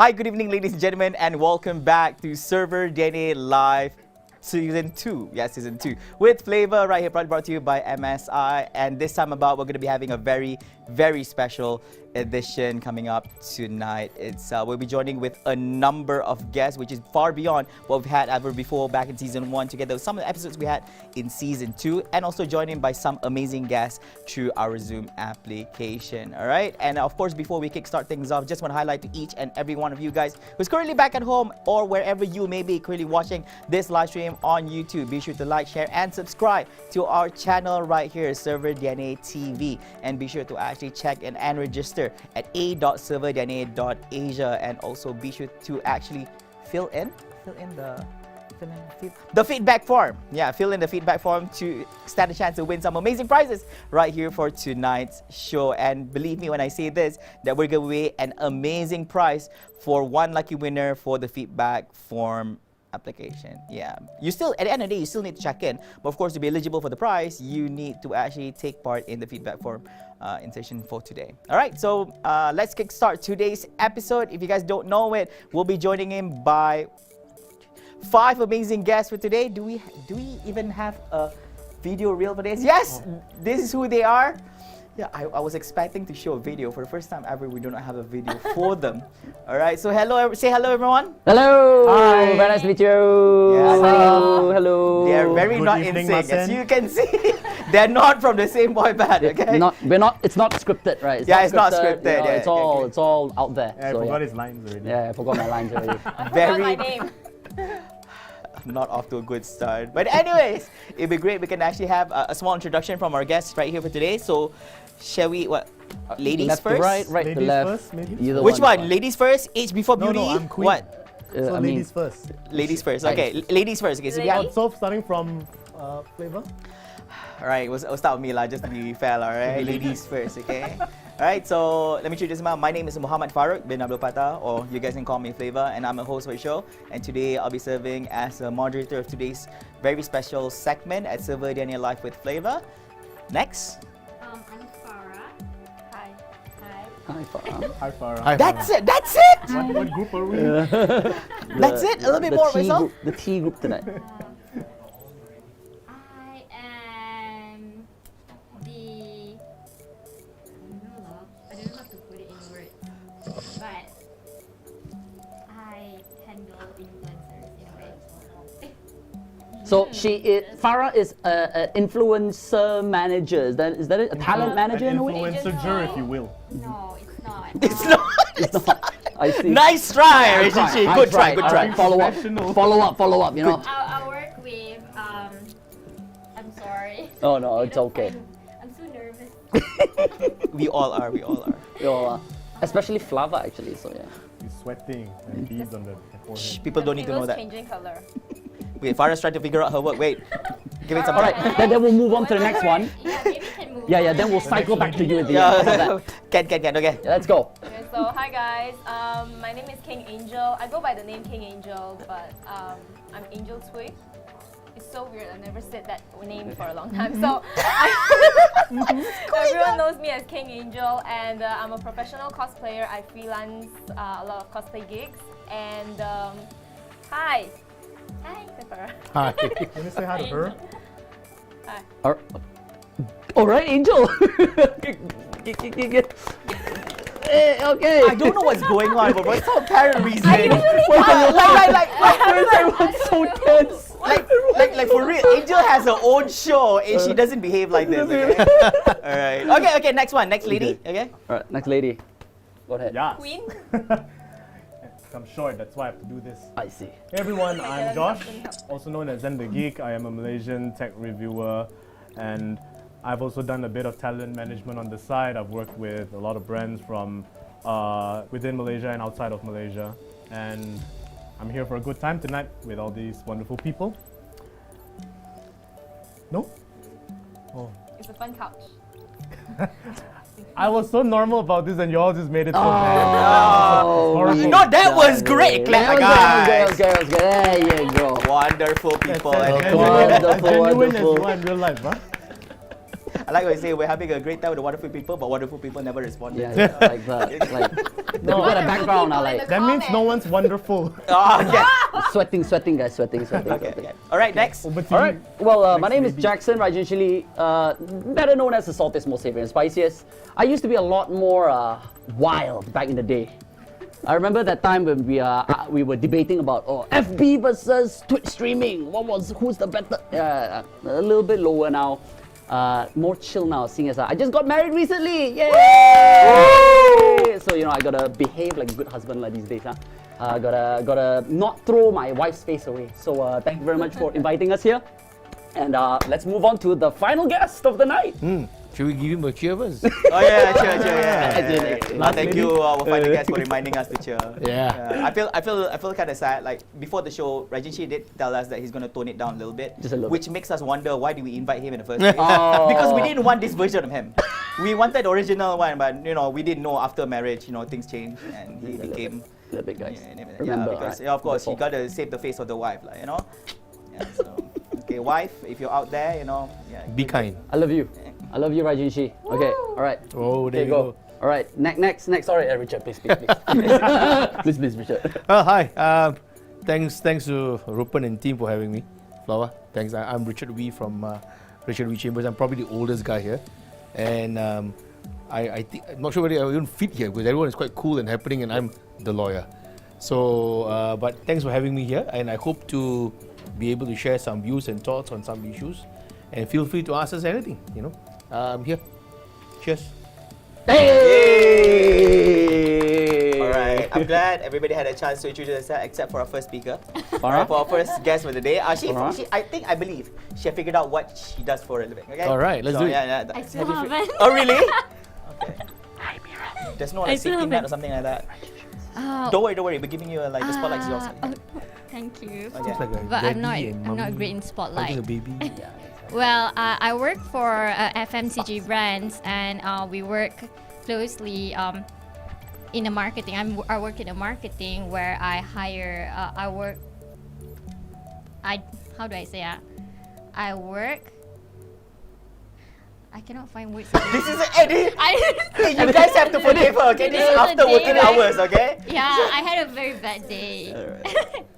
Hi, good evening, ladies and gentlemen, and welcome back to serverDNA Live Season 2. Yeah, Season 2. With FLAVA right here, brought to you by MSI. And this time about, we're going to be having a very special edition coming up tonight. We'll be joining with a number of guests, which is far beyond what we've had ever before back in Season 1, together with some of the episodes we had in Season 2, and also joining by some amazing guests through our Zoom application. All right, and of course, before we kickstart things off, just want to highlight to each and every one of you guys who's currently back at home or wherever you may be currently watching this live stream on YouTube. Be sure to like, share, and subscribe to our channel right here, serverDNA TV, and be sure to actually check in and register at a.serverdna.asia, and also be sure to actually fill in the feedback form. Yeah, fill in the feedback form to stand a chance to win some amazing prizes right here for tonight's show. And believe me when I say this, that we're giving away an amazing prize for one lucky winner for the feedback form application. Yeah, you still, at the end of the day, you still need to check in, but of course, to be eligible for the prize, you need to actually take part in the feedback form in session for today. All right, so let's kickstart today's episode. If you guys don't know it, we'll be joining in by 5 amazing guests for today. Do we even have a video reel for this? Yes, this is who they are. Yeah, I was expecting to show a video. For the first time ever, we do not have a video for them. All right, so say hello, everyone. Hello. Hi. Very nice to meet you. Yeah, hello. They are very Good not evening, in sync. As Masen. you can see, they're not from the same boy band. Okay. It's not scripted, right? It's not scripted. You know, Yeah, it's all out there. I So, forgot his lines already. Yeah, I forgot my lines already. Very name. not off to a good start. But anyways, it'd be great. We can actually have a small introduction from our guests right here for today. So, shall we? Ladies Left first. to right, right to Ladies left. first, maybe? Either Which one? Ladies first. Age before No, beauty. no, I'm queen. What? So I mean, ladies first. Ladies first. Okay, ladies first. Okay, so we Lady? have. So starting from FLAVA. All right, we'll start with me lah, just to be fair, all right? Ladies first, okay? All right, so let me introduce myself. My name is Muhammad Farouq bin Abdul Patah, or you guys can call me FLAVA, and I'm a host for the show. And today I'll be serving as a moderator of today's very special segment at serverDNA Live with FLAVA. Next. I'm Farah. Hi. Hi, Farah. Hi, Farah. That's it. That's it. What group are we? That's it. A little bit more of myself. The T group tonight. I am the. I don't know how to put it in words, but I handle influencers in a way. So Farah is an influencer manager. Is that it? A talent manager in a way? Influencer, if you will. No, it's not. It's not. It's not. I see. Nice try, Raijinshi. Nice Good try. Good All try. right, follow up. You know. I'll work with. I'm sorry. Oh no, it's okay. I'm so nervous. We all are. Especially FLAVA actually. So yeah. He's sweating and beads on the forehead. Shh, people don't need to know that. Changing color. Wait, Farah's trying to figure out her work. Wait. Give it some All time. right, then we'll move on to the next one. Yeah, maybe we can move Yeah, on. then we'll cycle back to you at the end. How about that? Can. Okay. Yeah, let's go. Okay, so hi guys. My name is King Angel. I go by the name King Angel, but I'm Angel Chooi. It's so weird. I've never said that name for a long time. So everyone knows me as King Angel, and I'm a professional cosplayer. I freelance a lot of cosplay gigs. And hi, Farah. Hi. Can you say hi to her? Hi. All right, Angel. Okay. I don't know what's going on, but for some apparent reason, Everyone's so tense. like for real, Angel has her own show and she doesn't behave like this. Okay? All right. Okay. Next one. Next lady. Okay. All right, next lady. Go ahead. Yes. Queen. I'm short, that's why I have to do this. I see. Hey everyone, I'm God, Josh, help. also known as the Geek. I am a Malaysian tech reviewer, and I've also done a bit of talent management on the side. I've worked with a lot of brands from within Malaysia and outside of Malaysia, and I'm here for a good time tonight with all these wonderful people. No? Oh. It's a fun couch. I was so normal about this and you all just made it so Oh. bad. Oh. Horrible. No, that was great. Clap, guys. Okay. There you go. Wonderful people. As Wonderful, genuine as wonderful. you are in real life, huh? I like what you say, we're having a great time with the wonderful people, but wonderful people never respond. Yeah, like that. Like the people in the background are like That means no one's wonderful. Oh, okay. sweating, guys, sweating. Okay. All right, next. Over to All you. right. Well, my Next name is baby. Jackson Raijinshi, better known as the saltiest, most savory, and spiciest. I used to be a lot more wild back in the day. I remember that time when we were debating about FB versus Twitch streaming. Who's the better? A little bit lower now, more chill now. Seeing as I just got married recently. Yay! So I gotta behave like a good husband like these days. Gotta not throw my wife's face away. So thank you very much for inviting us here. And let's move on to the final guest of the night. Should we give him a cheer first? Oh yeah, cheer, yeah. Thank you, our final guest, for reminding us to cheer. Yeah. I feel kind of sad. Like before the show, Raijinshi did tell us that he's going to tone it down a little bit, Just a little which makes us wonder why did we invite him in the first place? Because we didn't want this version of him. We wanted the original one, but we didn't know after marriage, things changed and he became. The big guys. Remember, because of course he gotta save the face of the wife, like, Yeah. So okay, wife, if you're out there, Be kind. I love you. I love you, Raijinshi. Okay, all right. Oh, there Okay, you go. All right, next. Sorry, Richard, please. please, Richard. Hi. Thanks to Rupan and team for having me. Flower. Thanks. I'm Richard Wee from Richard Wee Chambers. I'm probably the oldest guy here, and I think I'm not sure whether I even fit here because everyone is quite cool and happening, and I'm the lawyer. So, but thanks for having me here, and I hope to be able to share some views and thoughts on some issues. And feel free to ask us anything. I'm here. Cheers. Hey! All right, I'm glad everybody had a chance to introduce themselves except for our first speaker. Farah? For our first guest for the day. Farah? I believe she had figured out what she does for a living. Okay. All right, let's do it. Yeah, I still haven't. Oh really? Okay. There's no I still safety net or haven't. something like that. Oh, Don't worry. We're giving you the spotlight's yours. thank you. Okay. Looks like a But I'm daddy and not mummy great in hugging spotlight. a baby. Well, I work for FMCG brands, and we work closely in the marketing. I work in the marketing where I hire. How do I say that? I work. I cannot find words. This is edit. You guys have to forgive her. Okay, this is after working hours. Okay. Yeah, I had a very bad day.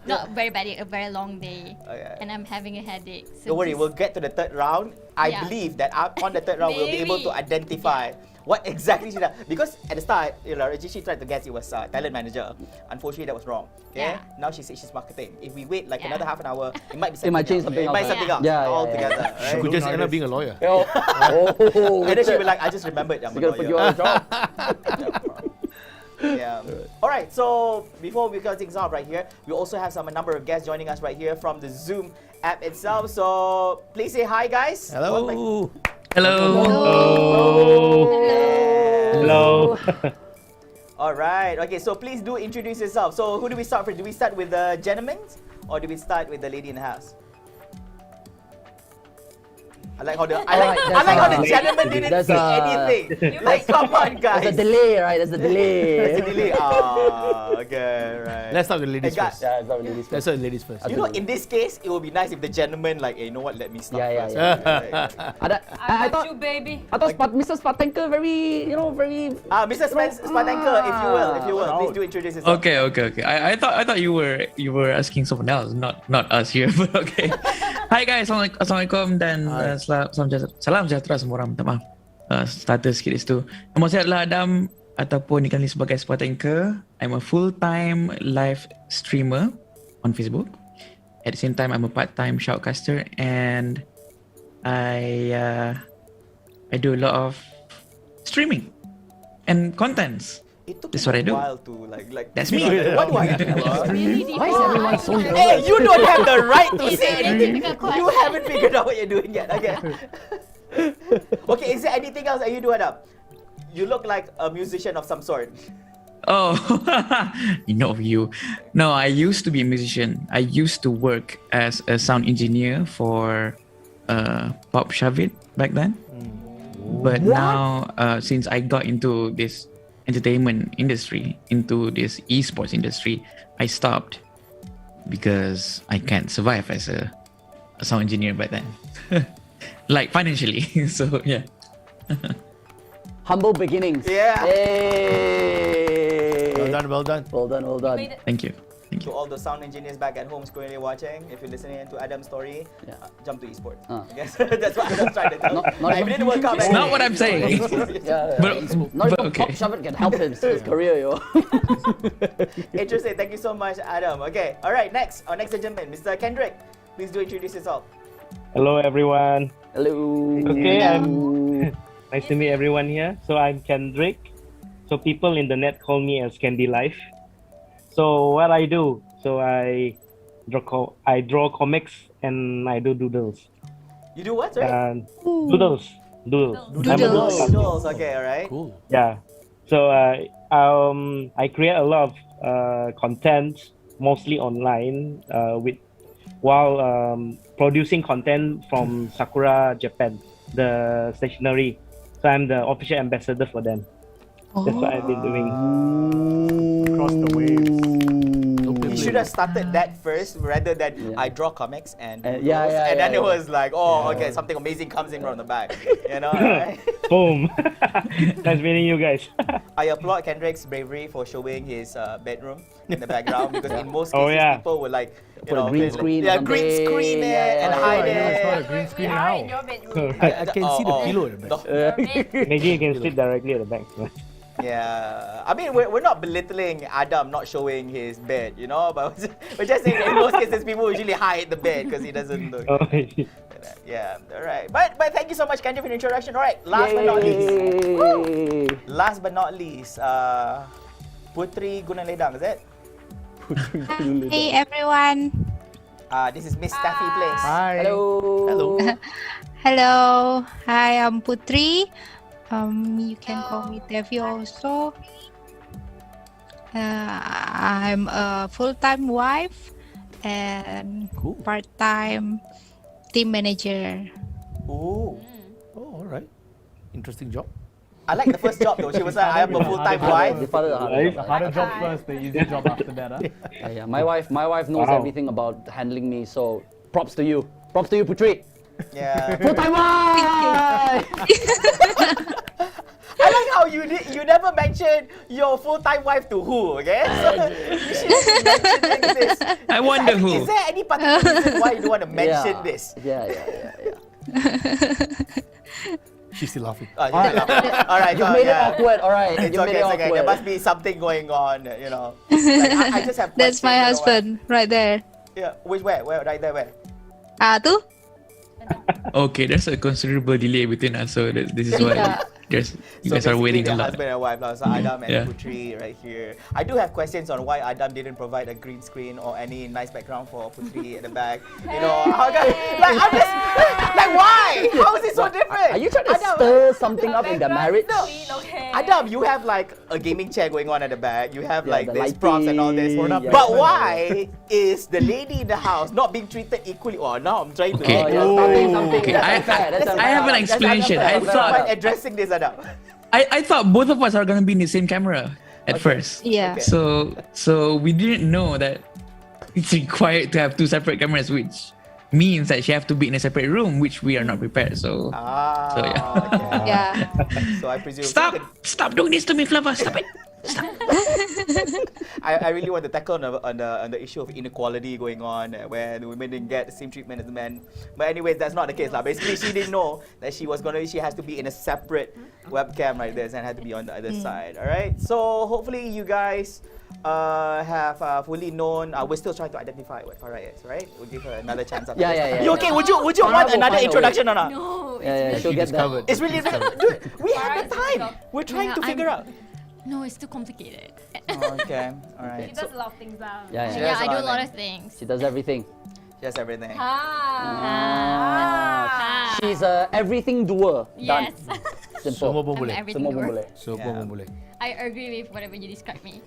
Not very bad day, a very long day. Okay. And I'm having a headache. So Don't worry, just- we'll get to the third round. I Yeah. believe that on the third round we'll be able to Maybe. identify what exactly she does. Because at the start, she tried to guess it was talent manager. Unfortunately, that was wrong. Okay. Yeah. Now she says she's marketing. If we wait like Yeah. another half an hour, it might be It might something change something else. It might else. something else Yeah, altogether. She Right? could just end up being a lawyer. Oh, And then she'll be Richard, like, I just remembered I'm a you gotta put you lawyer. on the job. Yeah. All right. So before we cut things off right here, we also have a number of guests joining us right here from the Zoom app itself. So please say hi, guys. Hello. Hello. All right. Okay. So please do introduce yourself. So who do we start with? Do we start with the gentleman, or do we start with the lady in the house? I like how the gentleman didn't there's say a- anything. Like, come on, guys. There's a delay, right? There's a delay. There's a delay. Ah, okay, right. Let's start with the ladies Hey, guys. first. Yeah, it's not really Let's start with ladies first. You know, in this case, it would be nice if the gentleman, like, hey, you know what? Let me start Yeah, first. yeah, Right. I I got thought, you, baby. I thought Mr. Spartanker very, very. Mr. Spartanker, if you will, please do introduce yourself. Okay. I thought you were asking someone else, not us here. But okay. Hi guys, assalamualaikum dan salam sejahtera semua orang. Minta maaf. Starter sikit di situ. Nama saya adalah Adam ataupun dikenali sebagai Spartanker. I'm a full-time live streamer on Facebook. At the same time, I'm a part-time shoutcaster and I do a lot of streaming and contents. It took That's me what I a do. while to like. That's figure me. out, What do I do? Really Why is everyone so Hey, nervous? you don't have the right to It's say a anything. difficult You question. haven't figured out what you're doing yet. Okay. Okay. Is there anything else that you do, Adam? You look like a musician of some sort. Oh, you. No, I used to be a musician. I used to work as a sound engineer for Pop Shavit back then. But now, since I got into this entertainment industry, into this esports industry, I stopped because I can't survive as a sound engineer back then. Like financially. So yeah. Humble beginnings. Yeah. Hey. Well done, well done. Well done, well done. Thank you. Thank To you. all the sound engineers back at home currently watching, if you're listening to Adam's story, Yeah. jump to esports. Ah. I guess that's what Adam's trying to tell. Not If it didn't work out, It's not what I'm saying. Yeah, But, not but even okay. Pop Shabbat can help his career, yo. Interesting. Thank you so much, Adam. Okay. All right. Next, our next gentleman, Mr. Kendrick. Please do introduce yourself. Hello everyone. Hello. Okay, nice to meet everyone here. So I'm Kendrick. So people in the net call me as Kendylife. So what I do? So I draw comics and I do doodles. You do what? Sorry. And doodles. I'm a Doodles. doodle. Doodles. Okay. All right. Cool. Yeah. So I create a lot of content, mostly online, while producing content from Sakura Japan, the stationery. So I'm the official ambassador for them. That's what I've been doing. Across the waves. You should have started that first rather than Yeah. I draw comics and doodles, yeah, and then yeah, it yeah. was like, oh, okay, something amazing comes in from the back. You know, right? Boom. Nice meeting you guys. I applaud Kendrick's bravery for showing his bedroom in the background because in most cases Oh, yeah. people would like, you Put a know, green play- screen or yeah, green something. screen it Yeah, and yeah, hide yeah, It's not it. a green screen We are in now. your bedroom. I can see the pillow at the back. Maybe you can sit directly at the back. Yeah, I mean we're not belittling Adam not showing his bed, you know, but we're just saying in most cases people usually hide the bed because he doesn't look. Oh, Yeah, all right. But thank you so much, Kendrick, for the introduction. All right, last but not least. Yay. Last but not least, Puteri Gunaledang, is it? Hey everyone. This is Miss Staffy Place. Hi. Hello. Hello. Hello. Hi, I'm Puteri. You can call me Devi also. I'm a full-time wife and Cool. part-time team manager. Ooh, Oh, all right. Interesting job. I like the first job though. She was like, I am a full-time The wife. father, the harder Life. job. Harder job first, the easy job after that. Huh? Yeah. My wife knows Wow. everything about handling me. So props to you. Props to you, Puteri. Yeah. Full-time wife. I like how you never mentioned your full-time wife to who, okay? So you should be mentioning this. I wonder who. Is there any particular reason why you don't want to mention Yeah. this? Yeah. She's still laughing. Oh, you can laugh. All right, You go, made it yeah. awkward. All right. It's You made okay, it it's okay. awkward. There must be something going on, you know. Like, I just have That's questions, my you know husband right there. what? Yeah, where? Right there, where? Tu? Okay, there's a considerable delay between us, so this is why you guys are basically waiting the a lot. husband and wife, so Adam and Yeah. Puteri right here. I do have questions on why Adam didn't provide a green screen or any nice background for Puteri at the back. You know, how come, like I'm just like why? How is it so different? Are you trying to Adam, stir something up in their marriage? Adam, you have like a gaming chair going on at the back. You have Yeah, like the this props and all this. lighting, But yeah. why is the lady in the house not being treated equally? Oh, now I'm trying to. Okay. Oh, yeah, starting something. Okay, That's I- unfair. That's I have an unfair. explanation. I I'm thought addressing this, Adam. I thought both of us are gonna be in the same camera at first. Yeah. Okay. So we didn't know that it's required to have two separate cameras, which means that she have to be in a separate room, which we are not prepared. So Ah, So, yeah. okay. Yeah. So I presume. stop doing this to me, Flava. Stop it. I really want to tackle on the issue of inequality going on, where the women didn't get the same treatment as the men. But anyways, that's not the case, lah. Basically, she didn't know that she has to be in a separate webcam like this and had to be on the other side. All right. So hopefully you guys have fully known. We're still trying to identify what Farah is, right? We'll give her another chance. After Yeah, this. yeah, yeah. You okay? Would you Farah want will another find a way. introduction or not? No, Yeah, she'll She get that. discovered. It's really, dude. We have the time. We're trying Yeah, to figure out. No, it's too complicated. Okay. All right. He does a lot of things now. Yeah, She yeah. has I a do lot a lot of of things. She does everything. Just everything. Ah. She's a everything doer. Yes. Done. Semua Simple. pun I'm boleh. everything Semua pun doer. boleh. Semua pun boleh. I agree with whatever you describe me.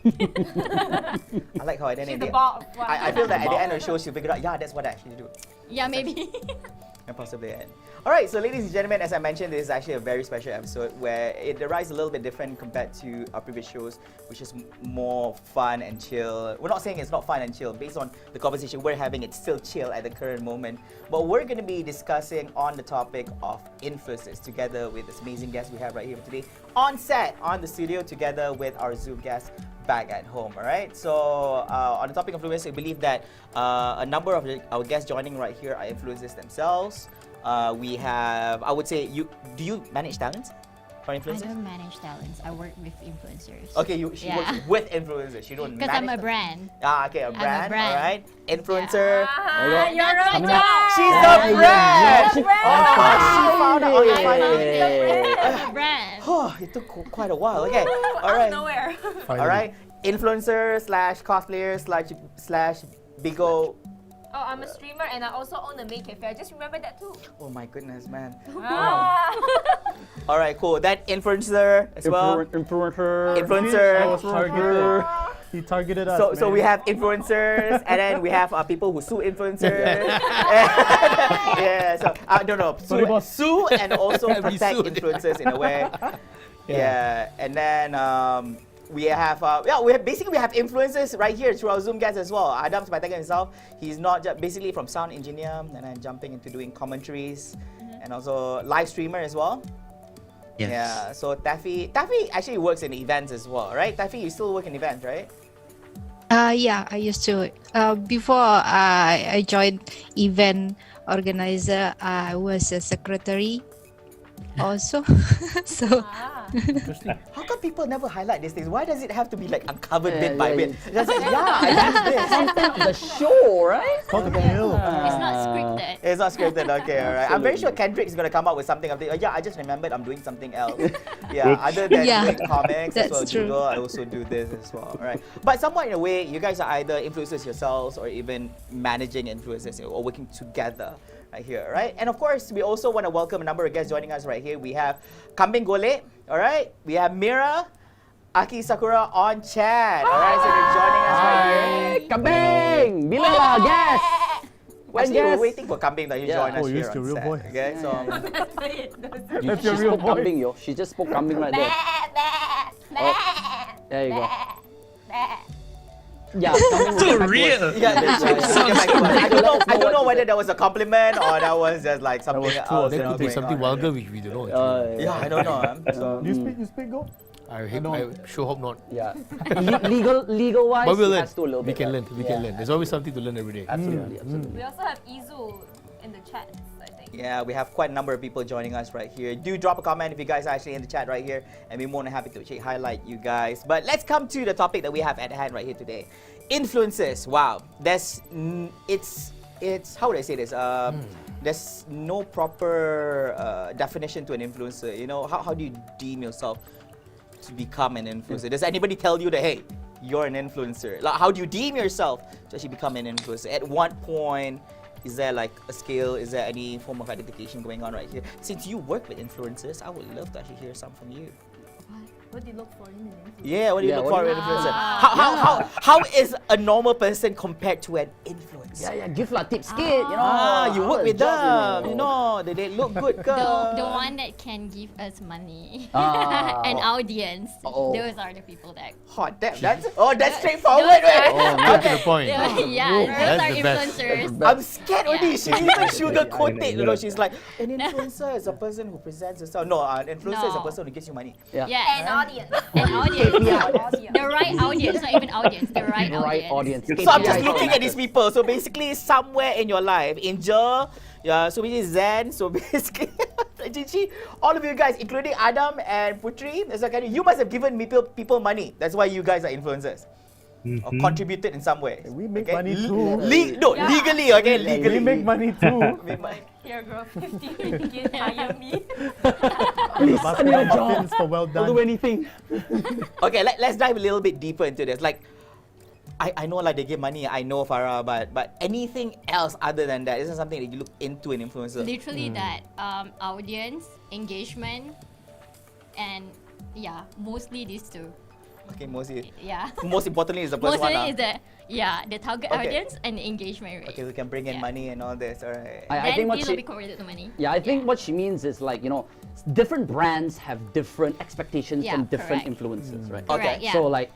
I like how at the end She's of the the boss. I feel that at the end of the show she'll figure out, yeah, that's what I actually do. Yeah, maybe. and possibly end. All right, so ladies and gentlemen, as I mentioned, this is actually a very special episode where it derives a little bit different compared to our previous shows, which is more fun and chill. We're not saying it's not fun and chill. Based on the conversation we're having, it's still chill at the current moment. But we're going to be discussing on the topic of influencers together with this amazing guest we have right here today on set, on the studio, together with our Zoom guest back at home. All right, so on the topic of influencers, we believe that a number of our guests joining right here are influencers themselves. We have, I would say, do you manage talents for I influencers? don't manage talents. I work with influencers. Okay, she works with influencers. She don't manage. Because I'm a brand. Okay, a I'm a brand. brand. All right, influencer. You're right. She's a brand. She's a Oh, she found out. Okay, I finally. found a brand. Oh, it took quite a while. Okay, all right. Nowhere. All right, influencer slash cosplayer slash bigo. Oh, I'm a streamer and I also own a maid cafe. I just remember that too. Oh my goodness, man. Ah. All right, cool. That influencer as well. Influencer. I was targeted. He targeted us. So we have influencers, and then we have people who sue influencers. Yeah, so I don't know, sue and also protect influencers in a way. Yeah, and then we have we have influencers right here through our Zoom guests as well. Adam Spartanker himself, he's not just basically from sound engineer, and then jumping into doing commentaries, and also live streamer as well. Yes. Yeah, so Taffy actually works in events as well, right? Taffy, you still work in events, right? Yeah, I used to. Before I joined event organizer, I was a secretary also. So How come people never highlight these things? Why does it have to be like uncovered bit by bit? Just say, I did this. The show, right? Called the kill. It's not scripted. It's not scripted, okay, alright. I'm very sure Kendrick is going to come up with something of the, yeah, I just remembered I'm doing something else. Yeah, other than doing comics as well, That's true. Google, I also do this as well, alright. But somewhat in a way, you guys are either influencers yourselves or even managing influencers or working together right here, right? And of course, we also want to welcome a number of guests joining us right here. We have Kambing Gole, alright? We have Mira, Aki Sakura on chat, alright? So they're joining us right here. Kambing! Bila lah, guys! Actually, we're waiting for Kambing to join us Oh, here use on your real set. voice. Okay, so That's She your real spoke voice. kambing, yo. She just spoke kambing right there. There you go. Yeah, kambing So was backwards. real. I don't know whether that was a compliment or that was just like something was else. true. That could be going something on. vulgar which we don't know. Actually. Yeah, I don't know. So, You speak, go. I sure hope not. Yeah. Legal wise, But we'll he learn. has to a little We bit. can right? learn. We can learn. There's always something to learn every day. Absolutely, absolutely. We also have Izu in the chat, I think. yeah, we have quite a number of people joining us right here. Do drop a comment if you guys are actually in the chat right here, and we're more than happy to actually highlight you guys. But let's come to the topic that we have at hand right here today. Influencers. Wow, it's how would I say this? There's no proper definition to an influencer. You know, how do you deem yourself to become an influencer? Does anybody tell you that, hey, you're an influencer? Like, how do you deem yourself to actually become an influencer? At what point is there like a scale? Is there any form of identification going on right here? Since you work with influencers, I would love to actually hear some from you. What do you look for in an influencer? Yeah, what do you Yeah, look what for do in an you- influencer? How is a normal person compared to an influencer? Yeah, give lah tips sikit, you know. You work with Job, them, you know, they look good ke? The one that can give us money Ah. and audience. Oh. Those are the people that. Hot damn, that's straightforward, right? Right to the point. Yeah, That's those are the best. influencers. I'm scared already. Yeah. She even sugarcoat it. You know, she's like, an influencer is a person who presents herself. No, an influencer is a No. person who gives you money. Yeah. Yeah, And audience. an audience. Audience. The right audience, not even audience. The right Right audience. audience. So I'm just KPIs looking at matter. these people. So basically, somewhere in your life, Angel, yeah, so basically Zen, so basically Raijinshi, all of you guys, including Adam and Puteri, you must have given people money. That's why you guys are influencers. Or contributed in some way. We make money too. Legally, okay, legally. We make money too. Make money. Here, girl, 50 ringgit, hire me. Please, I need a job. Muffins for well I'll do done. anything. Okay, let's dive a little bit deeper into this. Like, I know like they give money, I know Farah, but anything else other than that, isn't something that you look into an influencer? Literally that audience, engagement, and yeah, mostly these two. Okay, Yeah. most importantly is the first one. Mostly is the target Okay. audience and the engagement rate. Okay, we can bring in Yeah. money and all this. All right. I think what Then it'll she, be correlated to money. yeah, I think what she means is like, different brands have different expectations Yeah, from different correct. influencers, right? Okay. Correct, yeah. So like,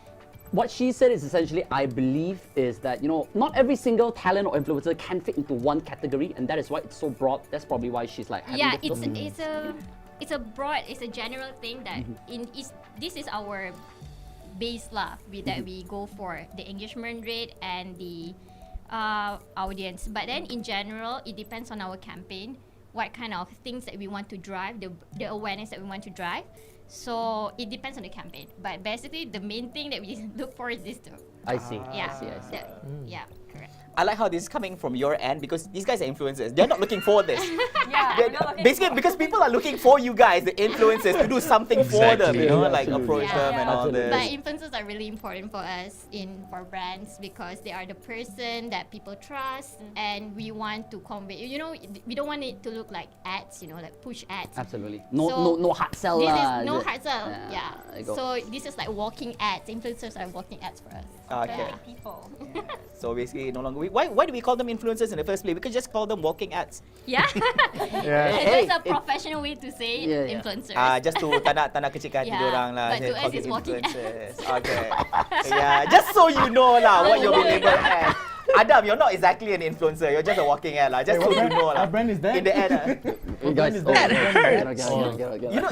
what she said is essentially, I believe, is that not every single talent or influencer can fit into one category, and that is why it's so broad. That's probably why she's like having Yeah, difficult- it's a general thing that this is our base lah that we go for the engagement rate and the audience. But then in general, it depends on our campaign, what kind of things that we want to drive, the awareness that we want to drive. So it depends on the campaign. But basically, the main thing that we look for is this too. I see. Yeah, I see. yeah, correct. I like how this is coming from your end because these guys are influencers. They're not looking for this. Yeah, They're- we're not looking basically, for- because people are looking for you guys, the influencers, to do something for them. Exactly. Like Absolutely. approach Yeah. them and all Absolutely. But this. influencers are really important for us for brands because they are the person that people trust and we want to convey. We don't want it to look like ads, like push ads. Absolutely. So, No hard sell This lah, is no it? hard sell. Yeah, Yeah. there you go. So this is like walking ads. Influencers are walking ads for us. Okay. People. So basically, no longer. Why do we call them influencers in the first place? We could just call them walking ads. Yeah. Hey, That's a professional way to say it, Yeah, yeah. influencers. Just to tak nak kecilkan hati Yeah, diorang lah. but to Just us call it's them walking influencers. Okay. Yeah, just so you know lah what you're being labelled as. Adam, you're not exactly an influencer. You're just a walking ad lah. Just so you know lah. Our brand is that? In the ad. You guys, is that?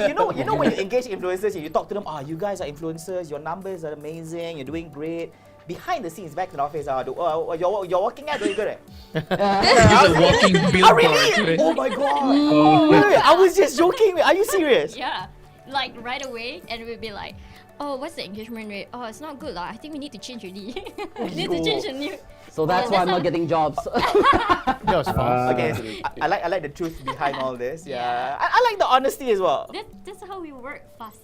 You know when you engage influencers, you talk to them. You guys are influencers. Your numbers are amazing. You're doing great. Behind the scenes, back in the office, you're walking ad very good. It's a walking billboard. Really? Oh my god! Wait, I was just joking. Are you serious? Yeah. Like right away, and we'll be like, oh, what's the engagement rate? Oh, it's not good lah. I think we need to change already. We need to change the new. So that's why I'm not getting jobs. That was fast. Okay, I like the truth behind all this. Yeah, Yeah. I like the honesty as well. That's how we work fast.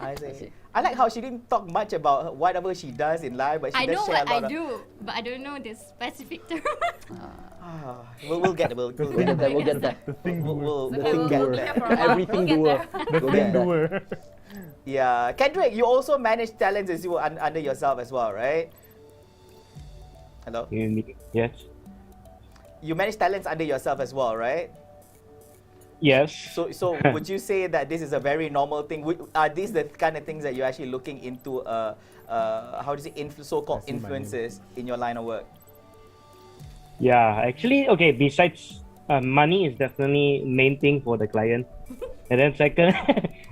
I see. see. I like how she didn't talk much about whatever she does in life, but she I does know share what a I lot of. do, but I don't know the specific term. We'll get it. We'll We'll get there. We'll get there. The thing We'll The Okay, thing get doer. there. For a while. Everything We'll doer. get The We'll thing get there. doer. Yeah, Kendrick, you also manage talents as you under yourself as well, right? Hello. Yes. You manage talents under yourself as well, right? Yes. So would you say that this is a very normal thing? Are these the kind of things that you're actually looking into? How do you say so-called I see my name. influences in your line of work? Yeah, actually, okay, besides money is definitely main thing for the client. And then second,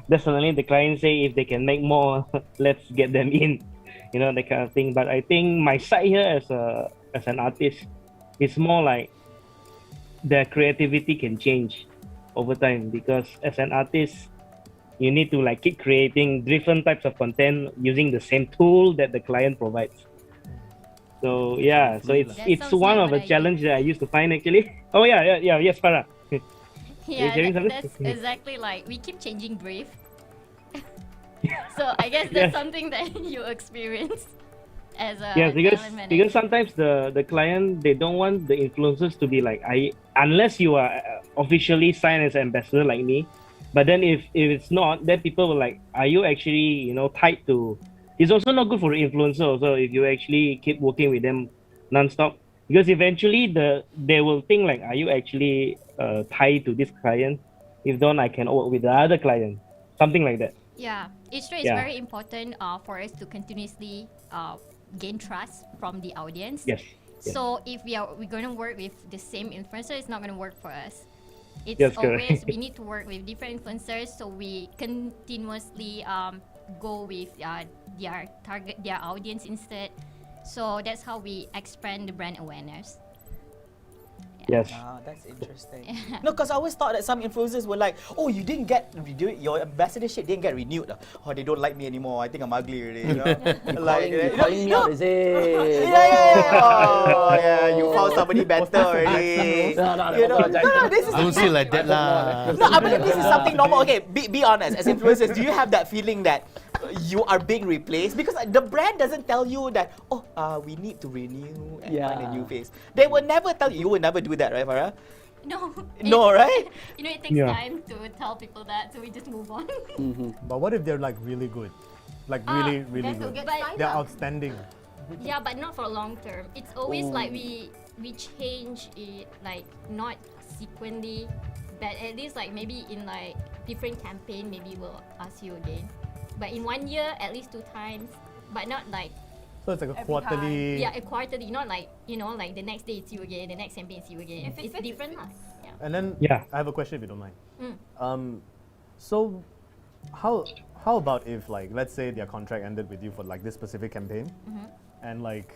definitely the client say if they can make more, let's get them in, that kind of thing. But I think my side here as an artist, it's more like their creativity can change over time because as an artist, you need to like keep creating different types of content using the same tool that the client provides. So yeah, so That it's sounds one like of what the I challenge that I used to find actually. Oh yes, Farah. Yeah, sharing something? that's exactly like we keep changing brief. So I guess that's Yes. something that you experience as a Yes, because talent manager. sometimes the client they don't want the influencers to be like unless you are officially signed as ambassador like me. But then if it's not, then people will like, are you actually tied to? It's also not good for the influencer also if you actually keep working with them non-stop because eventually they will think like, are you actually tied to this client? If don't, I can work with the other client, something like that. Yeah, it's true. It's Yeah. very important for us to continuously gain trust from the audience. Yes. So if we're going to work with the same influencer, it's not going to work for us. It's Yes, correct. always we need to work with different influencers, so we continuously go with their audience instead. So that's how we expand the brand awareness. Yes. That's interesting. No, because I always thought that some influencers were like, oh, your ambassadorship didn't get renewed. Oh, they don't like me anymore. I think I'm ugly already. Calling me out, is it? Yeah. Oh, yeah. You found somebody better already. No, this is Don't say like that lah. No, I believe this is something normal. Okay, be honest. As influencers, do you have that feeling that you are being replaced? Because the brand doesn't tell you that, we need to renew and find a new face. They will never tell you. You will never do that, right, Farah? No. No, right? It takes Yeah. time to tell people that, so we just move on. But what if they're like really good? Like really, really Then to good. get But- signed They're up. outstanding. Yeah, but not for long term. It's always like we change it, like not sequentially, but at least like maybe in like different campaign, maybe we'll ask you again. But in 1 year, at least 2 times, but not like So it's like a Every quarterly. a quarterly, not like like the next day it's you again, the next campaign it's you again. If it It's fits, it different, lah. fits. Yeah. And then Yeah. I have a question if you don't mind. Mm. So how about if like let's say their contract ended with you for like this specific campaign, and like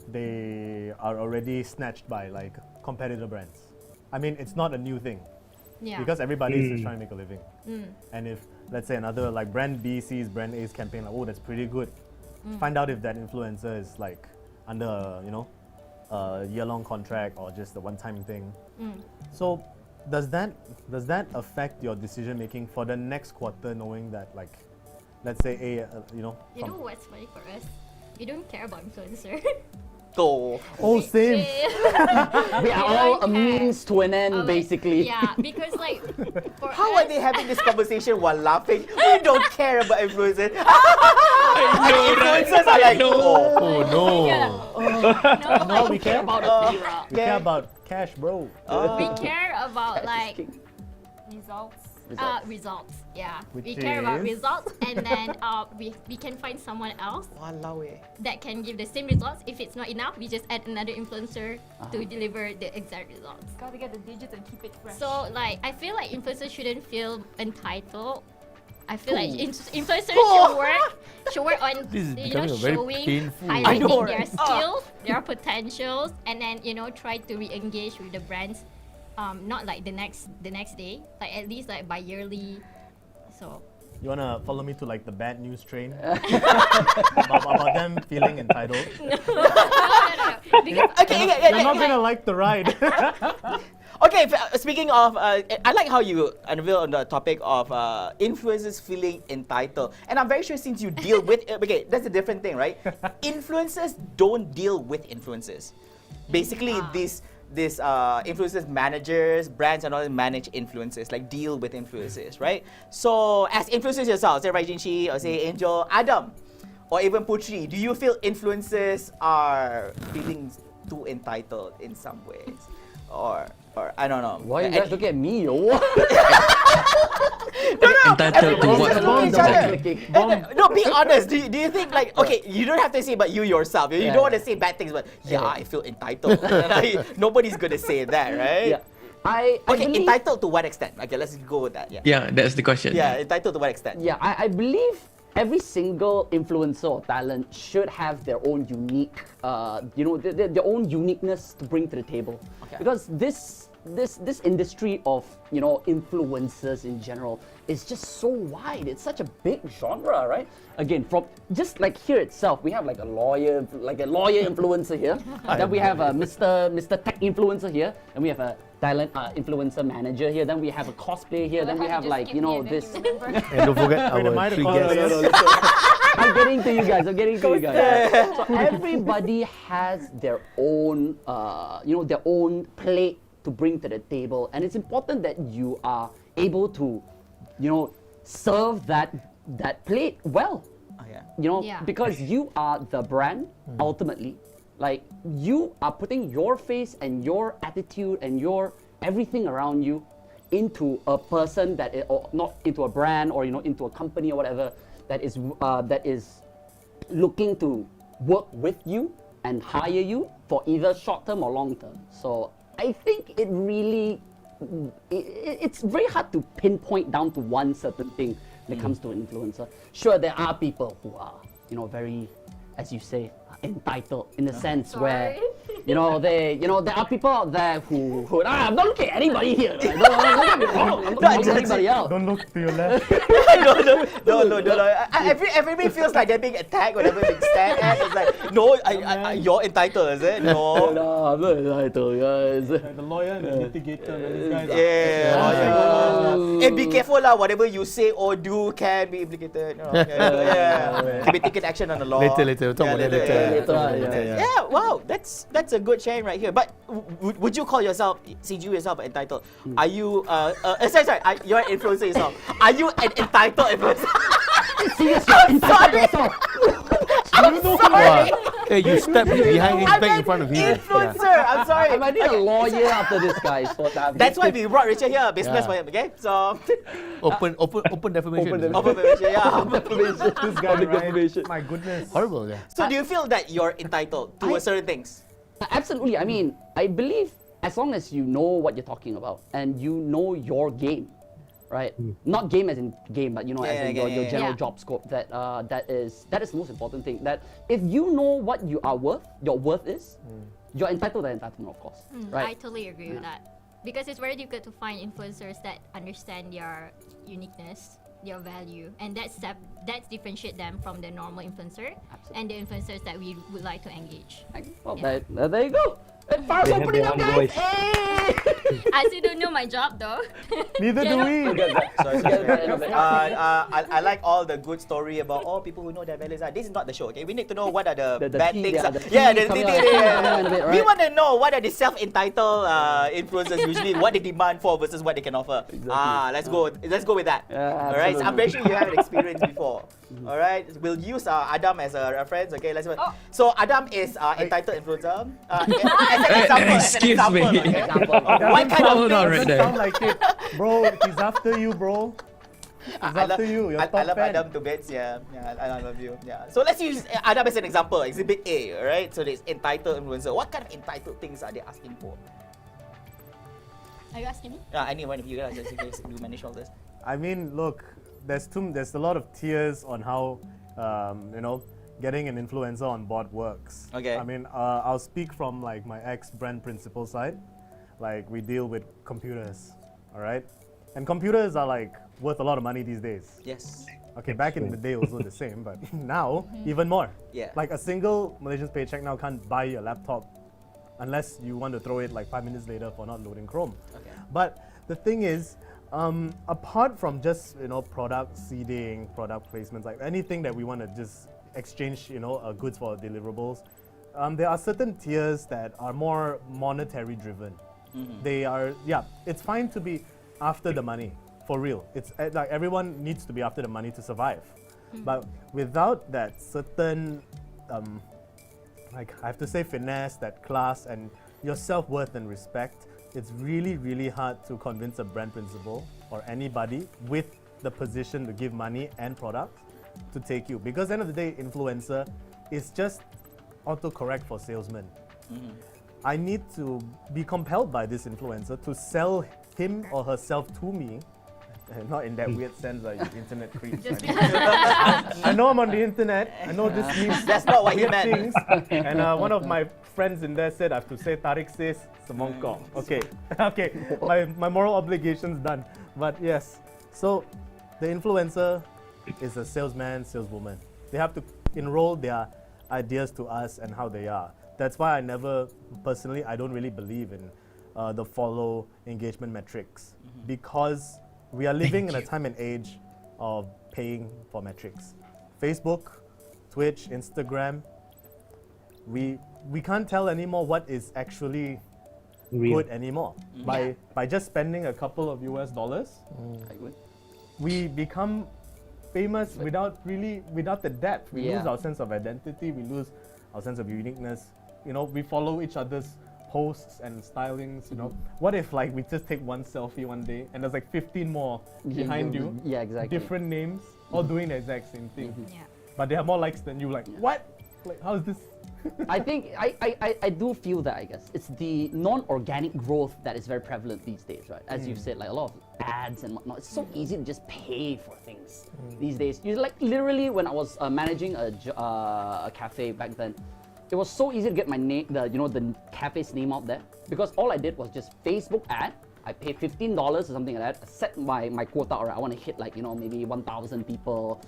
they are already snatched by like competitor brands. I mean, it's not a new thing Yeah. because everybody is just trying to make a living. Mm. And if let's say another like brand B sees brand A's campaign, like, oh, that's pretty good. Find out if that influencer is like under a year-long contract or just a one-time thing. So does that affect your decision making for the next quarter, knowing that like, let's say You know what's funny for us? We don't care about influencer. Oh. oh same. We are all a don't care. means to an end, Like, basically. Yeah, because like for How us, are they having this conversation while laughing? We don't care about influencers. Influencers are like, oh. Oh no. no, we care about the era. We care about cash, bro. we care about like Results. results. Yeah, Which we care about is? results, and then we can find someone else Walao eh. that can give the same results. If it's not enough, we just add another influencer to deliver the exact results. Gotta get the digits and keep it fresh. So like I feel like influencers shouldn't feel entitled. I feel like influencers should work on This is becoming a very showing, painful- I know, highlighting their right? skills, their potentials, and then try to re-engage with the brands. Not like the next day, like at least like bi-yearly. So You wanna follow me to like the bad news train about them feeling entitled? no. Because Okay, You're not gonna like the ride. Okay, speaking of, I like how you unveil on the topic of influencers feeling entitled. And I'm very sure since you deal with, okay, that's a different thing, right? Influencers don't deal with influencers. Basically, these influencers managers, brands and all that manage influencers, like deal with influencers, right? So as influencers yourself, say Raijinshi or say Angel, Adam, or even Puteri, do you feel influencers are feeling too entitled in some ways? Or I don't know. Why you guys look at me, yo? Entitled to what? Look at each Clicking. other. No, be honest. Do you think like, okay, you don't have to say but you yourself. You don't want to say bad things, but yeah, I feel entitled. Nobody's gonna say that, right? Yeah. I Okay, believe, entitled to what extent? Okay, let's go with that. Yeah. Yeah, that's the question. Yeah, entitled to what extent? Yeah, I believe every single influencer or talent should have their own unique, their own uniqueness to bring to the table. Okay. Because this industry of influencers in general is just so wide. It's such a big genre, right? Again, from just like here itself, we have like a lawyer influencer here. Then we have a Mr. Tech influencer here. Then we have a talent influencer manager here. Then we have a cosplay here. Then we have like this. And don't forget Wait, am I our the three caller? guests. I'm getting to you guys. So everybody has their own, their own plate to bring to the table, and it's important that you are able to, serve that plate well. Oh, yeah. Yeah. Because you are the brand ultimately. Like you are putting your face and your attitude and your everything around you into a person or not into a brand or into a company or whatever that is looking to work with you and hire you for either short term or long term. So I think it's very hard to pinpoint down to one certain thing when it comes to an influencer. Sure, there are people who are very, as you say, entitled in the sense where there are people out there who I'm not looking at anybody here. Right? Don't get me wrong. I'm not looking at anybody else. Don't look to your left. No. Everybody feels like they're being attacked whenever they stand at. It's like, no, you're entitled, is it? No. No, I'm not entitled, guys. The lawyer and the litigator, man, these guys are. Yeah. And be careful lah. Whatever you say or do can be implicated. Can be taken action on the law. Later. We'll talk about that later. Yeah, wow, that's a good sharing right here. But would you call yourself, since you yourself are entitled, are you, sorry, you're an influencer yourself. Are you an entitled influencer? dead serious. You're entitled yourself. Hey, you stepped behind his back in front of him. Influencer. I'm sorry. I might need a lawyer after this, guys. That's why we brought Richard here, business for him. Okay, so Open defamation. open permission, yeah. This guy, right? My goodness. Horrible, yeah. So do you feel that you're entitled to certain things? Absolutely. I mean, I believe as long as you know what you're talking about and you know your game, right? Not game as in game, but you know, as in your general job scope. That is the most important thing. That if you know what you are worth, your worth is, you're entitled to entitlement, of course, I right? totally agree with that. Because it's very difficult to find influencers that understand your uniqueness, your value, and that's differentiate them from the normal influencer and the influencers that we would like to engage. Well, there you go. Farah's opening up, guys. Hey! I still don't know my job though. Neither do we. Sorry. I like all the good story about people who know their values. This is not the show, okay? We need to know what are the bad tea, things. the tea The coming tea. out in a bit, We right? want to know what are the self-entitled influencers usually, what they demand for versus what they can offer. Let's go with that. Yeah, All right, so I'm absolutely. very sure you have an experience before. All right, we'll use Adam as a reference. Okay, let's. So Adam is entitled influencer. As an example, Excuse me. okay? What kind Hold of on things? right there. Sound like it, bro. He's after you, bro. He's after you. You're I top love fan. Adam to bits. Yeah, I love you. Yeah. So let's use Adam as an example. Exhibit A, right? So there's entitled influencer. What kind of entitled things are they asking for? Are you asking me? Any one of you guys do manage all this. I mean, look, there's a lot of tiers on how getting an influencer on board works. Okay. I mean, I'll speak from like my ex-brand principal side. Like we deal with computers, all right? And computers are like worth a lot of money these days. Yes. Okay, back in the day also the same, but now even more. Yeah. Like a single Malaysian paycheck now can't buy a laptop unless you want to throw it like 5 minutes later for not loading Chrome. Okay. But the thing is, apart from just product seeding, product placements, like anything that we want to just exchange goods for deliverables, there are certain tiers that are more monetary driven. They are it's fine to be after the money, for real. It's like everyone needs to be after the money to survive. But without that certain like I have to say finesse, that class and your self-worth and respect, it's really, really hard to convince a brand principal or anybody with the position to give money and product to take you. Because at the end of the day, influencer is just autocorrect for salesmen. I need to be compelled by this influencer to sell him or herself to me. Not in that weird sense like internet creeps. I know I'm on the internet. I know this means That's not what he weird meant. things. And one of my friends in there said I have to say Tariq says Semongkong. Okay, okay. My moral obligation's done. But yes, so the influencer is a salesman, saleswoman. They have to enroll their ideas to us and how they are. That's why I don't really believe in the follow engagement metrics because we are living in a time and age of paying for metrics. Facebook, Twitch, Instagram, we can't tell anymore what is actually good anymore. By just spending a couple of US dollars, we become famous without the depth. We lose our sense of identity, we lose our sense of uniqueness. We follow each other's posts and stylings, What if like we just take one selfie one day and there's like 15 more behind you? Yeah, exactly. Different names, all doing the exact same thing. Yeah. But they have more likes than you, like, what? Like, how is this? I think I do feel that, I guess. It's the non-organic growth that is very prevalent these days, right? As you've said, like a lot of ads and whatnot. It's so easy to just pay for things these days. You like literally when I was managing a cafe back then, it was so easy to get my name, the cafe's name out there, because all I did was just Facebook ad. I paid $15 or something like that. I set my quota. All right, I want to hit like maybe 1,000 people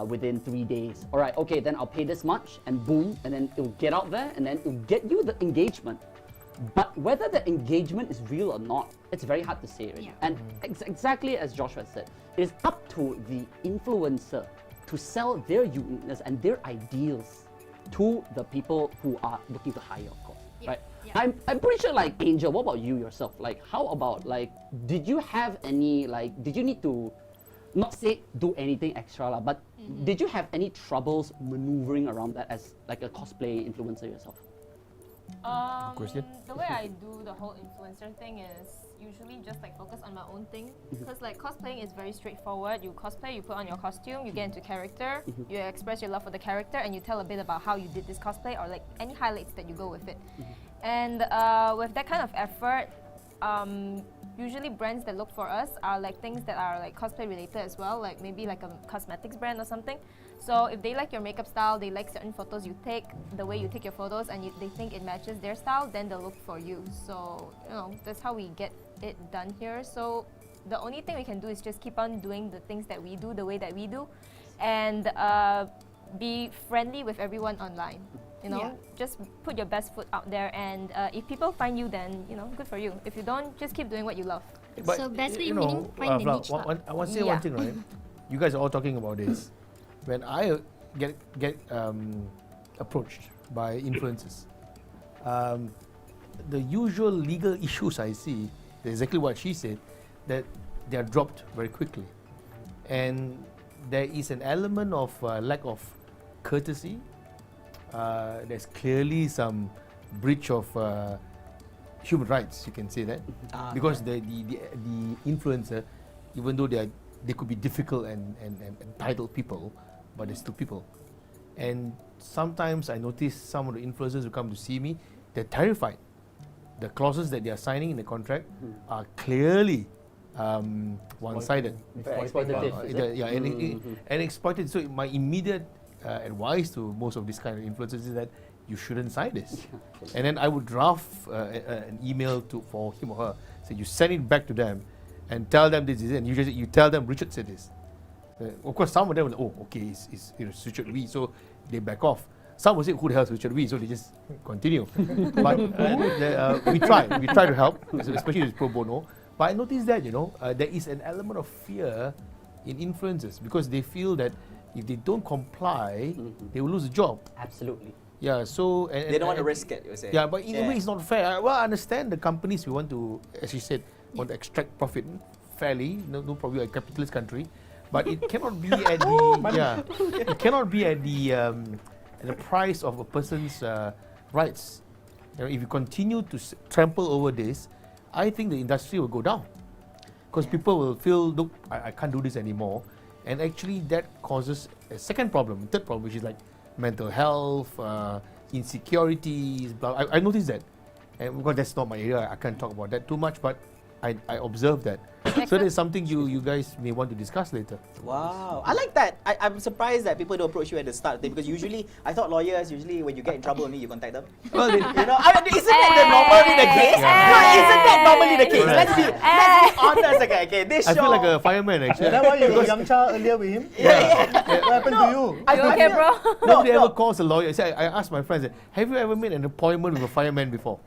within 3 days. All right, okay, then I'll pay this much, and boom, and then it'll get out there, and then it'll get you the engagement. But whether the engagement is real or not, it's very hard to say. Right? Yeah. And exactly as Joshua said, it is up to the influencer to sell their uniqueness and their ideals to the people who are looking to hire, of course, Yeah, right? yeah. I'm pretty sure, like, Angel, what about you yourself? Like, how about, like, did you have any, like, did you need to not say do anything extra lah, but did you have any troubles maneuvering around that as like a cosplay influencer yourself? Question? The way I do the whole influencer thing is usually just like focus on my own thing, because like cosplaying is very straightforward. You cosplay, you put on your costume, you get into character, you express your love for the character, and you tell a bit about how you did this cosplay or like any highlights that you go with it. And with that kind of effort, usually brands that look for us are like things that are like cosplay related as well, like maybe like a cosmetics brand or something. So if they like your makeup style, they like certain photos you take, the way you take your photos, and they think it matches their style, then they'll look for you. So, you know, that's how we get it done here. So the only thing we can do is just keep on doing the things that we do the way that we do, and be friendly with everyone online. You know, just put your best foot out there, and if people find you, then, you know, good for you. If you don't, just keep doing what you love. But, So basically, you meaning know, find the Fla, niche lah. I want to say one thing, right? You guys are all talking about this. When I get approached by influencers, the usual legal issues I see, exactly what she said, that they are dropped very quickly, and there is an element of lack of courtesy. There's clearly some breach of human rights, you can say that, because the influencer, even though they could be difficult and entitled people, but they're still people. And sometimes I notice some of the influencers who come to see me, they're terrified. The clauses that they are signing in the contract are clearly one-sided. Exploitative. And exploited. So my immediate advice to most of these kind of influencers is that you shouldn't sign this. And then I would draft an email for him or her. So you send it back to them and tell them this is it. And you tell them Richard said this. Of course, some of them will, oh, okay, it's Richard Wee, so they back off. Some will say, who the hell is Richard Wee? So they just continue. But we try to help, especially with pro bono. But I noticed that, you know, there is an element of fear in influencers because they feel that if they don't comply, they will lose a job. Absolutely. Yeah, so... They don't want to risk it, you say. Yeah, but in a way it's not fair. Well, I understand the companies we want to, as you said, want to extract profit fairly, no problem, a capitalist country. But it cannot be at the it cannot be at the price of a person's rights. You know, if you continue to trample over this, I think the industry will go down because people will feel, look, I can't do this anymore, and actually that causes a second problem, third problem, which is like mental health, insecurities. Blah. I noticed that, and because that's not my area, I can't talk about that too much, but I observed that. So there's something you guys may want to discuss later. Wow, I like that. I'm surprised that people don't approach you at the start because usually I thought lawyers usually when you get in trouble only you contact them. Well, you know, isn't that normally the case? No, isn't that normally the case? Let's be honest, okay. This I show. feel like a fireman actually. Is that why you got Yamcha earlier with him? What happened to you? You okay, bro? Nobody ever calls a lawyer. I asked my friends, have you ever made an appointment with a fireman before?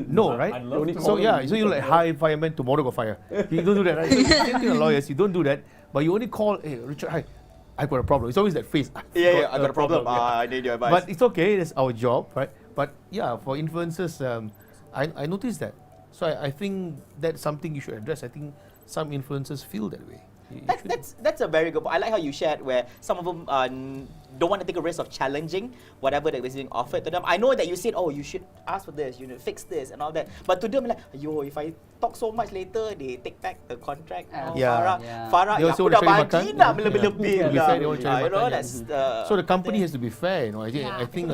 No, right? I'd love to. So so you like, hi fireman, tomorrow go fire. You don't do that, right? Same thing with lawyers, you don't do that, but you only call, hey Richard, hi, I got a problem. It's always that phrase. I got a problem. I need your advice. But it's okay, that's our job, right? But yeah, for influencers, I noticed that. So I think that's something you should address. I think some influencers feel that way. That's a very good point. I like how you shared where some of them don't want to take a risk of challenging whatever that was being offered to them. I know that you said, oh, you should ask for this, you know, fix this and all that. But to them, like, yo, if I talk so much later, they take back the contract. Farah, They also want to show you makan. nak lebih-lebih Yeah. lah. They want to show you You know, makan, that's so the company has to be fair, you know. I think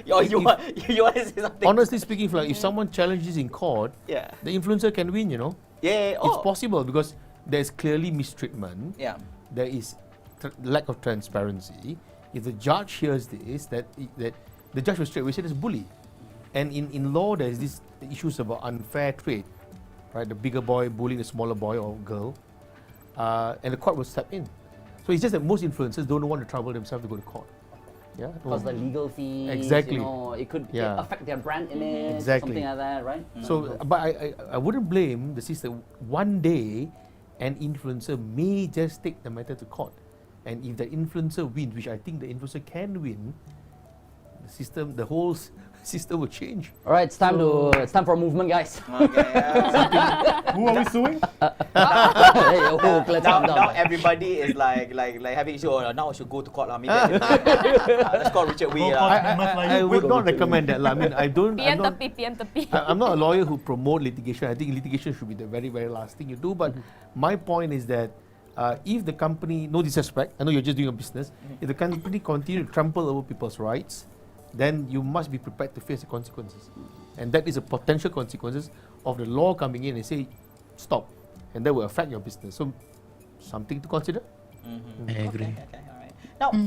you want to say something? honestly speaking, if someone challenges in court, Yeah. the influencer can win, you know. Yeah. It's possible because there's clearly mistreatment. Yeah. There is lack of transparency. If the judge hears this, that the judge will straight away say it's bully. And in law, there's these issues about unfair trade, right? The bigger boy bullying the smaller boy or girl, and the court will step in. So it's just that most influencers don't want to trouble themselves to go to court. Yeah. Because the legal fees, Exactly. you know, it could affect their brand image, Exactly. something like that, right? So, but I wouldn't blame the system. One day, an influencer may just take the matter to court. And if the influencer wins, which I think the influencer can win, the whole system will change. All right, it's time for a movement, guys. Okay, yeah. Who are we suing? Hey, let's calm down. Now everybody is like having issue. Oh, now I should go to court. Maybe let's call Richard Wee. I would not recommend that. I mean, PM tepi. I'm not a lawyer who promote litigation. I think litigation should be the very, very last thing you do. But my point is that if the company, no disrespect, I know you're just doing a business. If the company continue to trample over people's rights, then you must be prepared to face the consequences. And that is a potential consequences of the law coming in and say, stop. And that will affect your business. So, something to consider. I agree. Okay, all right.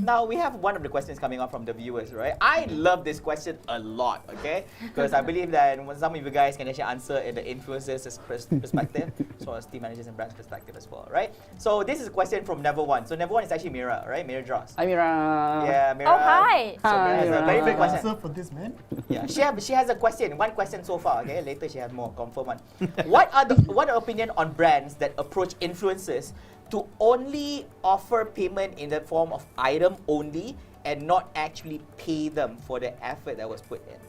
Now we have one of the questions coming up from the viewers, right? I love this question a lot, okay? Because I believe that some of you guys can actually answer in the influencers' perspective, as well as team managers and brands' perspective as well, right? So this is a question from Never One. So Never One is actually Mira, right? Mira Dross. Hi, Mira. Yeah, Mira. Oh, hi. So Mira has a very big question. Answer for this, man. Yeah, she has a question. One question so far. Okay, later she has more. Confirm one. What are the opinion on brands that approach influencers to only offer payment in the form of item only and not actually pay them for the effort that was put in?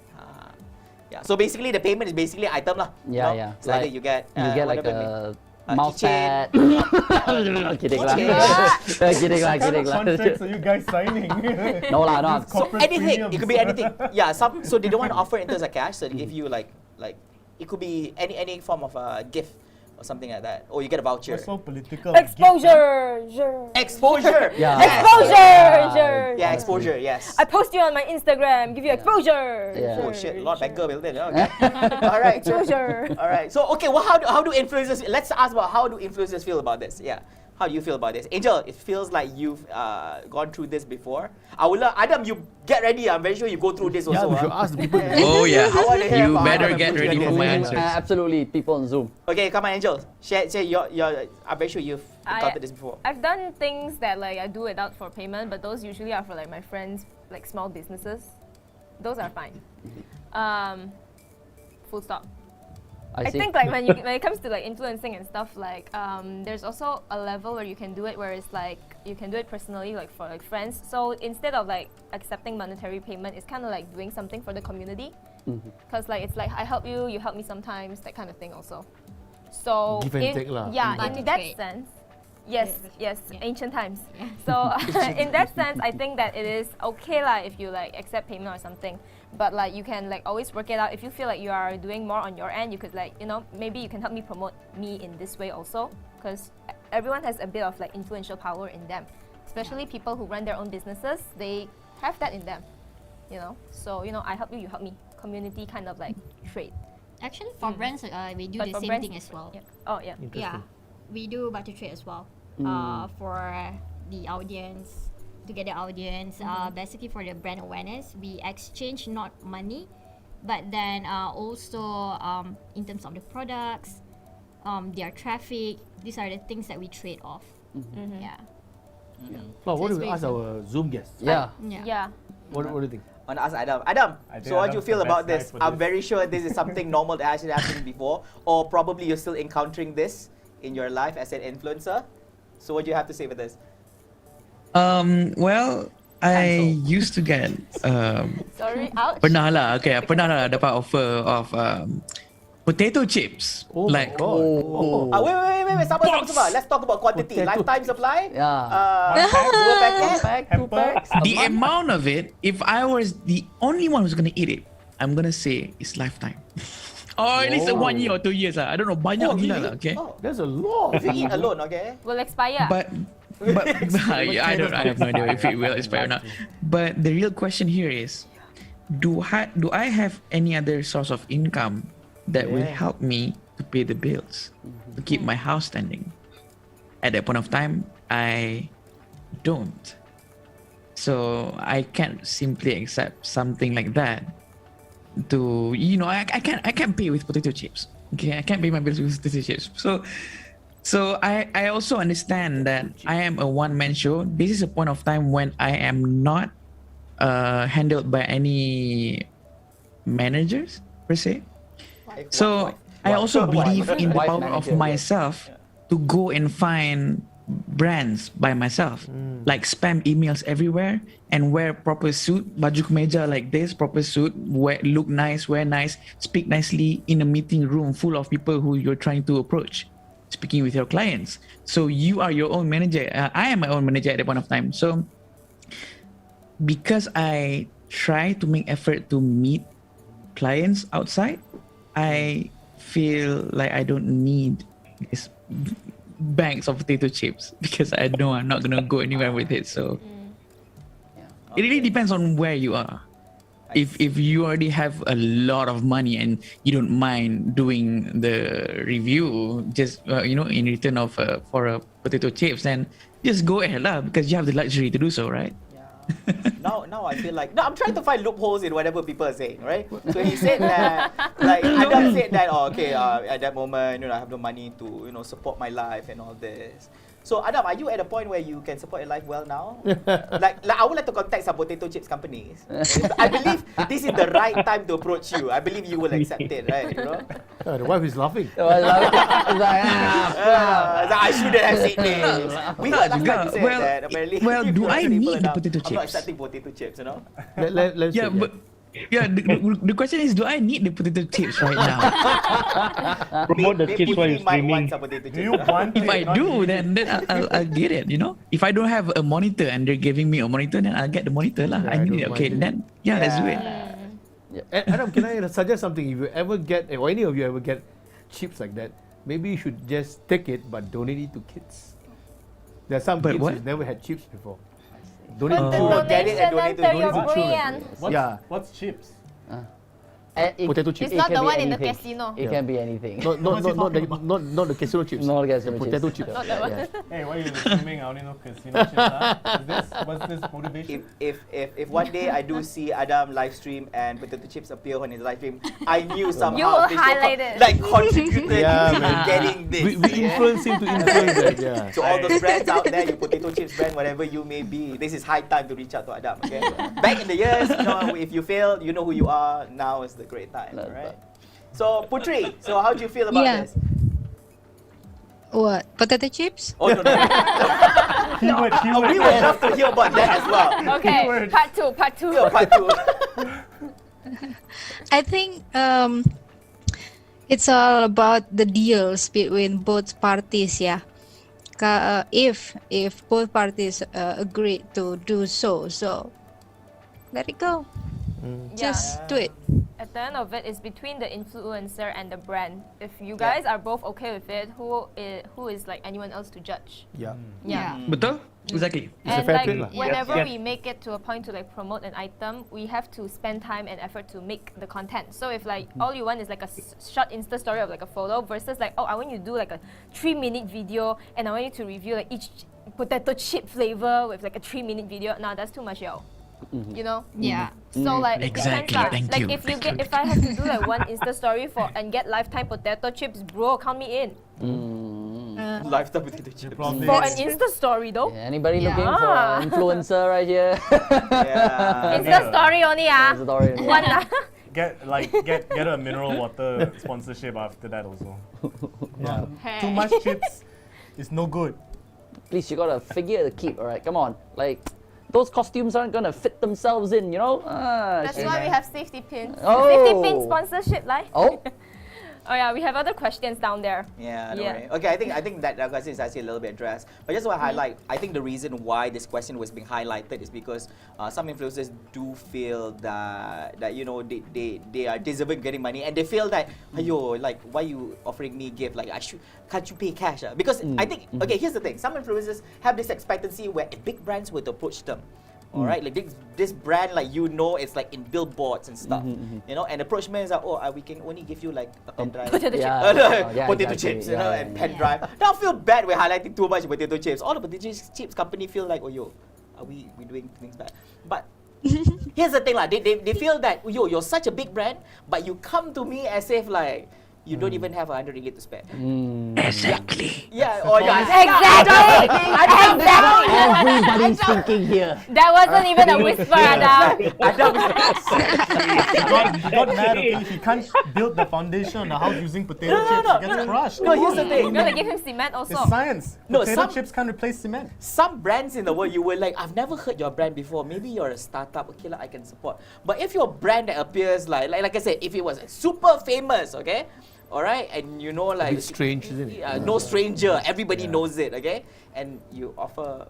Yeah. So basically, the payment is basically item lah. Yeah, yeah. So like you get like a mouse pad. Kidding lah. Kidding lah. Contracts are you guys signing? No lah, no. So anything, it could be anything. Yeah. So they don't want to offer in terms of cash, so they give you like it could be any form of a gift or something like that, or you get a voucher. We're so political. Exposure. Exposure. Yeah. Exposure. Yeah, exposure. Yes. I post you on my Instagram, give you exposure. Yeah. Oh shit, Lord Banker built it. Okay. All right. Exposure. All right. So okay, well, how do influencers? Let's ask about how do influencers feel about this? Yeah. How do you feel about this, Angel? It feels like you've gone through this before. I will Adam, you get ready. I'm very sure you go through this also. Yeah, we should ask the people. Oh yeah. I want to hear You about better Adam get and ready Puteri for again. my answers. Absolutely, people on Zoom. Okay, come on, Angel. Share your. I'm very sure you've encountered this before. I've done things that like I do without for payment, but those usually are for like my friends, like small businesses. Those are fine. Full stop. I think like when it comes to like influencing and stuff, like there's also a level where you can do it where it's like you can do it personally, like for like friends. So instead of like accepting monetary payment, it's kind of like doing something for the community. Because like it's like I help you, you help me sometimes, that kind of thing also. So Give and take lah. yeah, Barter in that trade. sense, yes, Yeah. ancient times. Yeah. So in that sense, I think that it is okay lah if you like accept payment or something. But like you can like always work it out. If you feel like you are doing more on your end, you could like maybe you can help me promote me in this way also, because everyone has a bit of like influential power in them, especially people who run their own businesses. They have that in them, So I help you, you help me. Community kind of like trade. Actually, for brands, we do But the for same brands- thing as well. Yeah. Oh yeah. Yeah, we do barter trade as well. For the audience, to get the audience. Basically, for the brand awareness, we exchange not money, but then also in terms of the products, their traffic. These are the things that we trade off. Yeah. Well, what So do we it's ask very our Zoom guests? Yeah. Yeah. What do you think? I want to ask Adam. Adam, I think so what do you Adam's feel the about best this? guy for I'm this. very sure this is something normal that actually happened before, or probably you're still encountering this in your life as an influencer. So what do you have to say with this? Well, I used to get Sorry. Ouch. pernah lah dapat offer of potato chips. Oh my like God. Wait, sabar. Let's talk about quantity. Potato Lifetime supply. Yeah. Dua packet. Two packs. the amount of it, if I was the only one who's gonna eat it, I'm gonna say it's lifetime. Or at least 1 year or 2 years lah. I don't know, banyak gila lah, okay? Oh, There's a lot. if you eat alone, okay? Will expire. But I have no idea if it will expire or not. But the real question here is, do I have any other source of income that will help me to pay the bills, to keep my house standing? At that point of time, I don't. So I can't simply accept something like that. I can't pay with potato chips. Okay, I can't pay my bills with potato chips. So I also understand that I am a one-man show. This is a point of time when I am not handled by any managers per se. So I also believe in the Wife power of manager, myself to go and find brands by myself, like spam emails everywhere and wear proper suit, baju kemeja like this, proper suit, look nice, wear nice, speak nicely in a meeting room full of people who you're trying to approach, speaking with your clients. So you are your own manager. I am my own manager at that point of time. So because I try to make effort to meet clients outside, I feel like I don't need this bags of potato chips because I know I'm not gonna go anywhere with it. So it really depends on where you are. If you already have a lot of money and you don't mind doing the review just in return of for a potato chips, then just go ahead lah, because you have the luxury to do so, right? Now I feel like I'm trying to find loopholes in whatever people are saying, right? So he said that, like Adam said that, at that moment, I have the money to support my life and all this. So Adam, are you at a point where you can support your life well now? like I would like to contact some potato chips companies. I believe this is the right time to approach you. I believe you will accept it, right? The wife is laughing. I shouldn't have said this. We heard last time you said that. Apparently, do I need the potato chips? I'm not accepting potato chips, Let's the question is, do I need the potato chips right now? Promote the chips while you're streaming. If I do, then I'll get it. If I don't have a monitor and they're giving me a monitor, then I'll get the monitor lah. I need it. Okay, then let's do it. Adam, can I suggest something? If you ever get, or any of you ever get chips like that, maybe you should just take it but donate it to kids. There are some kids who've never had chips before. Donate to children. Get it and donate to children. What's chips? Potato chips. It's not the one in the casino. It can be anything. Not the casino chips. Not the casino potato chips. chips. Not that one. Hey, why are you assuming I only know casino chips? What's this motivation? If one day I do see Adam live stream and potato chips appear on his live stream, I knew somehow You will this highlight it. like contributed to getting this. We influence him to influence it. Yeah. So all those brands out there, you potato chips brand, whatever you may be, this is high time to reach out to Adam. Okay. Back in the years, if you fail, you know who you are. Now is the great time, right? So Puteri, so how do you feel about this? What? Potato chips? Oh no. We would love to hear about that as well. Okay, part two. Yeah, part two. I think it's all about the deals between both parties, yeah. If both parties agree to do so let it go. Just do it. At the end of it, it's between the influencer and the brand. If you guys are both okay with it, who is like anyone else to judge? Yeah. Betul? Exactly. And fair like trade lah. whenever we make it to a point to like promote an item, we have to spend time and effort to make the content. So if like all you want is like a short Insta story of like a photo versus like, I want you to do like a 3-minute video and I want you to review like each potato chip flavor with like a 3-minute video. Nah, that's too much, yo. Yeah. So like Exactly, it thank depends, you. like if I have to do like one Insta story and get lifetime potato chips, bro, count me in. Lifetime potato chips. For an Insta story though. Anybody looking for an influencer right here? Insta story only Insta story only. One Get a mineral water sponsorship after that also. Too much chips is no good. Please, you got a figure to keep, alright? Come on. Like, those costumes aren't gonna fit themselves in, That's why we have safety pins. Oh. Safety pin sponsorship, like. Oh. Oh yeah, we have other questions down there. Yeah, no worry. Okay, I think that question is actually a little bit addressed. But just want to highlight, I think the reason why this question was being highlighted is because some influencers do feel that they are deserving getting money, and they feel that like why you offering me gift, like can't you pay cash? Because I think here's the thing, some influencers have this expectancy where big brands would approach them. Alright, like this brand, like it's like in billboards and stuff, and approach me is like, we can only give you like a pen drive, potato chips, and pen drive. Now I feel bad we're highlighting too much potato chips. All the potato chips company feel like, are we doing things bad? But here's the thing, they feel that you're such a big brand, but you come to me as if like you don't even have 100 ringgit to spare. Exactly. Yeah, or yeah. Exactly. Everybody's thinking here. That wasn't even a whisper, Adam. He got mad, okay? He can't build the foundation on the house using potato chips. He gets crushed. No, here's the thing. You're gonna give him cement also. It's science. No, Potato some- chips can't replace cement. Some brands in the world, you will like, I've never heard your brand before. Maybe you're a startup, okay, like, I can support. But if your brand that appears like I said, if it was super famous, okay, all right, and you know, like, bit strange, isn't it? no stranger, everybody knows it, okay, and you offer.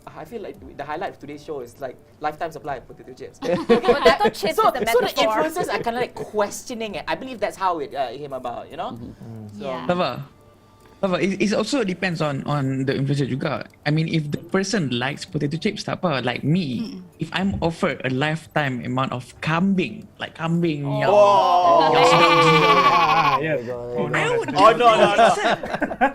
I feel like the highlight of today's show is like lifetime supply of potato chips. Potato chips So is the the metaphor. influencers are kind of like questioning it. I believe that's how it came about, you know. So, Yeah. Lava, it also depends on the influencer juga. I mean, if the person likes potato chips, tak apa. Like me, if I'm offered a lifetime amount of kambing, like kambing yang oh no.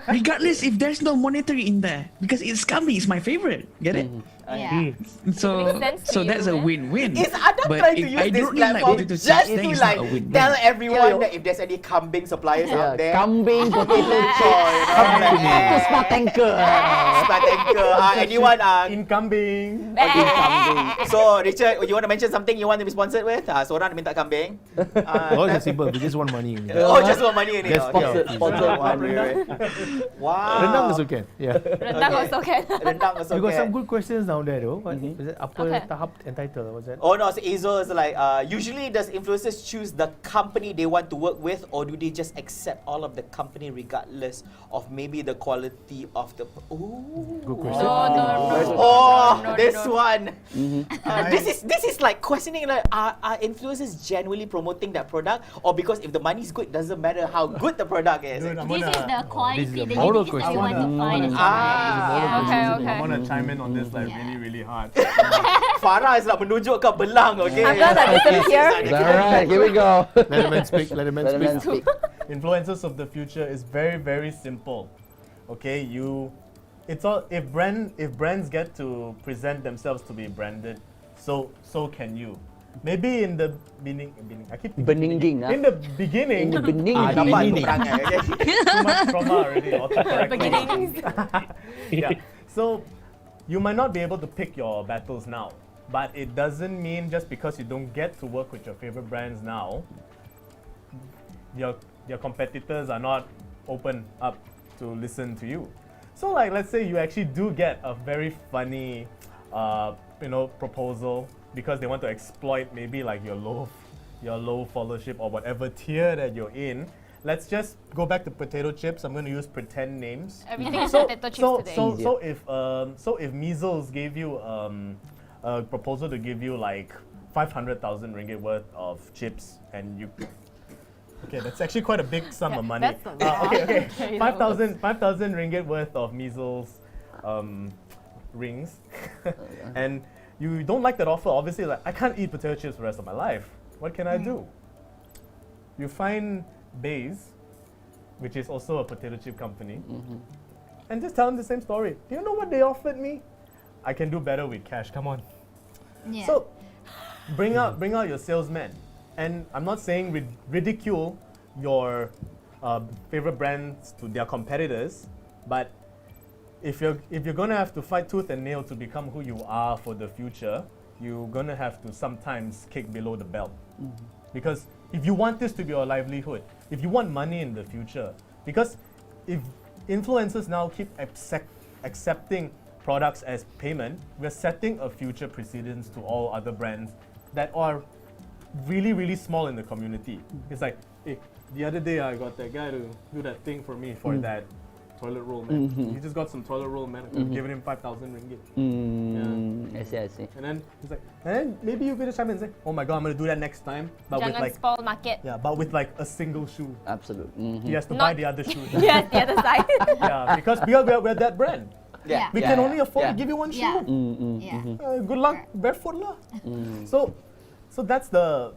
regardless if there's no monetary in there, because it's kambing, it's my favorite. Get it? Yeah. So Makes sense to that's you, a eh? win-win. Is Adam But trying to if use I this don't really like platform potato chips, just then to it's like not a win-win. tell everyone Yeah, that if there's any kambing suppliers out there, Kambing, potato chips. oh, Spartanker. Spartanker, anyone Incoming. So Richard, you want to mention something you want to be sponsored with? Seorang minta kambing. Oh, it's simple. We just want money. Oh, just want money only. Just Okay. Sponsored Wow. Wow. Rendang also can. Yeah. Rendang also can. Rendang also We got some can. good questions down there though. What is it? Apa Okay. tahap entitled? What's that? Oh no, so Azo is like, usually does influencers choose the company they want to work with, or do they just accept all of the company regardless of maybe the quality of the... Ooh. Good question. Oh, this one. This is like questioning like, are influencers genuinely promoting that product, or because if the money is good, it doesn't matter how good the product is. Dude, This is the quality, this is a the moral uniqueness that you want to question. find. in Okay, something. okay. I want to chime in on this like Yeah. really hard. Farah is like menunjuk ke belang, okay? I'm gonna disappear. Alright, here we go. Let a man speak. Let a man Let a man speak. speak. Influencers of the future is very simple. Okay, it's all if brands get to present themselves to be branded, so can you. Maybe in the beginning, I keep thinking Beninging, in the beginning, Beninging. Dapat perangai, okay? too much trauma already. Autocorrect. Beginnings. Yeah. So you might not be able to pick your battles now, but it doesn't mean just because you don't get to work with your favorite brands now, your competitors are not open up to listen to you. So like, let's say you actually do get a very funny, proposal because they want to exploit maybe like your low followership or whatever tier that you're in. Let's just go back to potato chips. I'm going to use pretend names. Everything is potato chips today. So if Measles gave you a proposal to give you like 500,000 ringgit worth of chips, and you, okay, that's actually quite a big sum of money. That's a lot. Okay, 5,000 ringgit worth of Measles rings, and you don't like that offer. Obviously, like, I can't eat potato chips for the rest of my life. What can I do? You find Baze, which is also a potato chip company, and just tell them the same story. Do you know what they offered me? I can do better with cash. Come on. Yeah. So bring out your salesman. And I'm not saying ridicule your favorite brands to their competitors, but if you're gonna have to fight tooth and nail to become who you are for the future, you're gonna have to sometimes kick below the belt. Because if you want this to be your livelihood, if you want money in the future, because if influencers now keep accepting products as payment, we're setting a future precedence to all other brands that are really small in the community. It's like, hey, the other day I got that guy to do that thing for me for that toilet roll, man. He just got some toilet roll, man. I've given him 5,000 ringgit. I see. And then he's like, and then maybe you could just chime in and say, oh my god, I'm gonna do that next time, but with Jangan like, spoil market. but with like a single shoe. Absolutely. He has to Not- buy the other shoe. Yes, the other side. Yeah, because we're that brand. Yeah. We can only afford to give you one shoe. Yeah. Yeah. Good luck, barefoot lah. So that's the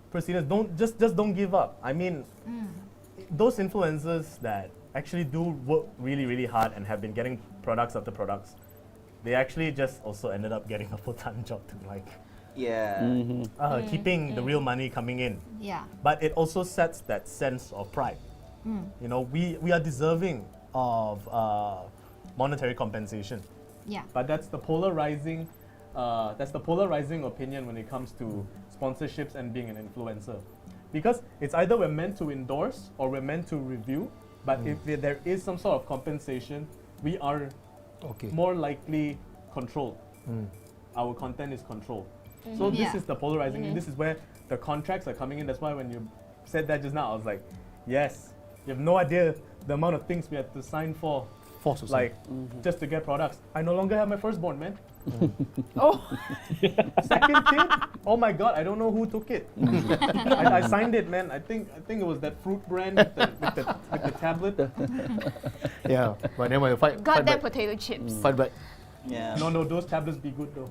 procedures. Don't give up. I mean, those influencers that actually do work really hard and have been getting products after products, they actually just also ended up getting a full-time job to like Yeah. keeping the real money coming in. Yeah. But it also sets that sense of pride. You know, we are deserving of monetary compensation. Yeah. But that's the polarizing opinion when it comes to sponsorships and being an influencer. Because it's either we're meant to endorse or we're meant to review, but if there is some sort of compensation, we are more likely controlled. Our content is controlled. So this Yeah. is the polarizing, this is where the contracts are coming in. That's why when you said that just now, I was like, yes, you have no idea the amount of things we had to sign for. Like, just to get products. I no longer have my firstborn, man. Second kid? Oh my god, I don't know who took it. I signed it, man. I think it was that fruit brand with the tablet. Yeah, but then when you fight Goddamn back, potato chips. fight back. Yeah. No, those tablets be good though.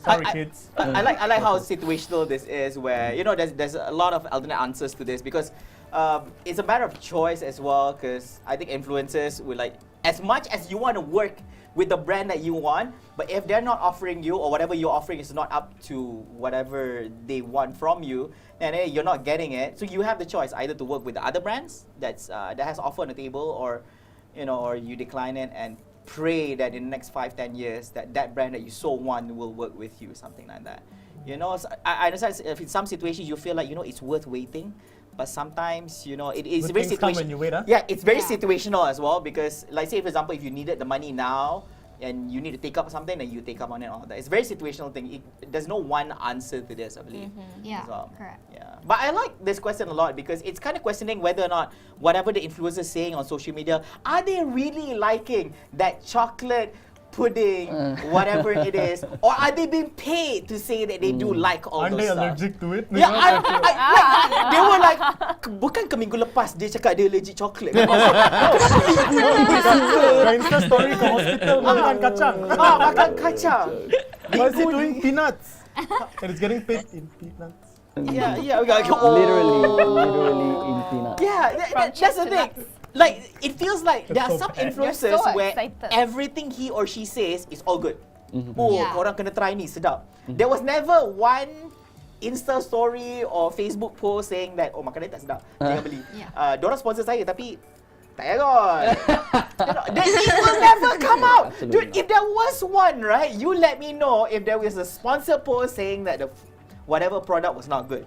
Sorry, kids. I like how situational this is, where there's a lot of alternate answers to this, because it's a matter of choice as well. Because I think influencers will, like, as much as you want to work with the brand that you want, but if they're not offering you, or whatever you're offering is not up to whatever they want from you, then you're not getting it. So you have the choice either to work with the other brands that has offer on the table, or you decline it and pray that in the next 5-10 years that brand that you so want will work with you, something like that. So I understand if in some situations you feel like it's worth waiting, but sometimes it is Good very things come situational. when you wait, huh? Yeah, it's very situational as well, because, like, say for example, if you needed the money now and you need to take up something, then you take up on it, all that. It's a very situational thing. There's no one answer to this, I believe. Yeah. As well. Correct. Yeah, but I like this question a lot, because it's kind of questioning whether or not whatever the influencers are saying on social media, are they really liking that chocolate pudding, whatever it is, or are they being paid to say that they do like all Aren't those they stuff? allergic to it? Yeah, they were like, bukan ke minggu lepas dia cakap dia allergic chocolate. Insta story ke hospital makan kacang. Makan kacang. Why is he doing peanuts? And it's getting paid in peanuts. Yeah. Literally in peanut. Yeah, that's the thing. Like, it feels like there are so some bad. influencers You're so where excited. everything he or she says is all good. Yeah. Korang kena try ni, sedap. There was never one Insta story or Facebook post saying that, makanan ni tak sedap, jangan beli. Yeah. Diorang sponsor saya tapi tak payah kot. It will never come out. Absolutely. Dude, if there was one, right, you let me know if there was a sponsor post saying that whatever product was not good.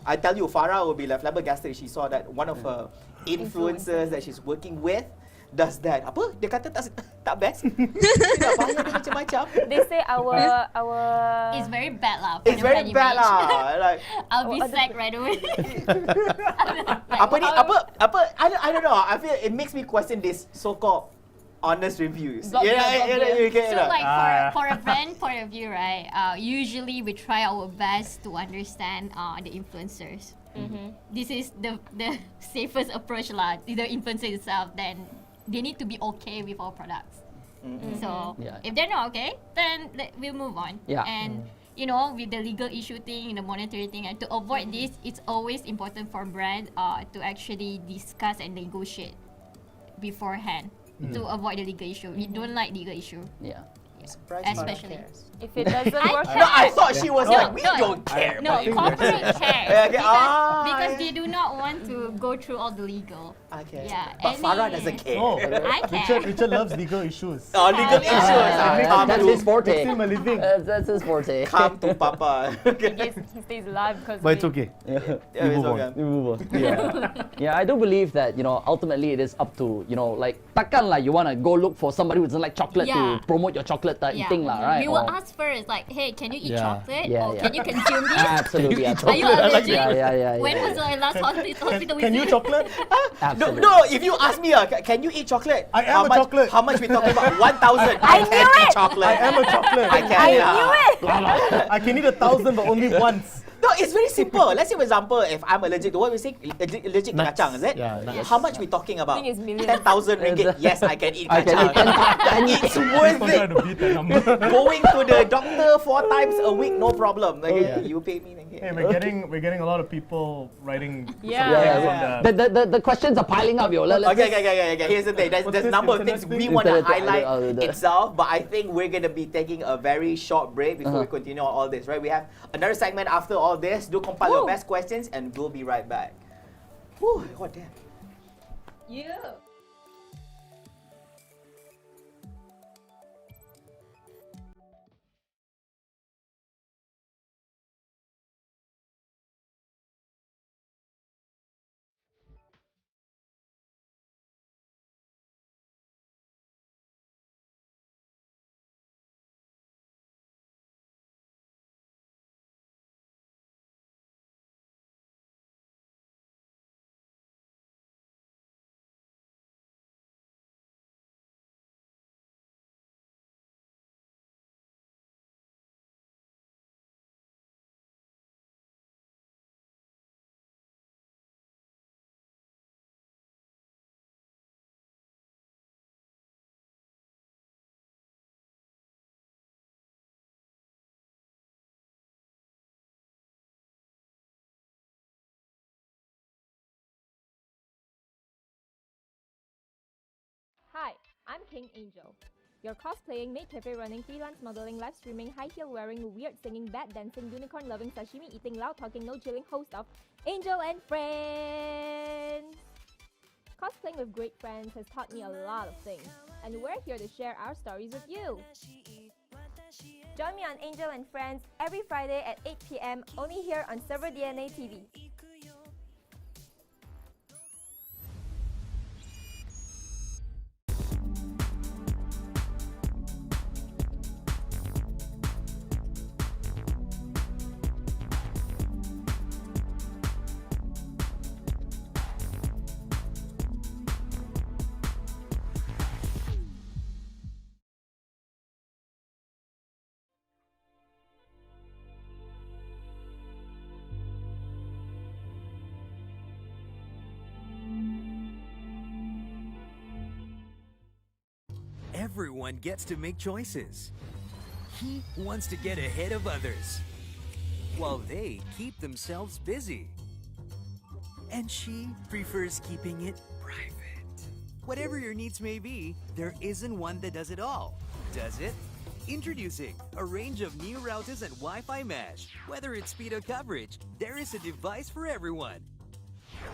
I tell you, Farah will be like flabbergasted. She saw that one of her influencers that she's working with does that. Apa? Dia kata tak best. Dia bayar dia macam-macam. They say our It's very bad lah. It's very bad lah. Like, I'll be sacked right away. apa ni? Apa? I don't know. I feel it makes me question this so-called honest reviews. Blog You view. So like for a brand point of view, right? Usually we try our best to understand the influencers. This is the safest approach lah. The influencer itself, then they need to be okay with our products. So Yeah. if they're not okay, then we'll move on. Yeah. And with the legal issue thing, the monetary thing, and to avoid this, it's always important for brand to actually discuss and negotiate beforehand to avoid the legal issue. We don't like legal issue. Yeah. Especially. if it doesn't work No, I thought she was No, like, we no. don't care. No, think corporate cares Okay, because they do not want to go through all the legal. Okay. Yeah, But Farah doesn't care. No, I care. Richard loves legal issues. Oh, legal issues. That's his forte. Makes him a living. That's his forte. Come to Papa. He stays alive because But it's okay. Yeah, We it's move on. okay. We move on. Yeah, I do believe that ultimately it is up to like takkan lah you wanna go look for somebody who doesn't like chocolate Yeah. to promote your chocolate eating lah, right? We will Or- ask first, like, hey, can you eat Yeah. chocolate? Yeah, Or yeah. can you consume this? Absolutely. Are you allergic? Yeah. When was the last hospital Can you visit? chocolate? Absolutely. No, if you ask me, can you eat chocolate? I am how a much, chocolate. How much we talking about? 1,000. I knew can't eat it. chocolate. I am a chocolate. I can. I knew it. I can eat 1,000 but only once. No, it's very simple. Let's say, for example, if I'm allergic to what we say, allergic to Nuts. kacang, is it? Yeah, nuts. How much we talking about? Thing is millions. 10,000 ringgit. Yes, I can eat I can kacang. eat It's worth I'm trying it. to beat that number. Going to the doctor 4 times a week, no problem. Okay, you pay me. Hey, we're getting a lot of people writing. Yeah. things Yeah. on The questions are piling up, yo. Let's Okay. Here's the thing. There's What's a this number of internet things thing? we want to Internet thing, highlight the- itself, but I think we're gonna be taking a very short break before we continue on all this. Right? We have another segment after all this. Do compile your Woo. best questions, and we'll be right back. Whew, what damn. Yeah. Hi, I'm King Angel. Your cosplaying, maid cafe running, freelance modeling, live streaming, high heel wearing, weird singing, bad dancing, unicorn loving, sashimi eating, loud talking, no chilling host of Angel and Friends. Cosplaying with great friends has taught me a lot of things, and we're here to share our stories with you. Join me on Angel and Friends every Friday at 8 p.m. only here on serverDNA TV. Everyone gets to make choices. He wants to get ahead of others, while they keep themselves busy. And she prefers keeping it private. Whatever your needs may be, there isn't one that does it all, does it? Introducing a range of new routers and Wi-Fi mesh. Whether it's speed or coverage, there is a device for everyone.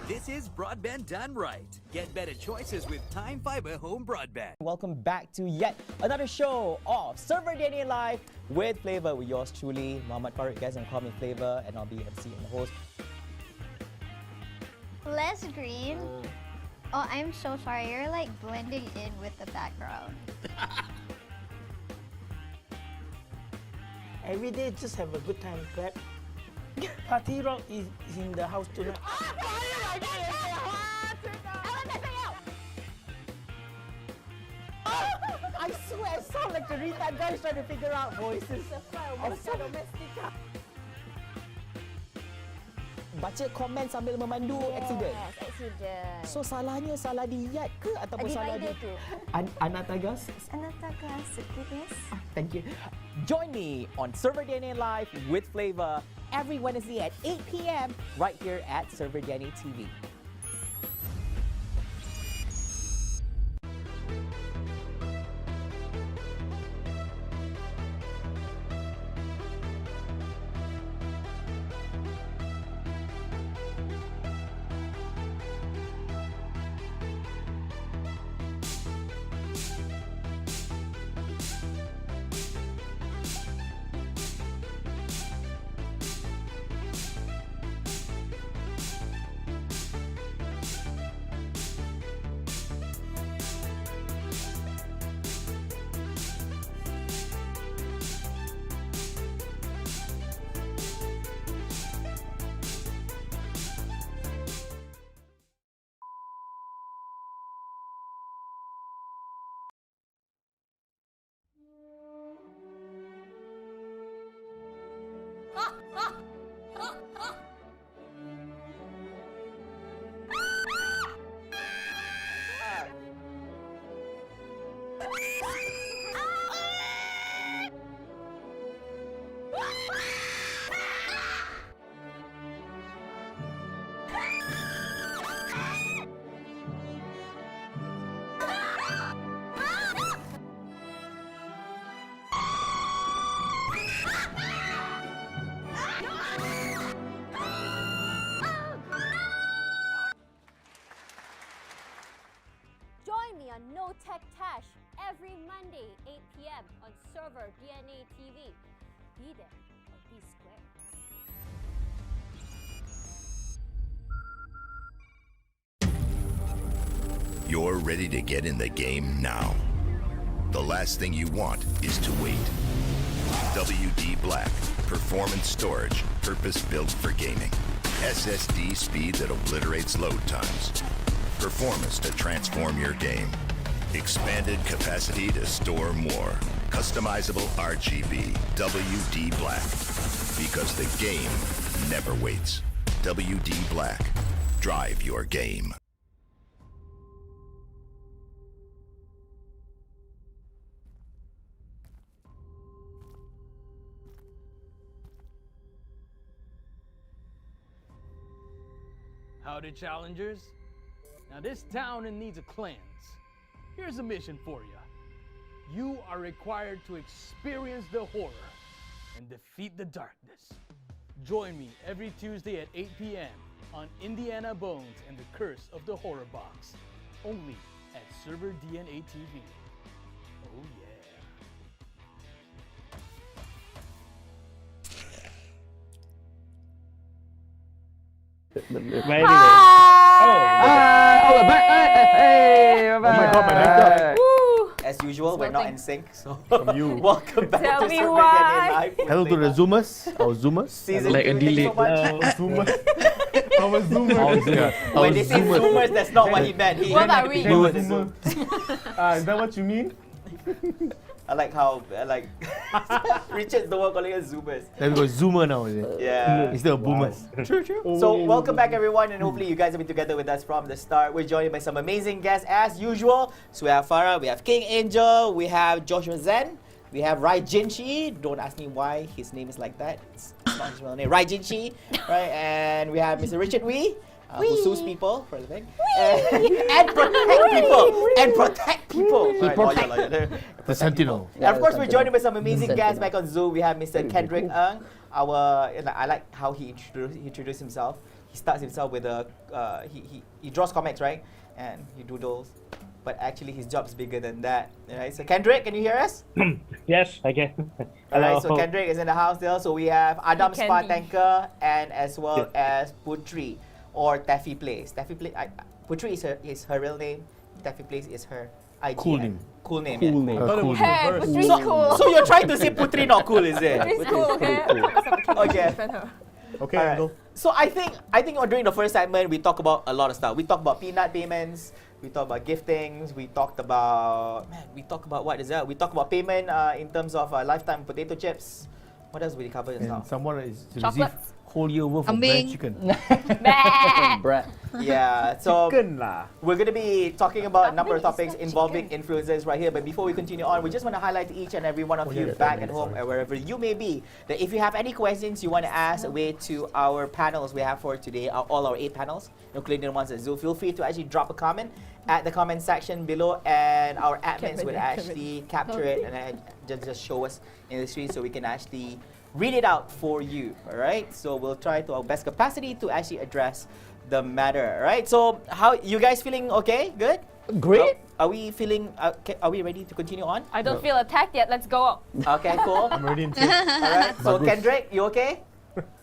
This is broadband done right. Get better choices with Time Fiber Home Broadband. Welcome back to yet another show of serverDNA Live with Flavor, with yours truly, Muhammad Farouq. You guys can call me Flavor, and I'll be MC and the host. Less green. Oh, I'm so sorry. You're like blending in with the background. Every day, just have a good time, clap. Party Rock is in the house tonight. I swear, I sound like the retard guys trying to figure out voices. Baca komen sambil memandu accident. Accident. So salahnya salah diet ke ataupun salah Divider di tu. Anatagas? Anataga, goodness. Thank you. Join me on serverDNA Live with Flavor every Wednesday at 8 p.m. right here at serverDNA TV. Join me on No Tech Tash every Monday, 8 p.m. on serverDNA TV. Be there or be square. You're ready to get in the game now. The last thing you want is to wait. WD Black, performance storage, purpose-built for gaming. SSD speed that obliterates load times. Performance to transform your game. Expanded capacity to store more. Customizable RGB. WD Black. Because the game never waits. WD Black. Drive your game. Howdy, challengers. Now this town needs a cleanse. Here's a mission for you. You are required to experience the horror and defeat the darkness. Join me every Tuesday at 8 p.m. on Indiana Bones and the Curse of the HorrorBox. Only at serverDNA TV. Oh yeah. Very we're back. Hey, we're back. Oh my god, my laptop. As usual, we're not in sync, so From you. welcome back Tell to me serverDNA why. Live. with Hello to the Flavor. Zoomers, our Zoomers. Season Like 2, a thank you delay. so much. Zoomers. Our Zoomers. When they say Zoomers, that's not what he meant. He What meant about the we? people with the Zoomers. Zoom. Is that what you mean? I like how, Richard's the one calling us Zoomers. Then we got Zoomer now, is it? Yeah. Instead of Boomers. True. So welcome back everyone, and hopefully you guys have been together with us from the start. We're joined by some amazing guests as usual. So we have Farah, we have King Angel, we have Joshua Zen, we have Raijinshi. Don't ask me why his name is like that. It's not his real name. Raijinshi, right? And we have Mr. Richard Wee. Who sues people for a living and protect people. Right, lawyer. The Sentinel. And of course, we're joined by some amazing guests back on Zoom. We have Mr. Kendrick I like how he introduced himself. He starts himself with he draws comics, right? And he doodles. But actually, his job's bigger than that. Right? So Kendrick, can you hear us? Yes, I can. Alright, so Kendrick is in the house still. So we have Adam He can Spartanker and as well as Puteri or Taffy Place. Puteri is her real name. Taffy Place is her IG. Cool name. Cool name. Cool yeah. name. Cool Hey, name. Puteri's So, cool. so you're trying to say Puteri not cool, is it? Puteri's cool, okay? Okay. Defend her. Okay, Alright. Angel. So I think during the first segment we talk about a lot of stuff. We talk about peanut payments. We talk about giftings. We talk about what is that? We talk about payment in terms of lifetime potato chips. What else we cover just now? And someone is to receive Chocolates. whole year worth of Kambing. brand chicken. Brad. Yeah. So Chicken lah. we're going to be talking about a number of topics involving influencers right here. But before we continue on, we just want to highlight to each and every one of you back at home or wherever you may be that if you have any questions you want to ask away to our panels we have for today, all our 8 panels, including the ones at Zoom, feel free to actually drop a comment at the comment section below, and our admins would actually capture it and then just show us in the screen so we can actually read it out for you. All right. So we'll try to our best capacity to actually address the matter. All right. So how you guys feeling? Okay. Good. Great. Are we feeling? Are we ready to continue on? I don't feel attacked yet. Let's go. Okay. Cool. I'm ready in All right. So Kendrick, you okay?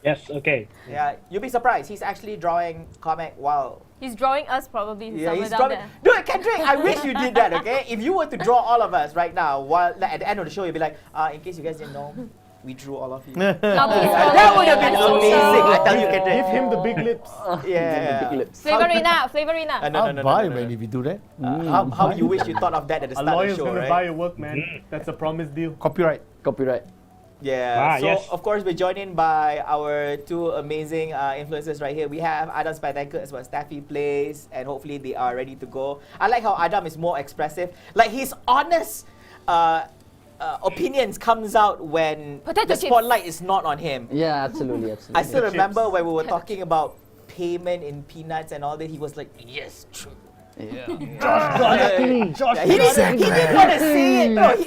Yes, okay. Yeah. You'll be surprised. He's actually drawing comic while. He's drawing us probably Yeah, somewhere he's down drawing. there. Dude, Kendrick, I wish you did that. Okay. If you were to draw all of us right now, while at the end of the show, you'd be like, in case you guys didn't know, we drew all of you. That would have been amazing. I tell you, Kendrick. Give him the big lips. Yeah. Flavorina. No. Buy, man, if you do that. How you wish you thought of that at the A start of lawyer's the show, gonna right? buy your work, man. That's a promise deal. Copyright. Copyright. Yeah. Ah, So yes. of course we're joined in by our two amazing influencers right here. We have Adam Spartanker as well as Staffy Plays, and hopefully they are ready to go. I like how Adam is more expressive. Like his honest opinions comes out when Potato the chips. spotlight is not on him. Yeah, absolutely, absolutely. I still remember when we were talking about payment in peanuts and all that. He was like, "Yes, true." Yeah. Yeah, he didn't want to say it. No,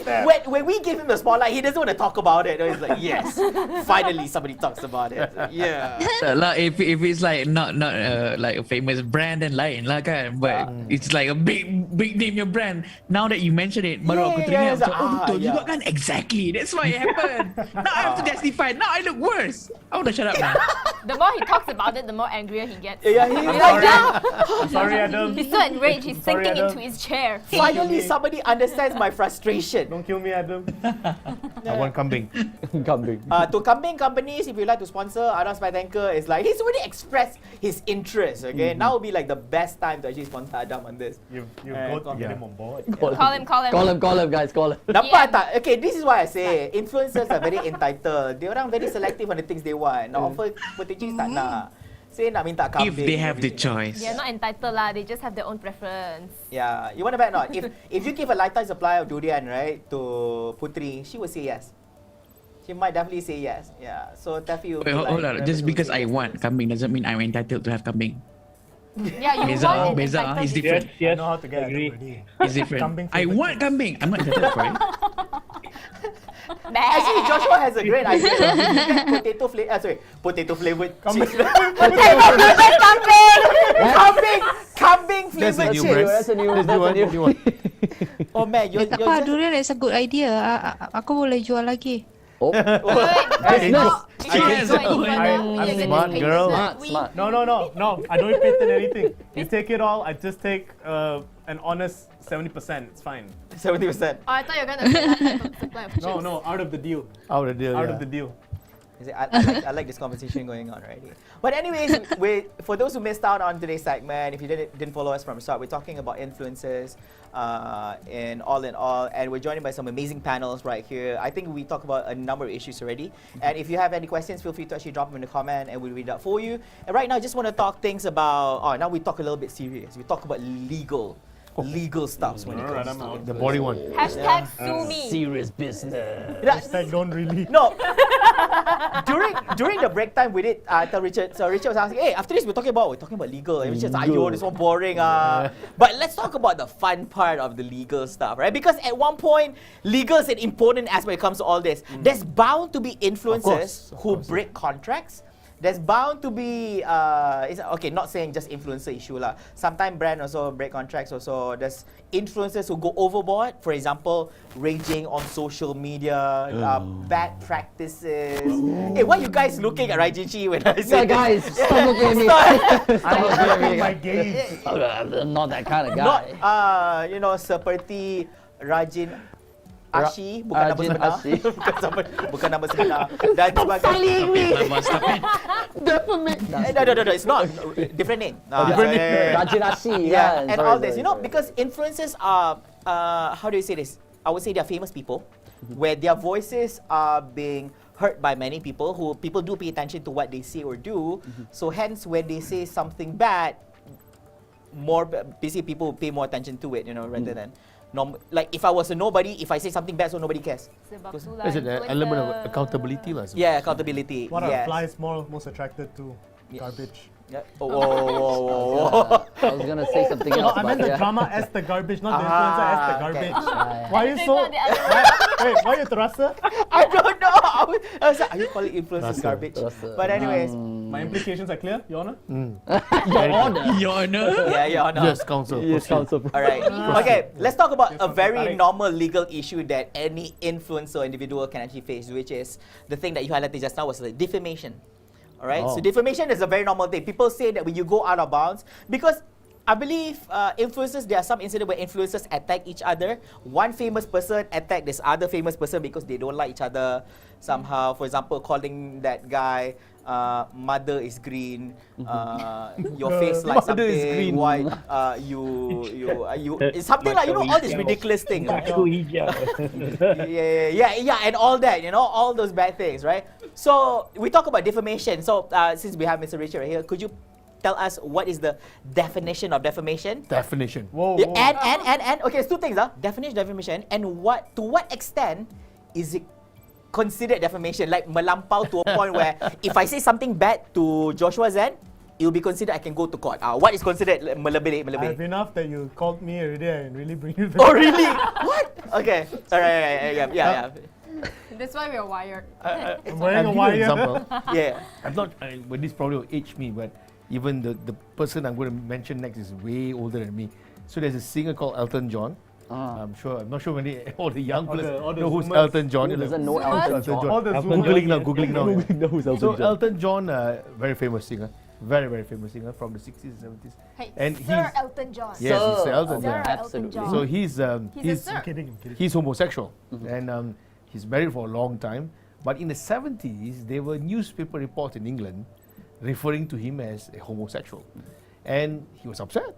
when we give him the spotlight, he doesn't want to talk about it. He's like, yes, finally somebody talks about it. Yeah. Like if it's like not like a famous brand then lain lah kan, but it's like a big name your brand. Now that you mention it, baru aku teringat macam, betul juga kan, exactly. That's why it happened. Now I have to justify. Now I look worse. I want to shut up now. The more he talks about it, the more angrier he gets. Yeah, he's He's like, I'm sorry, Adam. He's so enraged, he's Sorry, sinking Adam. into his chair. finally somebody understands my frustration. Don't kill me, Adam. I want kambing. Kambing. To kambing companies, if you like to sponsor, Adam Spartanker is like, he's already expressed his interest, okay? Now would be like the best time to actually sponsor Adam on this. You And- go to get him on board. Call him. Call him, guys, call him. Nampak tak? Okay, this is why I say influencers are very entitled. They orang very selective on the things they want. Nak offer potato tak nak. Say nak minta kambing. If they have the choice. They're not entitled lah, they just have their own preference. Yeah, you want to bet not? If you give a lifetime supply of durian, right, to Puteri, she will say yes. She might definitely say yes. Yeah. So Taffy will Wait, be hold like, on. Just because I want kambing doesn't mean I'm entitled to have kambing. Yeah, you Beza, want it beza, entitled. it's different. I know how to get Agree. Adam ready. It's different. Kambing I flavoured want kambing. I'm not entitled for it. Actually, Joshua has a great idea. Potato flavored chips. Kambing That's a flavored new chips. brand. That's a new one. Oh man, you're Tak apa, just... durian is a good idea. Aku boleh jual lagi. Oh. Business. I'm smart, girl. Smart. No. I don't patent anything. You take it all. I just take an honest 70%. It's fine. 70%. Oh, I thought you were gonna say that supply of chips. No. Out of the deal. Out of the deal. Out of the deal. I like this conversation going on already. But anyways, for those who missed out on today's segment, if you didn't follow us from the start, we're talking about influencers in all, and we're joined by some amazing panels right here. I think we talked about a number of issues already. And if you have any questions, feel free to actually drop them in the comment and we'll read out for you. And right now, I just want to talk things about, now we talk a little bit serious. We talk about legal stuff when it comes to The body one. Hashtag sue me. Serious business. Hashtag don't really. No. during the break time, we did tell Richard. So Richard was asking, "Hey, after this, we're talking about legal." And Richard's like, "Ayo, this one boring." But let's talk about the fun part of the legal stuff, right? Because at one point, legal is an important aspect when it comes to all this. There's bound to be influencers who break contracts. There's bound to be, not saying just influencer issue lah. Sometimes brand also break contracts also. There's influencers who go overboard. For example, raging on social media, bad practices. Hey, why are you guys looking at Raijinshi when I say Yeah, guys, stop looking at me. I'm looking my gaze. I'm not that kind of guy. Not, seperti Raijinshi, bukan nama sebenar. bukan nama sebenar. Dan Stop it. No, it's not. Different name. Different name. Raijinshi, Yeah, and sorry, all this. sorry. Because influencers are, how do you say this? I would say they're famous people, where their voices are being heard by many people, who people do pay attention to what they say or do. So hence, when they say something bad, basically people pay more attention to it, rather than like if I was a nobody, if I say something bad, so nobody cares. Is it an element of accountability? Yeah, accountability. What yes. are flies most attracted to? Garbage. Yeah. Whoa. I was gonna say something else. I meant the drama as the garbage, not the influencer as the garbage. Okay. Why are you so? Why are you terasa? I don't know. I was like, are you calling influencers garbage? But anyways, my implications are clear, Your Honor. Your Honor. Your Honor. Yeah, Your Honor. Yes, counsel. Yes, counsel. All right. Okay, let's talk about a very normal legal issue that any influencer or individual can actually face, which is the thing that you highlighted just now was like defamation. All right. So defamation is a very normal thing. People say that when you go out of bounds, because I believe influencers, there are some incidents where influencers attack each other. One famous person attack this other famous person because they don't like each other somehow. For example, calling that guy mother is green, your face like Mother is something green. white, it's something like, you know, all these ridiculous things. Yeah, and all that, you know, all those bad things, right? So we talk about defamation. So since we have Mr. Richard right here, could you tell us what is the definition of defamation? Definition. Whoa, Yeah, whoa. and okay, it's two things, defamation, and to what extent is it considered defamation? Like melampau to a point where if I say something bad to Joshua Zen, it will be considered I can go to court. What is considered melebih? I have enough that you called me already and really bring you the Oh really? What? Okay. Alright, yeah. That's why we're wired. I'm wearing a I'll give you wire. an example. Yeah. I'm not, well, this probably will age me, but even the person I'm going to mention next is way older than me. So there's a singer called Elton John. I'm not sure when all the young players all the know who's Zoomers. Elton John. Who You're doesn't like, know Elton John? All the I'm Zoomers. Googling now. Who knows Elton So John? Elton John, very famous singer, very famous singer from the 60s and 70s. Hey, And Sir he's- Elton John. Yes, he's Sir Elton Sir John. Elton Absolutely. John. So he's He's a sir. I'm kidding. he's homosexual, and he's married for a long time. But in the 70s, there were newspaper reports in England referring to him as a homosexual, and he was upset.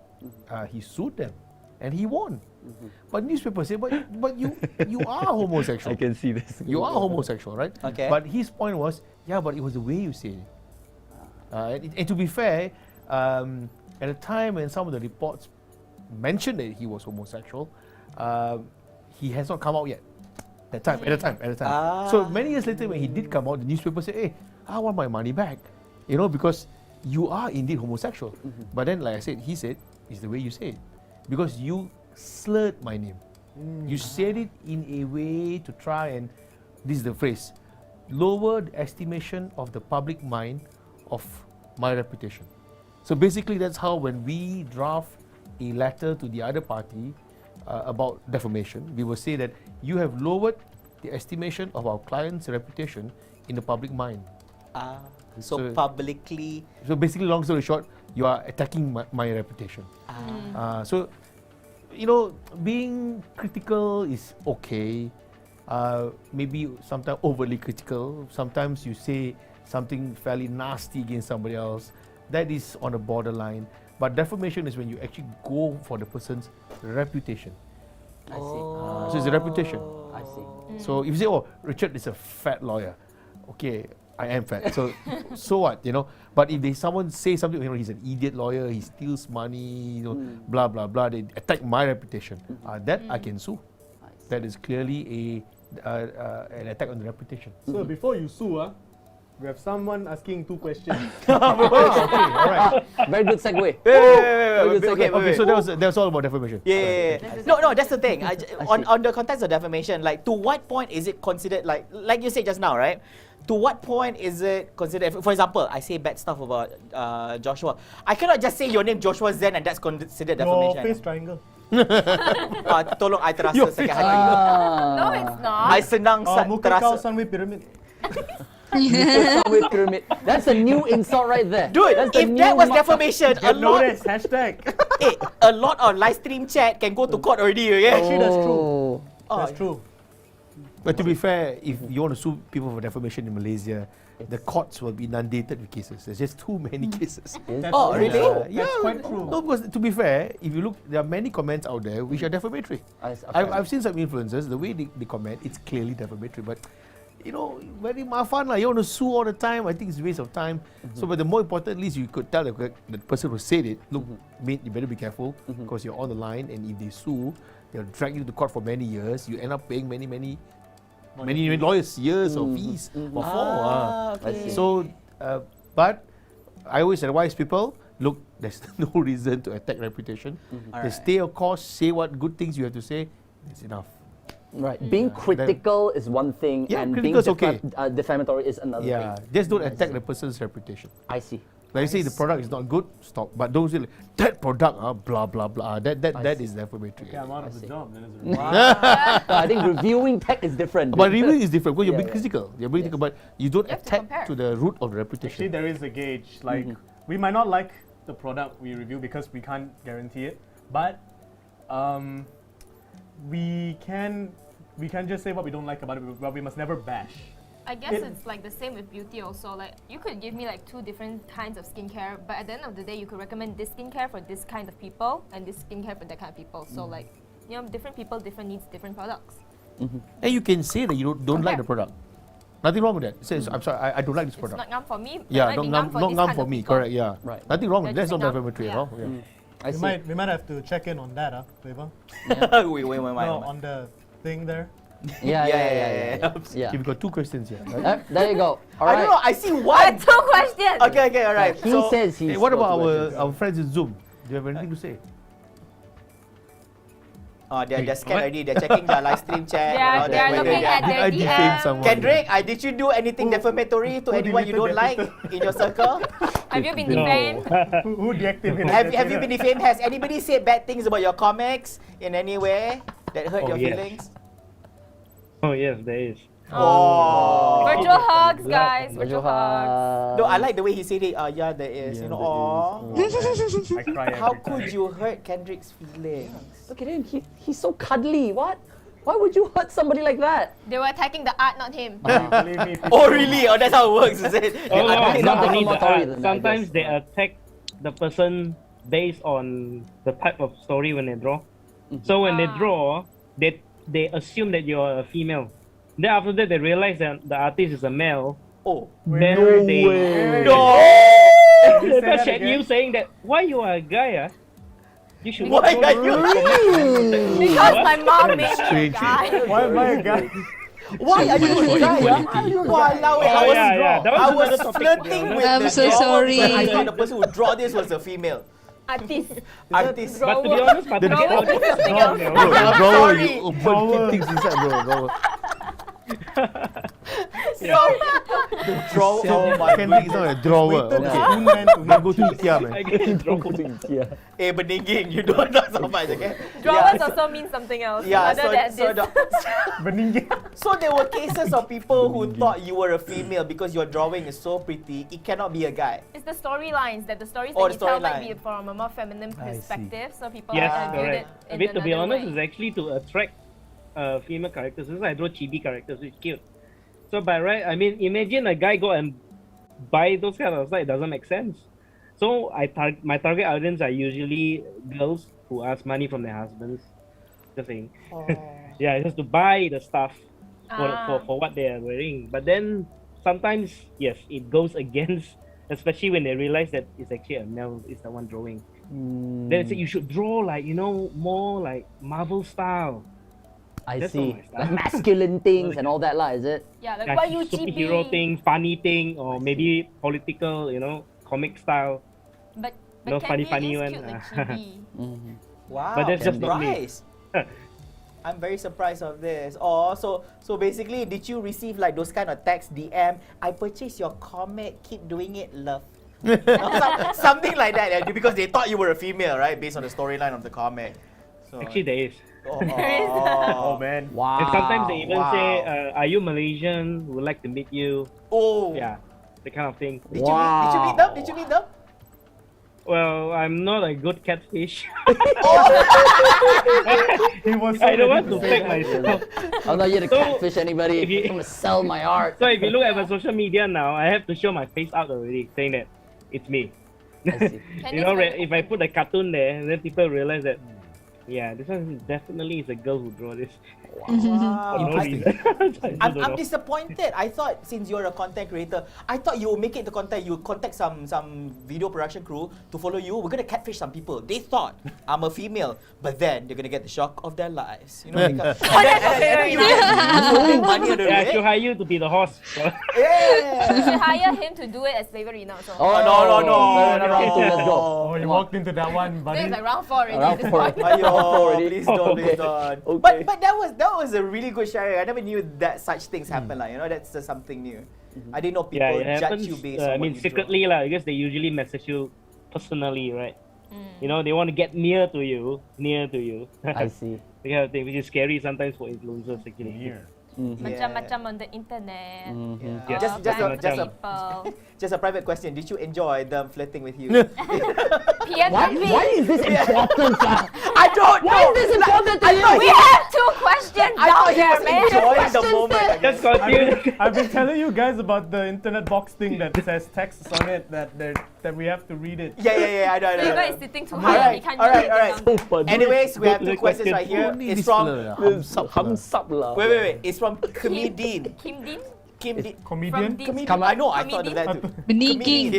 He sued them, and he won. But newspapers say, but you are homosexual. I can see this. You are homosexual, right? Okay. But his point was, yeah, but it was the way you say it. And to be fair, at a time when some of the reports mentioned that he was homosexual, he has not come out yet. At the time. So many years later, when he did come out, the newspaper said, hey, I want my money back. You know, because you are indeed homosexual. But then, like I said, he said, it's the way you say it. Because you slurred my name. You said it in a way to try and, this is the phrase, lower the estimation of the public mind of my reputation. So basically, that's how when we draft a letter to the other party about defamation, we will say that you have lowered the estimation of our client's reputation in the public mind. So publicly. So basically, long story short, you are attacking my reputation. So, you know, being critical is okay. Maybe sometimes overly critical. Sometimes you say something fairly nasty against somebody else. That is on a borderline. But defamation is when you actually go for the person's reputation. I see. So it's a reputation. I see. So if you say, oh, Richard is a fat lawyer. Okay, I am fat. So what, you know? But if someone say something, you know, he's an idiot lawyer, he steals money, you know, blah, blah, blah, they attack my reputation. That I can sue. That is clearly an attack on the reputation. So before you sue, we have someone asking 2 questions. Okay, all right. Very good segue. Wait. So that was all about defamation. Yeah. No, that's the thing. On the context of defamation, like to what point is it considered, like you said just now, right? To what point is it considered? For example, I say bad stuff about Joshua. I cannot just say your name Joshua Zen and that's considered defamation. Your face triangle. Tolong I terasa sakit hati. No, it's not. I senang Muka kau terasa. Sunway Pyramid. With pyramid. That's a new insult right there. Dude, That's the if that new was defamation, a lot, Notice, hashtag. a lot of live stream chat can go to court already. Okay? Actually, that's true. Oh. That's true. But to be fair, if you want to sue people for defamation in Malaysia, the courts will be inundated with cases. There's just too many cases. Oh, really? Yeah, That's quite true. No, because to be fair, if you look, there are many comments out there which are defamatory. I've seen some influencers, the way they comment, it's clearly defamatory. But, you know, very mafan lah. You want to sue all the time, I think it's a waste of time. So, but the more important, at least you could tell the person who said it, look, mate, you better be careful because you're on the line, and if they sue, they'll drag you to court for many years. You end up paying many lawyers years of fees before. Okay. So, but I always advise people, look, there's no reason to attack reputation. Just stay your course, say what good things you have to say. That's enough. Right. Being critical is one thing, and being defamatory is another thing. Just don't attack the person's reputation. I see. Like you say, the product is not good, stop. But don't say, like, that product, blah, blah, blah. That is defamatory. Okay, I'm out of the job. Then I think reviewing tech is different. But reviewing is different because you're being critical. You're being critical, but you don't attack to the root of the reputation. Actually, there is a gauge. Like, we might not like the product we review because we can't guarantee it. But we can just say what we don't like about it, but we must never bash. I guess it's like the same with beauty also. Like you could give me like 2 different kinds of skincare, but at the end of the day, you could recommend this skincare for this kind of people and this skincare for that kind of people. So like, you know, different people, different needs, different products. And you can say that you don't like the product. Nothing wrong with that. It says, I'm sorry, I don't like this It's product. not ngam for me. Yeah, it might be not ngam for ngam this ngam kind for of me. people. Correct. Yeah. Right. Nothing wrong with They're that's not just ngam. defamatory at all. Yeah. I see. We might have to check in on that, Flavor. wait. No, on the thing there. Yeah. Okay, we've got 2 questions here. Right? There you go. All I right. don't know. I see one. 2 questions. Okay, all right. He So, says he's. Hey, what about got 2 questions. our friends in Zoom? Do you have anything to say? they're scared already. They're checking their live stream chat. Yeah, they are whether looking at Did I their defame DM. someone? Kendrick, did you do anything defamatory to anyone you don't like in your circle? Have you been defamed? Who deactivated? Have you been defamed? Has anybody said bad things about your comics in any way that hurt your yes. feelings? Oh yes, there is. Oh. Virtual hugs, guys. Virtual Virtual hugs. No, I like the way he said it. Yeah, there is. Yeah, you know, there aw. I cry How every could time. you hurt Kendrick's feelings? Look at him. He's so cuddly. What? Why would you hurt somebody like that? They were attacking the art, not him. Believe me, people- Oh, really? Oh, that's how it works, is it? Oh, no, They not are- only the defamatory art. then, I Sometimes guess. they attack the person based on the type of story when they draw. So when they draw, they assume that you're a female. Then after that, they realize that the artist is a male. Oh. Then No they way. No! they bash at you saying that why you are a guy, you should. Why not are draw you- this." Because What? my mom made me a Strange. guy. Why am I a guy? Why are you a guy? Walao, Oh, I was, yeah. That I was was another topic, flirting to be with I'm the so drawer sorry. because I thought the person who draw this was a female Artist. artist. But to be honest, The Drawer is something else. Bro, the I'm drawer, sorry. you open, keep things inside, bro. Drawer. Draw. Oh my Kendrick is not a drawer. Waited Okay. Spoon Man to Don't go to IKEA, man. I get in trouble. beninging. You don't know so much, okay? Drawers Yeah, also mean something else. Yeah, other than this. Beninging. So there were cases of people who thought you were a female because your drawing is so pretty. It cannot be a guy. It's the storylines that the stories Oh, that the you tell might storyline. be from a more feminine I see. perspective. So people Yes, viewed correct. it in But to be another honest, way. it's actually to attract female characters. Since I draw chibi characters, which is cute. So by right, I mean, imagine a guy go and buy those kind of stuff. It doesn't make sense. So my target audience are usually girls who ask money from their husbands. Just saying. Yeah, just to buy the stuff for what they are wearing. But then sometimes, yes, it goes against, especially when they realize that it's actually a male is the one drawing. Then they say you should draw like, you know, more like Marvel style. I That's see. not my style. Like masculine things and all that, lah, is it? Yeah, like Like why you superhero chibi? thing, funny thing, or maybe political, you know, comic style. But No, funny Candy is one. cute like chibi. Wow, But that's I'm just not me. surprised. I'm very surprised of this. Oh, so basically, did you receive like those kind of text DM? I purchased your comic. Keep doing it, love. Something like that, yeah, because they thought you were a female, right? Based on the storyline of the comic. So, Actually, there is. Oh man. Wow. And sometimes they even say, Wow. "Are you Malaysian? Would like to meet you." Oh. Yeah, the kind of thing. Did you meet them? Did you meet them? Well, I'm not a good catfish. He was so I don't ready want to to say fake that. myself. I'm not here to So, catfish anybody. if you- I'm gonna sell my art. So if you look at my social media now, I have to show my face out already, saying that it's me. I see. You know, if I put a cartoon there, then people realize that, yeah, this one definitely is a girl who drew this. Wow. For no reason. I don't I'm know. disappointed. I thought since you're a content creator, I thought you would make it to content. You would contact some video production crew to follow you. We're gonna catfish some people. They thought I'm a female, but then they're gonna get the shock of their lives. You know, because, and then you make money out of Yeah, I it. should hire you to be the horse. You Yeah. should hire him to do it as Flavor Rina also. Oh, no. round two, let's go. Oh, you walked into that one, This buddy. is like round 4 already. Round at this four. point. Ayo, please don't, please don't. Okay. But that was a really good sharing. I never knew that such things happen. Like, you know, that's just something new. I didn't know people Yeah, it judge happens. you based I on mean, what you secretly, lah, because they usually message you personally, right? You know, they want to get near to you. I see. The kind of thing, which is scary sometimes for influencers, actually. macam-macam on the internet. Yeah. Just a private question. Did you enjoy them flirting with you? Why is this important, sir? I don't know. Why is this important to you? We have 2 questions down here, man. Enjoy the moment. Just continue. I've been telling you guys about the internet box thing that says texts on it that we have to read it. Yeah. I know. So you guys sitting too high. You can't read it down. Anyways, we have 2 questions right here. It's from Wait. It's from Comedian. Kim Dean? Comedian? I know, I thought of that too. Comedian.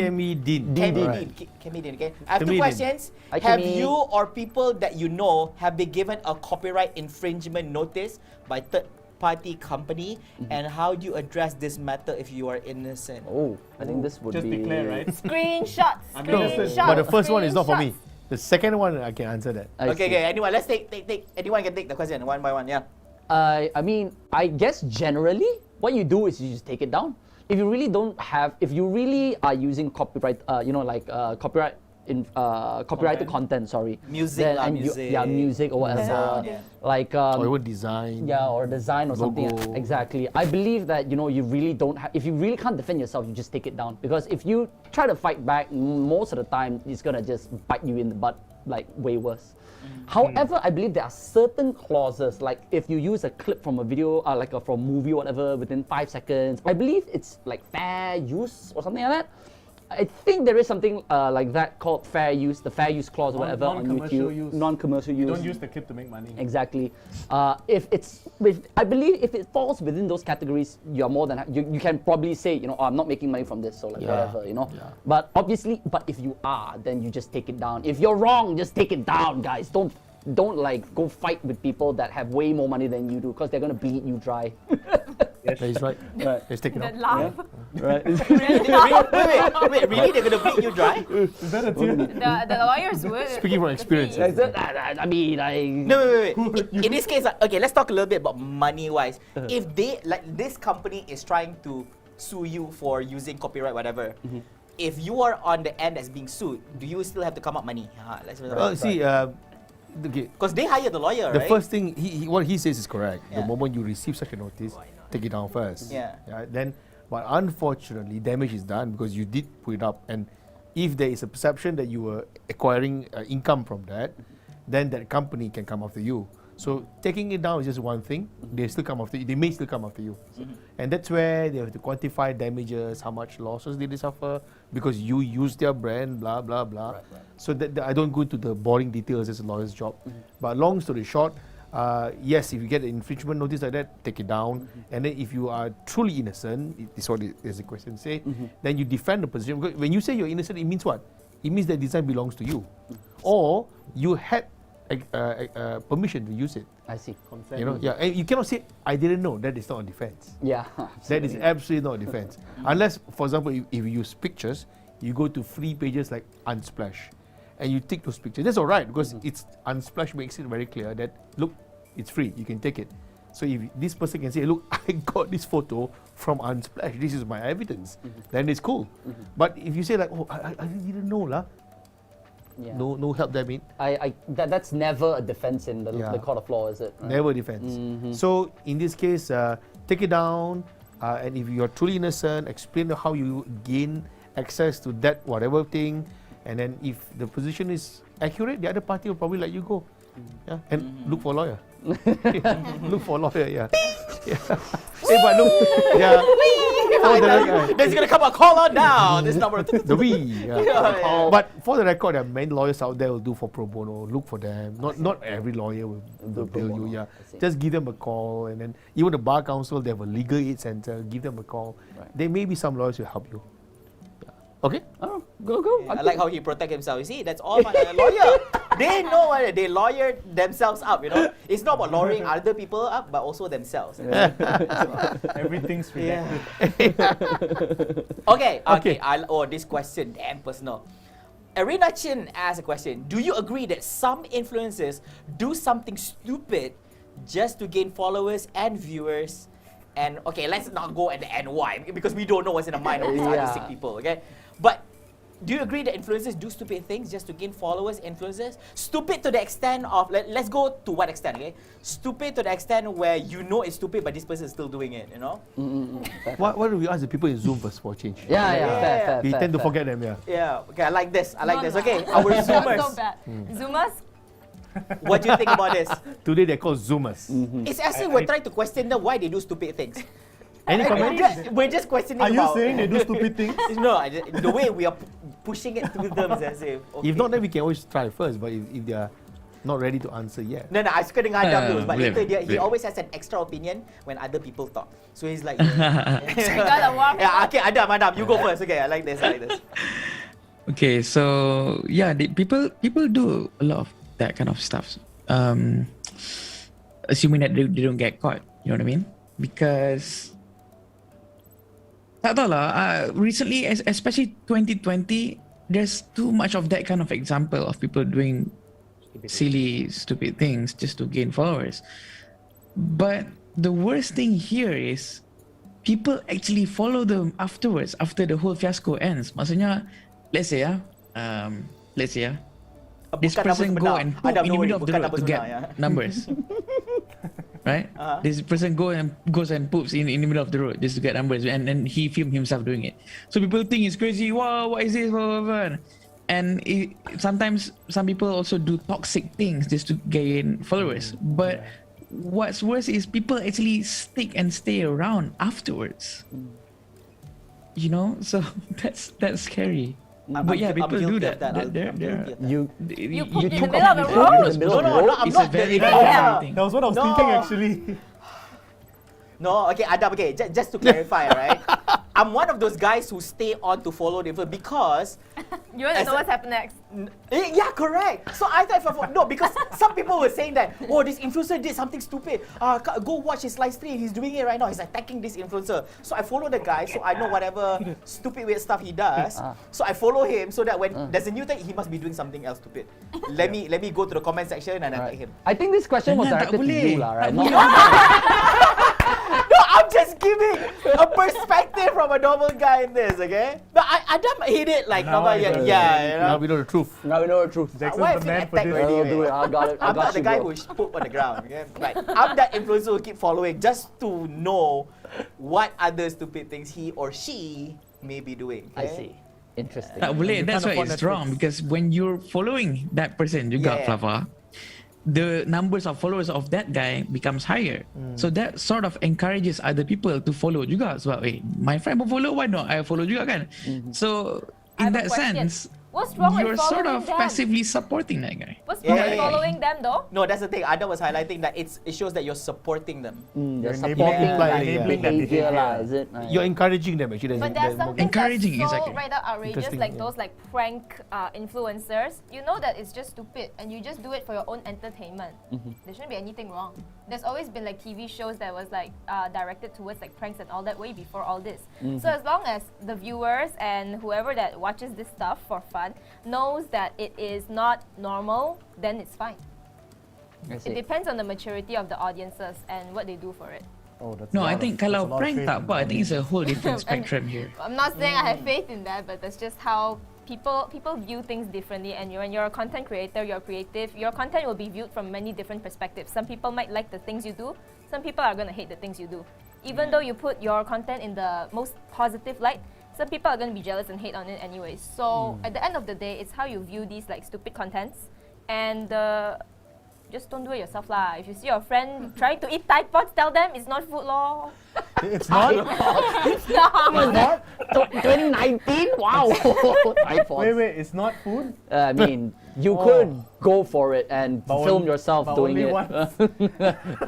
Comedian, okay? I have 2 questions. Hi, Have Kimmy. you or people that you know have been given a copyright infringement notice by third-party company? And how do you address this matter if you are innocent? Oh, I think this would Just be... be clear, right? Screenshots. But the first one is not for me. The second one, I can answer that. Okay. Anyone, let's take. Anyone can take the question one by one. Yeah. I mean, I guess generally, what you do is you just take it down. If you really are using copyright, copyrighted content, Music, music or whatever, Or even design. or design or something. Logo. Exactly. I believe that you really don't have. If you really can't defend yourself, you just take it down. Because if you try to fight back, most of the time it's gonna just bite you in the butt, like way worse. However, I believe there are certain clauses, like if you use a clip from a video, from a movie or whatever, within 5 seconds, I believe it's like fair use or something like that. I think there is something like that called fair use, the fair use clause or whatever on YouTube. Non-commercial use. You don't use the clip to make money. Exactly. I believe if it falls within those categories, you're more than you can probably say, I'm not making money from this, so whatever, Yeah. But obviously, if you are, then you just take it down. If you're wrong, just take it down, guys. Don't go fight with people that have way more money than you do, because they're gonna bleed you dry. Yes. That is right. Let's take it That out. laugh. Right. Wait, really? They're gonna bleed you dry? Is that a tear? The lawyers would. Speaking from experience. I mean, No, wait. In this case, okay, let's talk a little bit about money-wise. If they, this company is trying to sue you for using copyright, whatever, if you are on the end that's being sued, do you still have to come up money? Okay. Because they hire the lawyer, The right? first thing, what he says is correct. The moment you receive such a notice, take it down first. Yeah. Then, but unfortunately, damage is done because you did put it up. And if there is a perception that you were acquiring income from that, then that company can come after you. So taking it down is just one thing. They still come after you. They may still come after you. And that's where they have to quantify damages, how much losses did they suffer because you used their brand, blah, blah, blah. Right. So that I don't go into the boring details. It's a lawyer's job. But long story short, yes, if you get an infringement notice like that, take it down. And then if you are truly innocent, this is what the question say, then you defend the position. Because when you say you're innocent, it means what? It means that design belongs to you. Or you had permission to use it. I see. Consent. And you cannot say, I didn't know. That is not a defense. Yeah. That is absolutely not a defense. Unless, for example, if you use pictures, you go to free pages like Unsplash, and you take those pictures. That's all right, because it's Unsplash makes it very clear that, look, it's free, you can take it. So if this person can say, look, I got this photo from Unsplash, this is my evidence, then it's cool. But if you say like, oh, I didn't know lah, no help that mean. That's never a defense in the court of law, is it? Right? Never defense. So in this case, take it down, and if you're truly innocent, explain how you gain access to that whatever thing, and then if the position is accurate, the other party will probably let you go. Yeah, and look for a lawyer. Look for a lawyer. Yeah. Hey, but look, There's gonna come a caller now. This number. But for the record, there are many lawyers out there who do for pro bono. Look for them. Not every lawyer will bill you. Yeah, just give them a call, and then even the bar council, they have a legal aid center. Give them a call. There may be some lawyers who help you. Okay. Oh, go. I like how he protect himself. You see, that's all my lawyer. They know what they lawyer themselves up. It's not about lawyering other people up, but also themselves. Everything's redacted. Okay. This question, damn personal. Arena Chin asked a question. Do you agree that some influencers do something stupid just to gain followers and viewers? And okay, let's not go at the end why, because we don't know what's in the mind of these artistic people. Okay, but do you agree that influencers do stupid things just to gain followers, influencers? Stupid to the extent of, let's go to what extent, okay? Stupid to the extent where you know it's stupid, but this person is still doing it, you know? Why don't we ask the people in Zoom first for change? Fair. We tend to forget them, Yeah, okay, I like this. Okay, our Zoomers. So bad. Zoomers? What do you think about this? Today they're called Zoomers. It's as if we're trying to question them why they do stupid things. Any comments? We're just questioning Are you about... saying they do stupid things? No, the way we are pushing it to them is as if... Okay. If not, then we can always try first. But if they are not ready to answer yet. No, I suka dengan Adam dulu. But Blame, later he blame. always has an extra opinion when other people talk. So he's like... okay, Adam, you go first. Okay, I like this. Okay, so yeah, people do a lot of that kind of stuff. Assuming that they don't get caught, you know what I mean? Because tak tahu lah, recently, especially 2020, there's too much of that kind of example of people doing silly, stupid things just to gain followers. But the worst thing here is people actually follow them afterwards, after the whole fiasco ends. Maksudnya, let's say this person go and poop in the middle of the road to get numbers. Right? This person goes and poops in the middle of the road just to get numbers, and then he filmed himself doing it. So people think it's crazy. Wow, what is this? Blah, blah, blah. And sometimes some people also do toxic things just to gain followers. But what's worse is people actually stick and stay around afterwards. You know, so that's scary. But yeah, people do that. You put in the middle of the road? No, I'm it's not. a very common thing. That was what I was thinking actually. No, okay, Adam, okay, just to clarify, right? I'm one of those guys who stay on to follow the influencer because... You want to know what's happened next? Yeah, correct. So I thought, no, because some people were saying that, oh, this influencer did something stupid. Go watch his live stream. He's doing it right now. He's attacking this influencer. So I follow the guy, so I know whatever stupid weird stuff he does. So I follow him so that when there's a new thing, he must be doing something else stupid. Let me go to the comment section and attack him. I think this question was directed to you, right? No, I'm just giving a perspective from a normal guy in this, okay? But Adam hit it like normal, you know? Now we know the truth. Now we know the truth. Why I feel attacked already? I'll do it. I got it. I'm not the guy who poop on the ground, okay? Like, I'm that influencer who keep following just to know what other stupid things he or she may be doing. Okay? I see. Interesting. Tak boleh, that's why it's wrong, because when you're following that person juga, Flava, the numbers of followers of that guy becomes higher. So that sort of encourages other people to follow juga. Sebab, my friend pun follow, why not I follow juga kan? So in that sense, what's wrong you're with sort following of them? passively supporting that guy. What's wrong with following them though? No, that's the thing. Adam was highlighting that it shows that you're supporting them. You're supporting behavior, is it? You're encouraging them actually. But there's something encouraging, that's so exactly. right out outrageous, Interesting, like yeah. those like prank influencers. You know that it's just stupid, and you just do it for your own entertainment. There shouldn't be anything wrong. There's always been like TV shows that was like directed towards like pranks and all that way before all this. So as long as the viewers and whoever that watches this stuff for fun knows that it is not normal, then it's fine. It depends on the maturity of the audiences and what they do for it. No, I think kalau prank tak apa, I think it's a whole different spectrum here. I'm not saying I have faith in that, but that's just how people view things differently. And when you're a content creator, you're creative, your content will be viewed from many different perspectives. Some people might like the things you do, some people are going to hate the things you do. Even though you put your content in the most positive light, some people are going to be jealous and hate on it anyways. So at the end of the day, it's how you view these like stupid contents, and just don't do it yourself lah. If you see your friend trying to eat Tide Pods, tell them it's not food lor. It's not? It's not. 2019? Wow. Wait, it's not food? I mean, you could go for it and film yourself doing it.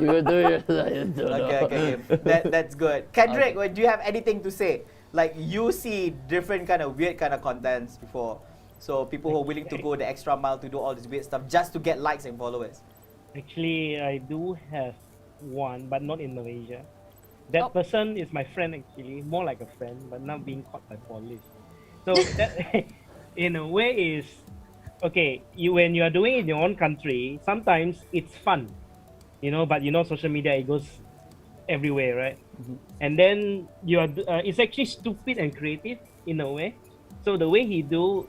You could do it. Okay. That's good. Kendrick, do you have anything to say? Like, you see different kind of weird kind of contents before. So people who are willing to go the extra mile to do all this weird stuff just to get likes and followers. Actually, I do have one, but not in Malaysia. That person is my friend actually, more like a friend, but now being caught by police. So that, in a way, is okay. When you are doing it in your own country, sometimes it's fun, But social media, it goes everywhere, right? And then you are, it's actually stupid and creative in a way. So the way he do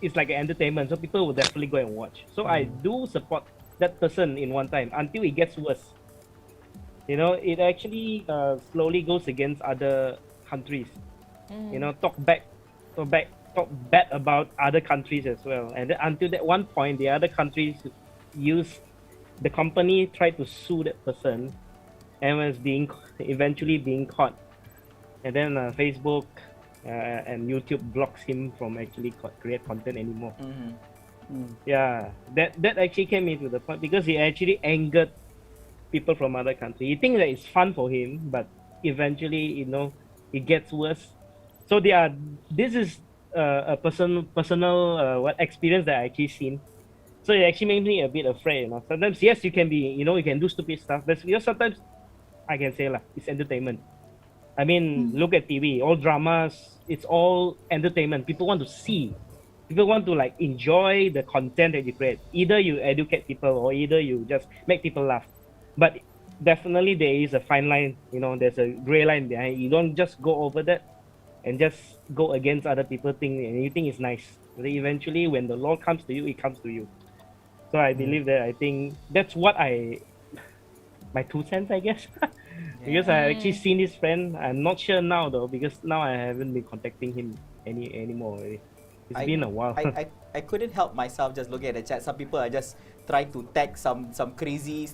is like an entertainment. So people will definitely go and watch. So I do support that person in one time until it gets worse. You know, it actually slowly goes against other countries. You know, talk bad about other countries as well. And then until that one point, the other countries use the company tried to sue that person, and was eventually being caught. And then Facebook and YouTube blocks him from actually create content anymore. Yeah, that actually came into the point because he actually angered people from other countries. He thinks that it's fun for him, but eventually, you know, it gets worse. So this is a personal experience that I actually seen. So it actually made me a bit afraid. You know, sometimes yes, you can be, you know, you can do stupid stuff, but you know, sometimes I can say it's entertainment. I mean, look at TV, all dramas, it's all entertainment. People want to see. People want to like enjoy the content that you create. Either you educate people or either you just make people laugh. But definitely there is a fine line, you know, there's a gray line behind. You don't just go over that and just go against other people and you think it's nice. But eventually when the law comes to you, it comes to you. So I believe that I think that's what my 2 cents, I guess. Because I actually seen this friend. I'm not sure now though, because now I haven't been contacting him anymore already. It's been a while. I couldn't help myself just looking at the chat. Some people are just trying to tag some crazy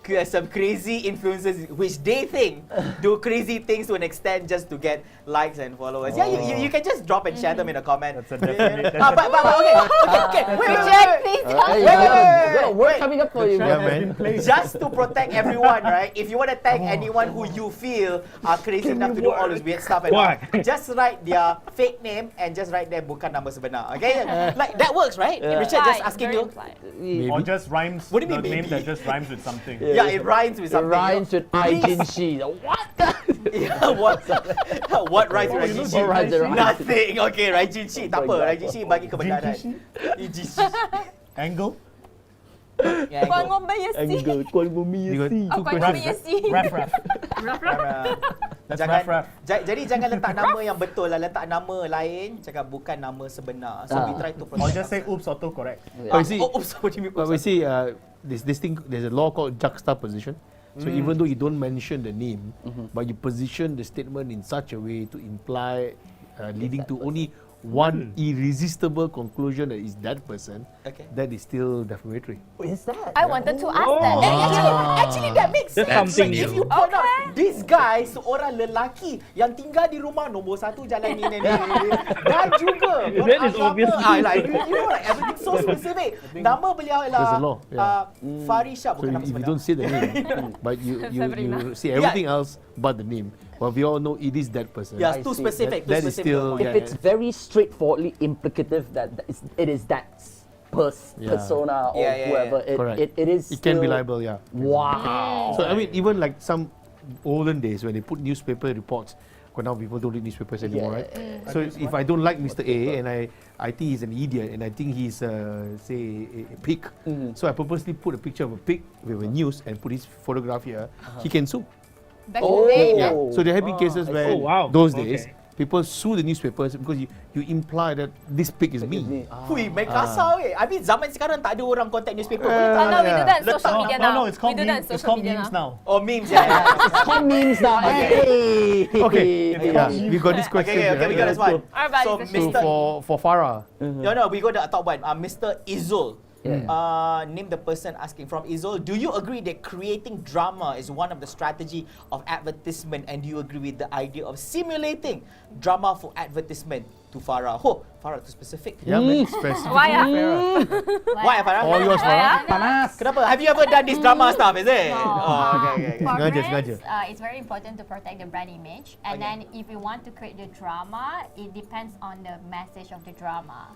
influencers which they think do crazy things to an extent just to get likes and followers. Yeah, you can just drop and share them in a comment. That's a definite. Okay. Wait. Word coming up for you, man. Just to protect everyone, right? If you want to tag anyone who you feel are crazy enough to do all this weird stuff and all, just write their fake name and just write their bukan nama sebenar. Okay, like that works, right? Richard just asking you. Or just rhymes. What do you mean, name maybe? that just rhymes with something. Yeah, it rhymes with something. It rhymes with Raijinshi. What? Yeah, what rhymes with Raijinshi? What rhymes with Raijinshi? Nothing. Okay, Raijinshi. Tak apa, Raijinshi bagi kebenaran. Raijinshi. Angle? Yeah, Kuan ngombe yesi. Kuan ngombe yesi. Kuan ngombe yesi. Ref. Jadi jangan letak nama yang betul lah, letak nama lain, cakap bukan nama sebenar. So we try to protect. Or just say oops autocorrect. Oops, what do you mean? But we see this thing. There's a law called juxtaposition. So even though you don't mention the name, but you position the statement in such a way to imply, leading to only one irresistible conclusion that is that person, that is still defamatory. Is that? I wanted to ask that. Actually, that makes sense. something If new. you point out, this guy seorang lelaki yang tinggal di rumah nombor 1 jalan ni dan juga That is obvious. like, you know, like everything so specific. Nama beliau There's a law, ialah Farisha, So bukan nama if you sebenar. don't say the name, but you see everything else but the name, but we all know it is that person. Yeah, too specific. That is still If it's very straightforwardly implicative that it is that persona or whoever, it is. It can be liable, yeah. Wow. So I mean, even like some olden days when they put newspaper reports, because now people don't read newspapers anymore, right? So if I don't like Mr. A and I think he's an idiot and I think he's say a pig, so I purposely put a picture of a pig with a news and put his photograph here, he can sue. Back in the day, yeah. So there have been cases where those days people sue the newspapers because you imply that this pig is me. Hui, main kasar weh. I mean, zaman sekarang tak ada orang contact newspaper. No, we do that in social media now. No, it's called We do that in memes. It's social called media memes now. now. Oh, memes, yeah. It's called memes now. Hey. Okay, we got this question. Okay, we got this one. Alright, So, buddy, Mr. for Farah. No, we go to the top one. Mr. Izul. Name the person asking from Izul. Do you agree that creating drama is one of the strategy of advertisement, and do you agree with the idea of simulating drama for advertisement? To Farah. Oh, Farah too specific. Yeah, man, specific. Why? Why, Farah? All yours, Farah. Panas. Kenapa? Have you ever done this drama stuff? Is it? No. Oh, okay. For Sengaja, brands, sengaja. it's very important to protect the brand image. And then if you want to create the drama, it depends on the message of the drama.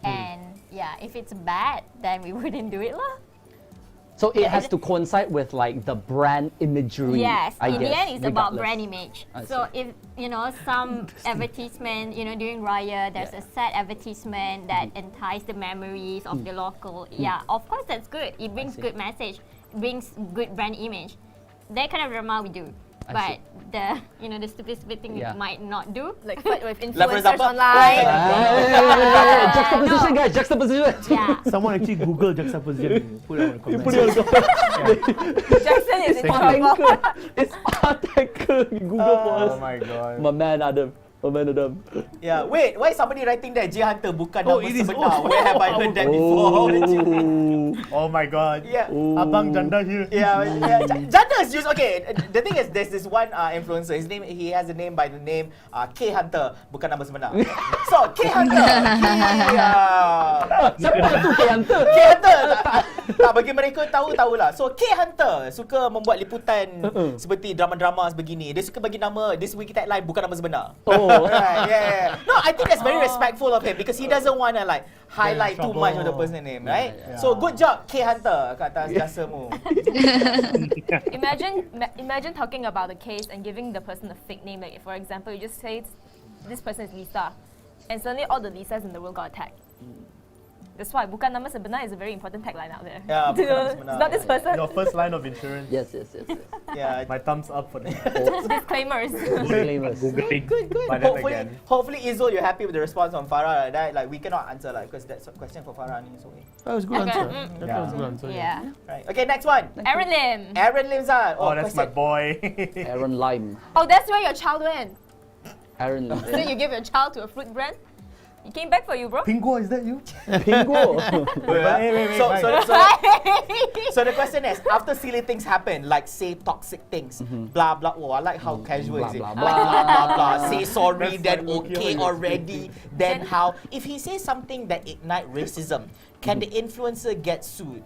And yeah, if it's bad, then we wouldn't do it lah. So it has to coincide with like the brand imagery. Yes, I in guess, the end, it's about regardless. brand image. I So see. if you know some advertisement, during Raya, there's a sad advertisement that entice the memories of the local. Yeah, of course that's good. It brings good message, brings good brand image. That kind of drama we do. but the the stupid thing Yeah. we might not do. Like flirt with for influencers example, online. Juxtaposition, guys, juxtaposition. Yeah. Someone actually Google juxtaposition. Put it on the comments. Jackson is in trouble. Spartanker. It's Spartanker. Google for us. Oh my god. My man Adam. Yeah, wait, why somebody writing that J Hunter bukan Oh, nama it is. sebenar? Where have I heard that before? Oh my god. Yeah. Abang Janda here. Yeah, Janda is used. Okay, the thing is, there's this one influencer. He has a name by the name K Hunter, bukan nama sebenar. So K Hunter. Siapa tu K Hunter? K Hunter. Tak, bagi mereka tahulah. So K Hunter suka membuat liputan seperti drama-drama sebegini. Dia suka bagi nama, dia suka kita tagline bukan nama sebenar. Right, yeah. No, I think that's very respectful of him because he doesn't want to highlight too much of the person's name, right? Yeah. So good job K Hunter kat atas jasamu. Imagine talking about the case and giving the person a fake name. Like for example, you just say this person is Lisa, and suddenly all the Lisas in the world got attacked. That's why bukan nama sebenar is a very important tagline out there. Yeah, bukan nama sebenar. It's not this person. Your first line of insurance. Yes. Yeah. My thumbs up for that. Disclaimers. Googling. Good. But then again. Hopefully, Izzul, you're happy with the response from Farah, right? Like we cannot answer because that's a question for Farah. So That was a good Okay. answer. That was a good answer. Yeah. right. Okay, next one. Aaron Lim. Aaron Limzan. Oh, that's my boy. Aaron Lime. Oh, that's where your child went. Aaron Lime. So you give your child to a fruit brand? He came back for you, bro. Pingo, is that you? Pingo. Wait. So the question is, after silly things happen, like say toxic things, blah blah. Oh, I like how casual is it? blah, Blah blah. Say sorry, That's then like okay okay already. Then how? If he says something that ignite racism, can the influencer get sued?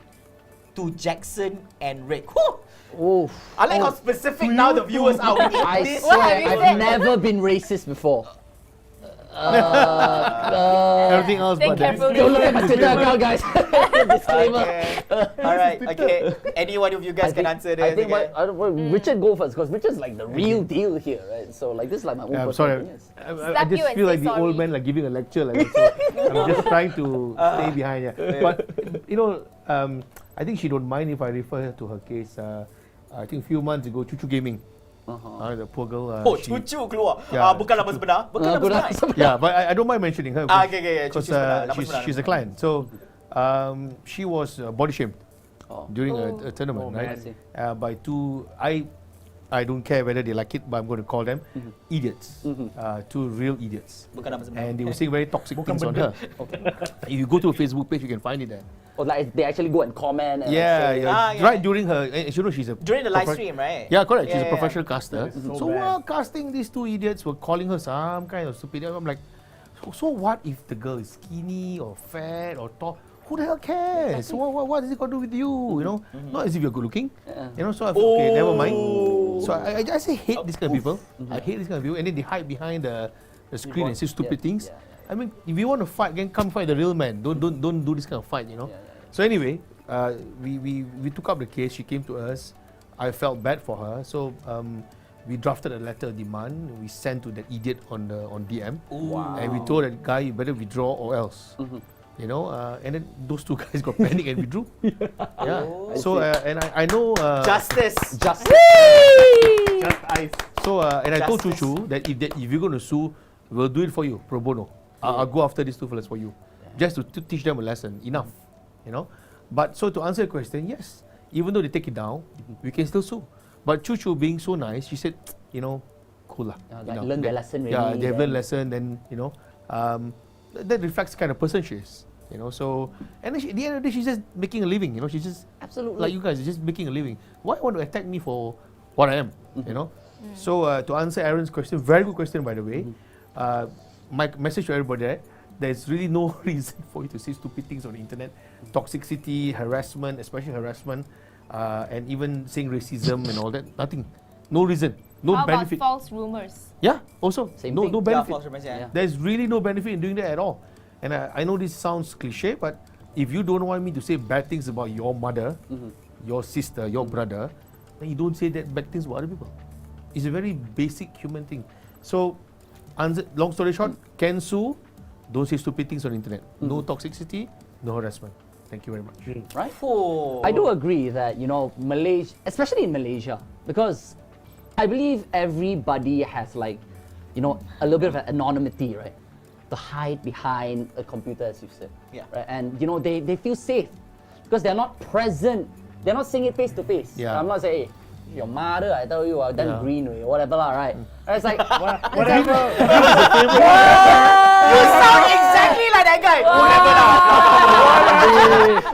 To Jackson and Rick. Whew. Oof. I like how specific now the viewers are with I this. swear, have you I've said? never been racist before. Everything else Think but that. carefully. Don't look at my Twitter account, guys. Disclaimer. Okay. All right. Okay. Any one of you guys can answer this. I think okay? Richard go first because Richard's like the real deal here, right? So like this is like my own I'm personal sorry. opinions. I Slap you just and feel say like the old sorry. man like giving a lecture like that. So I'm just trying to stay behind here. But I think she don't mind if I refer her to her case. I think a few months ago, Chuchu Gaming. The poor girl. she- cucu keluar. Yeah. Bukan nama sebenar. Bukan nama sebenar. yeah, but I don't mind mentioning her. Okay. Because Cucu sebenar. Nama sebenar. she's a client. So she was body shamed during a tournament, right? I see. By two, I don't care whether they like it, but I'm going to call them idiots. Two real idiots. Bukan nama sebenar. And they were saying very toxic things on her. If you go to a Facebook page, you can find it there. Or like they actually go and comment. And Yeah, say, yeah. Right during her, and you know, she's a During the live stream, right? Yeah, correct. She's Yeah, a professional caster. That is so So bad. while casting, these two idiots were calling her some kind of stupid. I'm like, so what if the girl is skinny or fat or tall? Who the hell cares? So what is it got to do with you? You know, not as if you're good looking. You know, so I thought, okay, never mind. So I just hate this kind of people. I hate this kind of people, and then they hide behind the screen and say stupid things. I mean, if you want to fight, then come fight the real man. Don't do this kind of fight. You know. So anyway, we took up the case. She came to us. I felt bad for her. So we drafted a letter of demand. We sent to that idiot on DM, and we told that guy, you better withdraw or else. You know, and then those two guys got panicked and withdrew. Yeah. So and I know Justice. Just ice. So and I told Justice. Chuchu that if you're going to sue, we'll do it for you pro bono. I'll go after these two fellas for you, just to teach them a lesson. Enough, you know. But so to answer your question, yes, even though they take it down, we can still sue. But Chuchu being so nice, she said, you know, cool lah. like learn their lesson Yeah, really, they've then. learned lesson. Then you know, that reflects the kind of person she is. You know, so and then at the end of the day, she's just making a living. You know, she's just Absolutely. like you guys, just making a living. Why want to attack me for what I am? You know. So to answer Aaron's question, very good question by the way. My message to everybody there's really no reason for you to say stupid things on the internet. Toxicity, harassment, especially harassment, and even saying racism and all that. Nothing. No reason. No How about benefit. false rumors? Yeah, also Same no thing. no Yeah, benefit. false rumors, yeah. There's really no benefit in doing that at all. And I know this sounds cliche, but if you don't want me to say bad things about your mother, your sister, your brother, then you don't say that bad things about other people. It's a very basic human thing. So, long story short, can sue, don't say stupid things on the internet. No toxicity, no harassment. Thank you very much. Right? Oh. I do agree that, you know, Malaysia, especially in Malaysia, because I believe everybody has like, you know, a little bit of anonymity, right? To hide behind a computer, as you said. Yeah. Right? And you know, they feel safe because they're not present. They're not saying it face to face. Yeah. I'm not saying, hey, your mother, I tell you, done green way, whatever, lah, right? And it's like, Whatever. You sound exactly like that guy. Whatever now.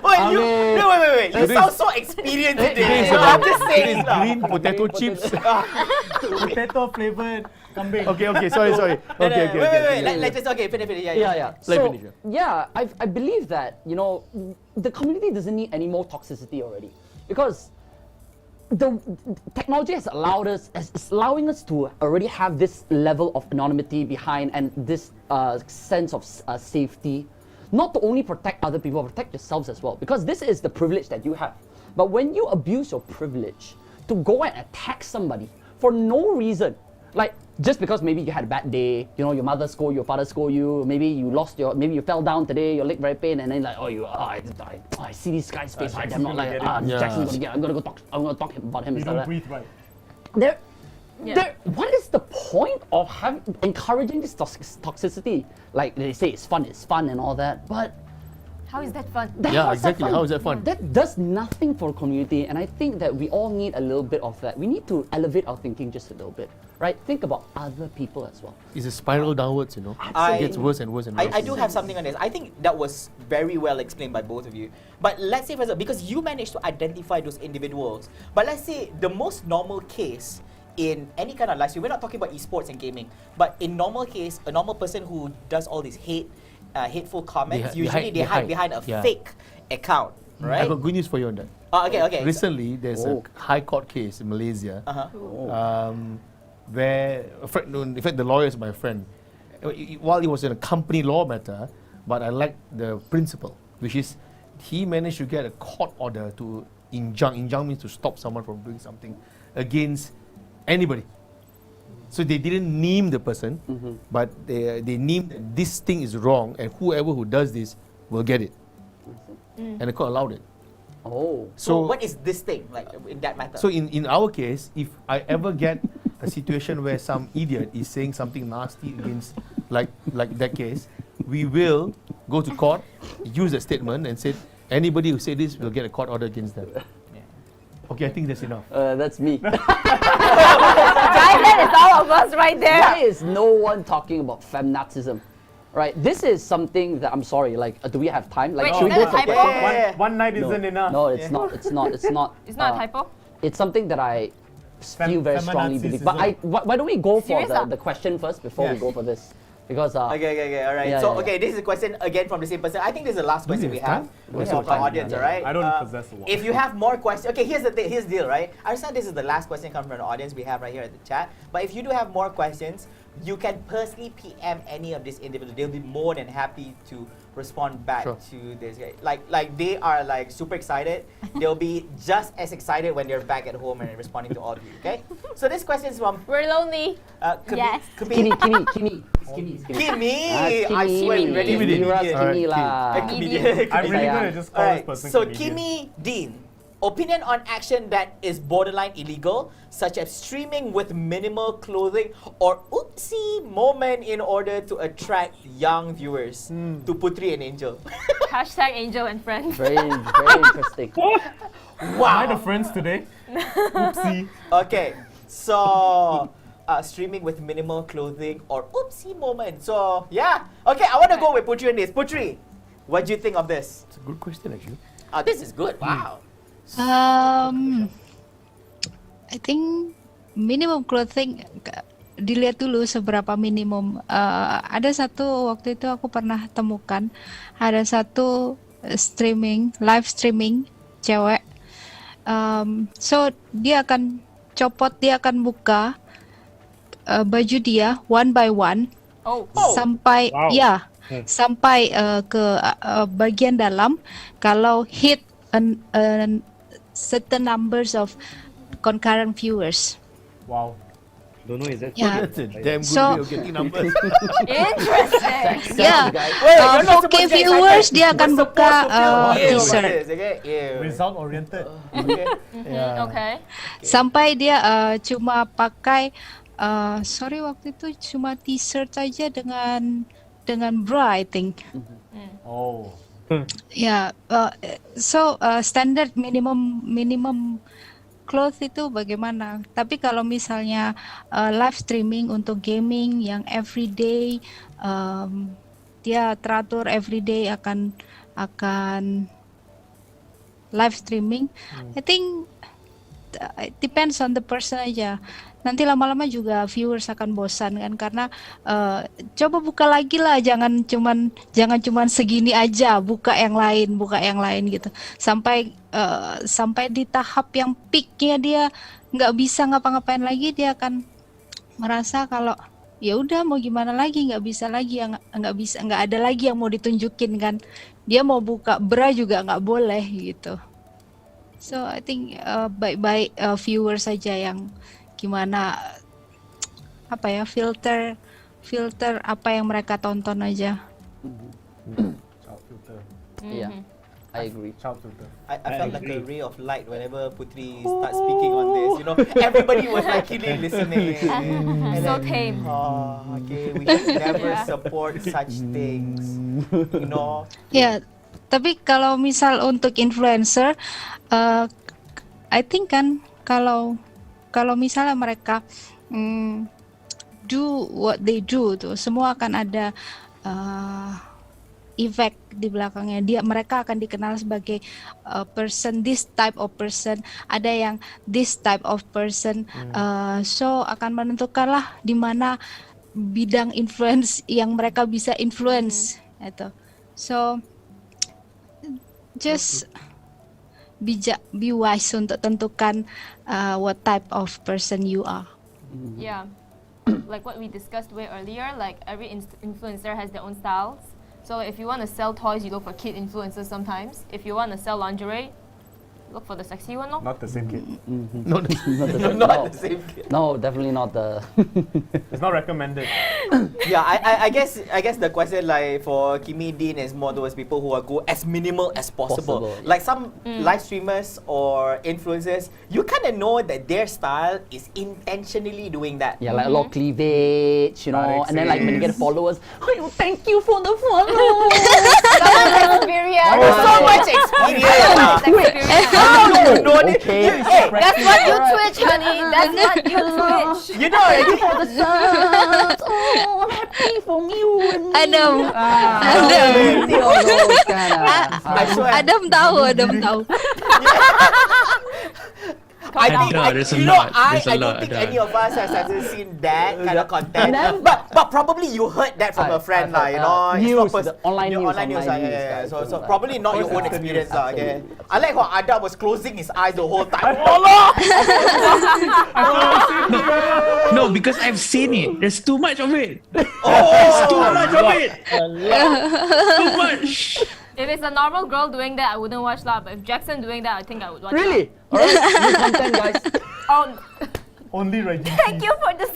Wait. You sound so experienced today. So I'm just saying. Green potato chips. Potato flavored kambing. Okay, sorry. Okay. Wait. Let's just finish. Yeah. So, yeah, I believe that, you know, the community doesn't need any more toxicity already. Because the technology has allowed us, is allowing us to already have this level of anonymity behind and this sense of safety, not to only protect other people, protect yourselves as well, because this is the privilege that you have. But when you abuse your privilege to go and attack somebody for no reason, like just because maybe you had a bad day, you know, your mother scold you, your father scold you, maybe you fell down today, your leg very pain, and then like, I see this guy's face, I'm not like, Jackson's gonna get, I'm gonna talk about him. You don't breathe right. What is the point of encouraging this toxicity? Like they say, it's fun and all that, but How is that fun? Exactly. How is that fun? That does nothing for community, and I think that we all need a little bit of that. We need to elevate our thinking just a little bit, right? Think about other people as well. It's a spiral downwards, you know. It gets worse and worse and worse. I do have something on this. I think that was very well explained by both of you. But let's say, for example, because you managed to identify those individuals, but let's say the most normal case in any kind of life, so we're not talking about esports and gaming, but in normal case, a normal person who does all this hateful comments, usually they hide behind a fake account, right? I got good news for you on that. Okay. Recently, there's a high court case in Malaysia where, in fact, the lawyer is my friend. While it was in a company law matter, but I like the principle, which is he managed to get a court order to injunct. Injunct means to stop someone from doing something against anybody. So they didn't name the person, but they named that this thing is wrong, and whoever who does this will get it. And the court allowed it. So what is this thing like in that matter? So in our case, if I ever get a situation where some idiot is saying something nasty against like that case, we will go to court, use that statement, and say anybody who say this will get a court order against them. Okay, I think that's enough. That's me. That is all of us right there. Why is no one talking about feminazism? Right, this is something that I'm sorry. Like, do we have time? Like, should we go for One night isn't enough. No, it's not. It's not. It's not a typo. It's something that I feel very strongly believe. But why don't we go for the question first before we go for this? Because okay, all right. This is a question again from the same person. I think this is the last question we have from our audience, all right? I don't possess the one. If you have more questions, okay, here's the deal, right? I understand this is the last question coming from the audience we have right here at the chat. But if you do have more questions, you can personally PM any of these individuals. They'll be more than happy to respond back to this guy. Like they are like super excited. They'll be just as excited when they're back at home and responding to all of you. Okay. So this question is from. We're lonely. Yes. Kimi. I swear we ready with it. Kimi lah. I'm really gonna just call this person. So Kimi Dean. Opinion on action that is borderline illegal, such as streaming with minimal clothing or oopsie moment in order to attract young viewers to Puteri and Angel. Hashtag Angel and friends. Very interesting. Wow. Am I the friends today? Oopsie. Okay, so streaming with minimal clothing or oopsie moment. So yeah, okay, I want to go with Puteri on this. Puteri, what do you think of this? It's a good question actually. This is good. Wow. I think minimum clothing dilihat dulu seberapa minimum. Ada satu waktu itu aku pernah temukan ada satu live streaming cewek. So dia akan buka baju dia one by one sampai sampai ke bagian dalam. Kalau hit certain numbers of concurrent viewers. Wow. Don't know is that Yeah. That's a damn good So- way of getting numbers. Interesting. Yeah. Wait, you're not 4K supposed to get viewers excited. dia akan We're buka supposed to feel ew teaser. about this, okay? Ew. Result oriented. Okay. Yeah. Okay. Sampai dia cuma pakai sorry waktu itu cuma t-shirt saja dengan bra I think. Oh. Ya, so standard minimum clothes itu bagaimana? Tapi kalau misalnya live streaming untuk gaming yang everyday, dia teratur everyday akan live streaming. I think it depends on the person aja. Nanti lama-lama juga viewers akan bosan kan karena coba buka lagi lah, jangan cuman segini aja, buka yang lain gitu. Sampai di tahap yang peaknya dia nggak bisa ngapa-ngapain lagi, dia akan merasa kalau ya udah mau gimana lagi, nggak bisa lagi, nggak ada lagi yang mau ditunjukin kan. Dia mau buka bra juga nggak boleh gitu. So I think baik-baik viewers saja yang gimana apa ya, filter apa yang mereka tonton aja. Child filter. Yeah, I agree. Child filter. I felt like a ray of light whenever Puteri starts speaking on this. You know, everybody was like really listening. And So then, tame. Oh, okay, we should never support such things. You know. Ya, tapi kalau misal untuk influencer, I think kan kalau misalnya mereka do what they do tuh, semua akan ada efek di belakangnya. Mereka akan dikenal sebagai person, this type of person. Ada yang this type of person. So akan menentukanlah di mana bidang influence yang mereka bisa influence itu. So just be wise untuk tentukan what type of person you are. Yeah. Like what we discussed way earlier, like every influencer has their own styles. So if you want to sell toys, you look for kid influencers sometimes. If you want to sell lingerie, look for the sexy one, no? Not the same kid. Not Not the same kid. No, definitely not the. It's not recommended. Yeah, I guess the question like for Kimi Dean is more towards people who are go as minimal as possible. Possible, Like some live streamers or influencers, you kind of know that their style is intentionally doing that. Yeah, like a lot of cleavage, you know, and then like when you get followers, oh, thank you for the follow. Experience. So much experience. No, Okay. Hey, That's what you Twitch, honey. That's what you Twitch. you know already. For the subs. Oh, I'm happy for you. Adam, Adam tahu. I Ada, think, there's a you know, lot, there's a I don't lot, think ada. any of us has ever seen that kind of content. But probably you heard that from a friend, lah. You know, news, it's not online news, lah, yeah. guys. So probably not your own experience, lah. Okay. I like how Adam was closing his eyes the whole time. No, because I've seen it. There's too much of it. Oh, There's too much of it. Too much. If it's a normal girl doing that, I wouldn't watch that. But if Jackson doing that, I think I would watch Really? Alright, new content, guys. that. Oh, Only Raijinshi. thank you for this.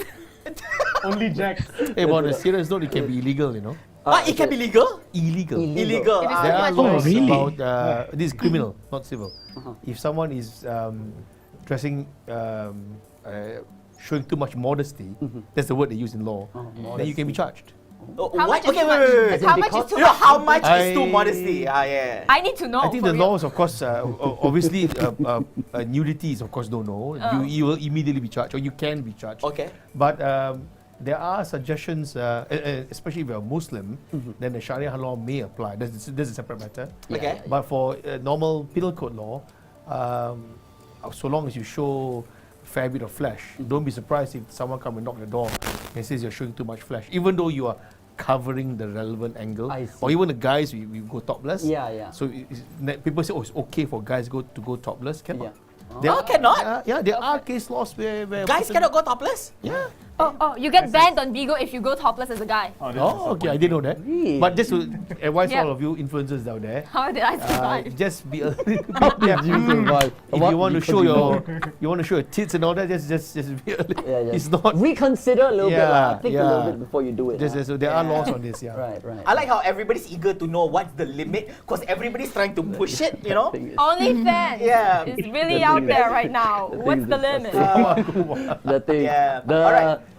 Only Jack. Hey, but on a serious note, it can be illegal, you know. It can be legal? Illegal. Illegal. If it's There too are much laws really? about this is criminal, not civil. If someone is dressing, showing too much modesty, that's the word they use in law. Then you can be charged. How What? much is Okay, too wait, much? wait, wait. How much is too You know, much? how much is too I- modesty? Yeah. I need to know. I think for the real. laws, of course, obviously, nudity is of course no. You will immediately be charged, or you can be charged. Okay. But there are suggestions, especially if you're a Muslim, then the Sharia law may apply. This is a separate matter. Okay. But for normal penal code law, so long as you show a fair bit of flesh, don't be surprised if someone come and knock the door and says you're showing too much flesh, even though you are covering the relevant angle. I see. Or even the guys, we go topless. Yeah. So people say, oh, it's okay for guys to go topless. Cannot. Yeah. There Oh, cannot? Yeah, there are case laws where Guys person- cannot go topless? Yeah. Oh, you get banned on Bigo if you go topless as a guy. Oh, okay, I didn't know that. Really? But just to advise Yeah. all of you influencers out there, How did I survive? just be a little careful. If you want to show your tits and all that, just be a little. Yeah, yeah. It's not. Reconsider a little bit, Yeah, think a little bit before you do it. So there are laws on this. Yeah. Right, right. I like how everybody's eger to know what's the limit because everybody's trying to push it, you know? OnlyFans Yeah. is really out there right now. What's the limit? The thing. Yeah.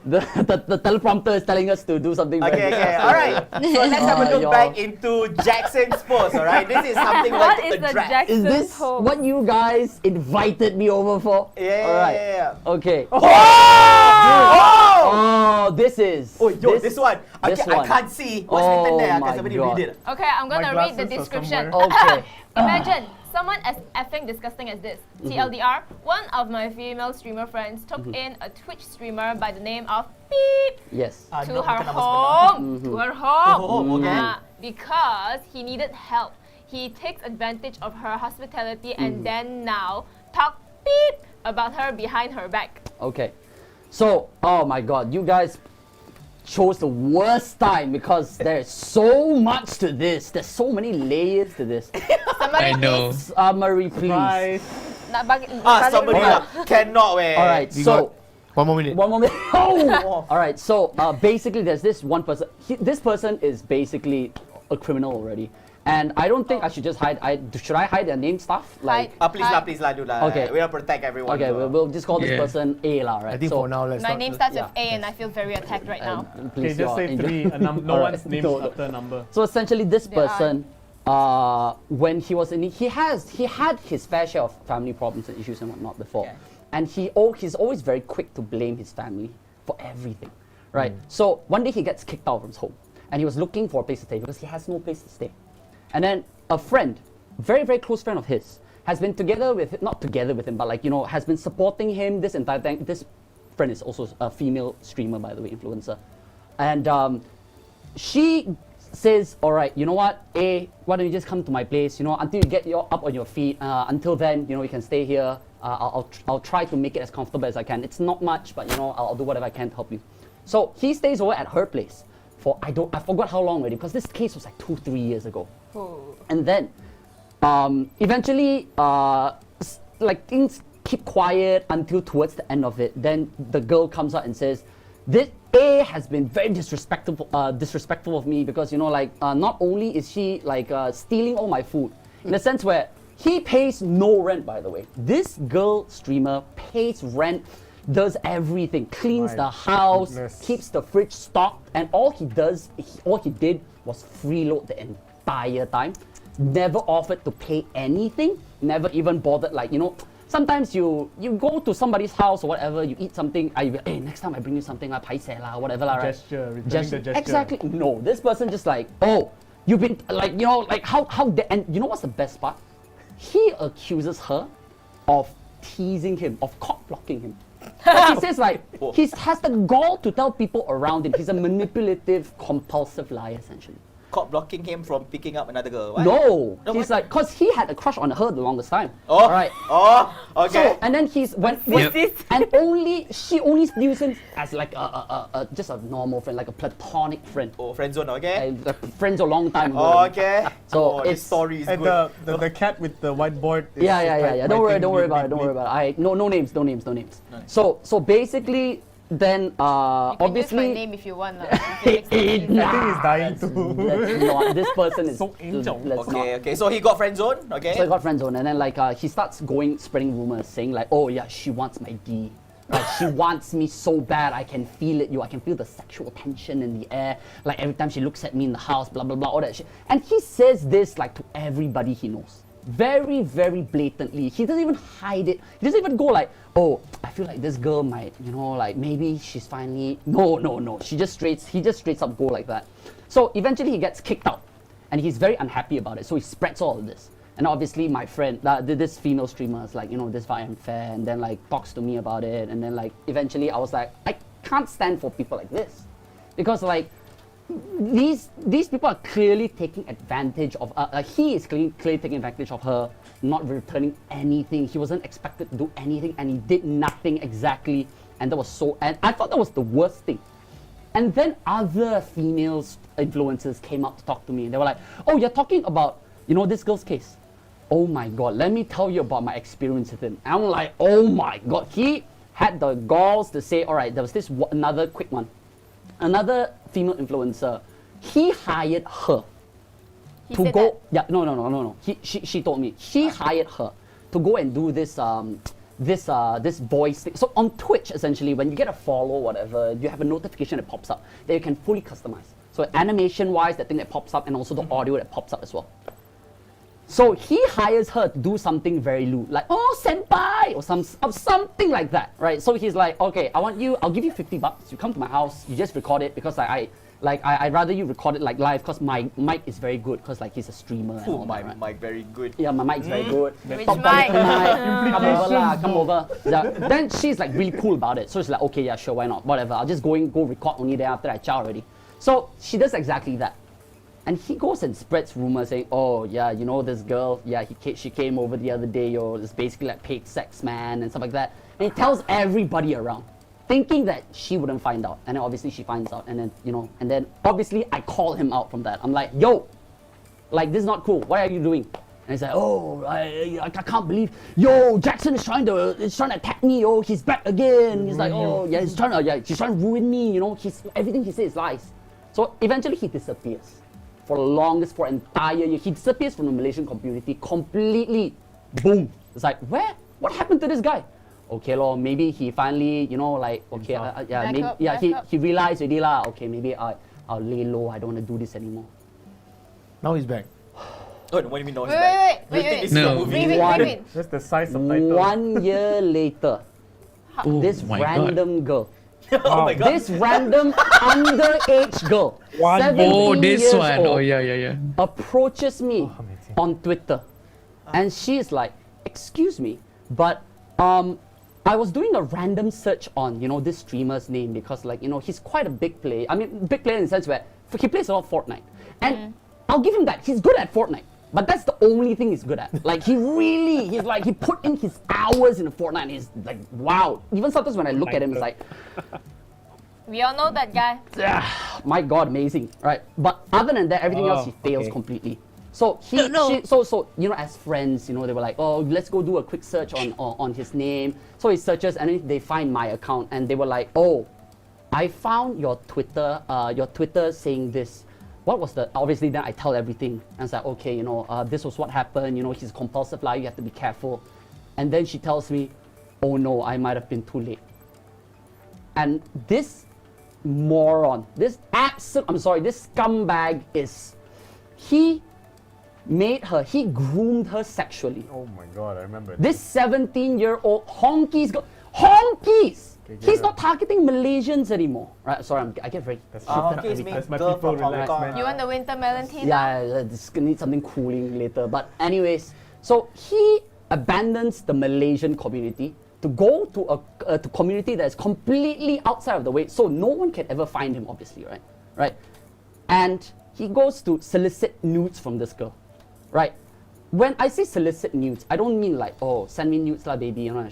The, the teleprompter is telling us to do something. Okay, very okay, all right. So let's have a look your- back into Jackson's post, all right? This is something we What like to is the address. Jackson Is this post? what you guys invited me over for? Yeah, All right. yeah. Okay. Oh! Oh, this is. Oh, yo, this one. I, this I one. can't see what's written there. Oh Can my somebody God. read it? Okay, I'm gonna read the glasses are description. Okay. Imagine someone as effing disgusting as this. TLDR, one of my female streamer friends took in a Twitch streamer by the name of Beep Yes. to no, her bukan nama home. To her home. home, okay. Because he needed help. He takes advantage of her hospitality and then now talk beep about her behind her back. Okay. So, oh my God, you guys chose the worst time because there's so much to this. There's so many layers to this. Somebody I know. Summary, please. Somebody cannot wait. All right. We So. got 1 more minute. 1 more minute. Oh! All right. So basically, there's this one person. This person is basically a criminal already, and I don't think I should just hide. Should I hide their name stuff? Like. Please lah, do lah. Okay. We'll protect everyone. Okay, so. we'll just call this Yeah. person A lah, right? I think so, for now, let's My not. name starts yeah. with A and I feel very attacked right now. Okay, please, just say Angel. 3. No Alright. one's name No. after a number. So essentially, this There person, when he was in, he had his fair share of family problems and issues and whatnot before, Yeah. and he's always very quick to blame his family for everything, right? So one day he gets kicked out from his home, and he was looking for a place to stay because he has no place to stay, and then a friend, very very close friend of his, has been not together with him, but like has been supporting him this entire thing. This friend is also a female streamer, by the way, influencer, and she says, all right, you know what, why don't you just come to my place, until you get up on your feet. Until then, you can stay here. I'll try to make it as comfortable as I can. It's not much, but I'll do whatever I can to help you. So he stays over at her place for I forgot how long already, because this case was like 2-3 years ago. And then eventually like things keep quiet until towards the end of it. Then the girl comes out and says, this A has been very disrespectful of me because not only is she stealing all my food, in a sense where he pays no rent, by the way. This girl streamer pays rent, does everything, cleans the house, keeps the fridge stocked, and all he did was freeload the entire time. Never offered to pay anything, never even bothered, sometimes you go to somebody's house or whatever, you eat something, hey, next time I bring you something, paise lah, whatever lah, right? Returning the gesture. Exactly. No, this person just you've been and you know what's the best part? He accuses her of teasing him, of cock blocking him. He says he has the gall to tell people around him he's a manipulative, compulsive liar, essentially. Caught blocking him from picking up another girl. What? No, No, he's what? because he had a crush on her the longest time. Oh, right. Oh, okay. So and then and she only views him as just a normal friend, like a platonic friend. Oh, friend zone, okay. Friends a long time. Oh, okay. So this story is And good. the cat with the whiteboard. Is Yeah. Don't worry about it. No names. So basically, then obviously. Use my name if you want. I think he's dying too. Let's not. This person is So angel. let's not. Okay. So he got friend zone, okay. So he got friend zone, and then he starts spreading rumors, saying oh yeah, she wants my D. She wants me so bad, I can feel it. I can feel the sexual tension in the air. Every time she looks at me in the house, blah blah blah, all that shit. And he says this to everybody he knows, very very blatantly. He doesn't even hide it. He doesn't even go oh, I feel like this girl might, maybe she's finally. No. He just straight up go like that. So eventually he gets kicked out, and he's very unhappy about it. So he spreads all of this. And obviously my friend, this female streamer is this is very unfair, and then talks to me about it, and then eventually I was I can't stand for people like this, because these people are clearly taking advantage of. He is clearly taking advantage of her, not returning anything. He wasn't expected to do anything, and he did nothing exactly And I thought that was the worst thing. And then other female influencers came up to talk to me. And they were like, oh, you're talking about, this girl's case. Oh my God, let me tell you about my experience with him. And I'm like, oh my God. He had the galls to say, all right, there was this another quick one. Another female influencer, he hired her to go. Yeah, no. She told me. She hired her to go and do this this voice thing. So on Twitch, essentially, when you get a follow or whatever, you have a notification that pops up that you can fully customize. So animation-wise, that thing that pops up, and also the audio that pops up as well. So he hires her to do something very lewd, like, oh, senpai, or something like that, right? So he's like, okay, I'll give you $50. You come to my house, you just record it, because I'd rather you record it like live, because my mic is very good, because like he's a streamer. And all my that, right? mic very good. Yeah, my mic's very good. Which Top mic? come over. Yeah. Then she's like really cool about it. So she's like, okay, yeah, sure, why not? Whatever. I'll just go record only there after I chow already. So she does exactly that. And he goes and spreads rumors saying, oh, yeah, this girl, yeah, she came over the other day, it's basically like paid sex, man, and stuff like that. And he tells everybody around, thinking that she wouldn't find out. And then obviously she finds out. And then, and then obviously I call him out from that. I'm like, yo, like, this is not cool. What are you doing? And he's like, oh, I can't believe, yo, Jackson is trying to attack me, yo, he's back again. He's like, oh, yeah, he's trying to ruin me, everything he says is lies. So eventually he disappears. For the longest, for an entire year. He disappears from the Malaysian community completely. Boom. It's like, what happened to this guy? Okay, maybe he finally, he realized already lah. Okay, maybe I'll lay low. I don't want to do this anymore. Now he's back. Oh, what do you mean? No, he's Wait. No. Read. That's the size of title. 1 year later, this my random girl. Oh my God. This random underage girl, 17 this years one. old, Oh, yeah. approaches me on Twitter. And she's like, excuse me, but I was doing a random search on, this streamer's name because he's quite a big player. I mean, big player in the sense where he plays a lot of Fortnite. And I'll give him that. He's good at Fortnite. But that's the only thing he's good at. Like, he put in his hours in Fortnite and he's like, wow. Even sometimes when I look at him, it's like, We all know that guy. my God, amazing, right? But other than that, everything else he fails completely. So as friends, they were like, oh, let's go do a quick search on his name. So he searches and then they find my account and they were like, oh, I found your Twitter saying this. What was obviously then I tell everything. And it's like, okay, this was what happened, he's a compulsive liar, you have to be careful. And then she tells me, oh no, I might have been too late. And this moron, this scumbag he groomed her sexually. Oh my God, I remember this 17-year-old honkies. He's not targeting Malaysians anymore. Right? Sorry, I get very. That's my people relax, man. You want the winter melon tea? Yeah, this need something cooling later. But anyways, so he abandons the Malaysian community to go to a community that is completely outside of the way, so no one can ever find him, obviously, right? And he goes to solicit nudes from this girl, right? When I say solicit nudes, I don't mean like, oh, send me nudes lah, baby. No,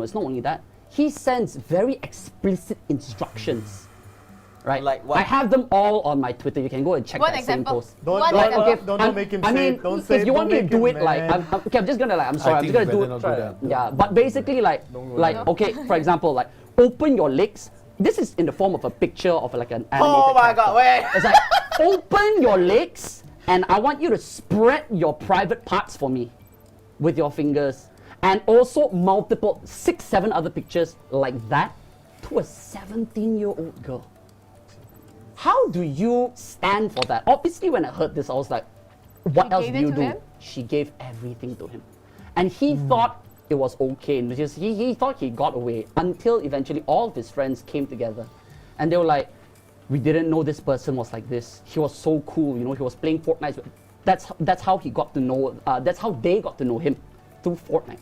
it's not only that. He sends very explicit instructions, right? Like what? I have them all on my Twitter. You can go and check One that example. same post. Don't make him say it. Don't say it. If you want me to do it, like, I'm just gonna I'm sorry, I'm just gonna do it. Yeah, but basically, okay, for example, like, open your legs. This is in the form of a picture of like an animated Oh my God, wait. It's like, open your legs, and I want you to spread your private parts for me with your fingers. And also multiple, 6, 7 other pictures like that to a 17-year-old girl. How do you stand for that? Obviously, when I heard this, I was like, what else do you do? She gave everything to him. And he thought it was okay, because he thought he got away until eventually all of his friends came together. And they were like, we didn't know this person was like this. He was so cool, he was playing Fortnite. That's how he got to know, that's how they got to know him, through Fortnite.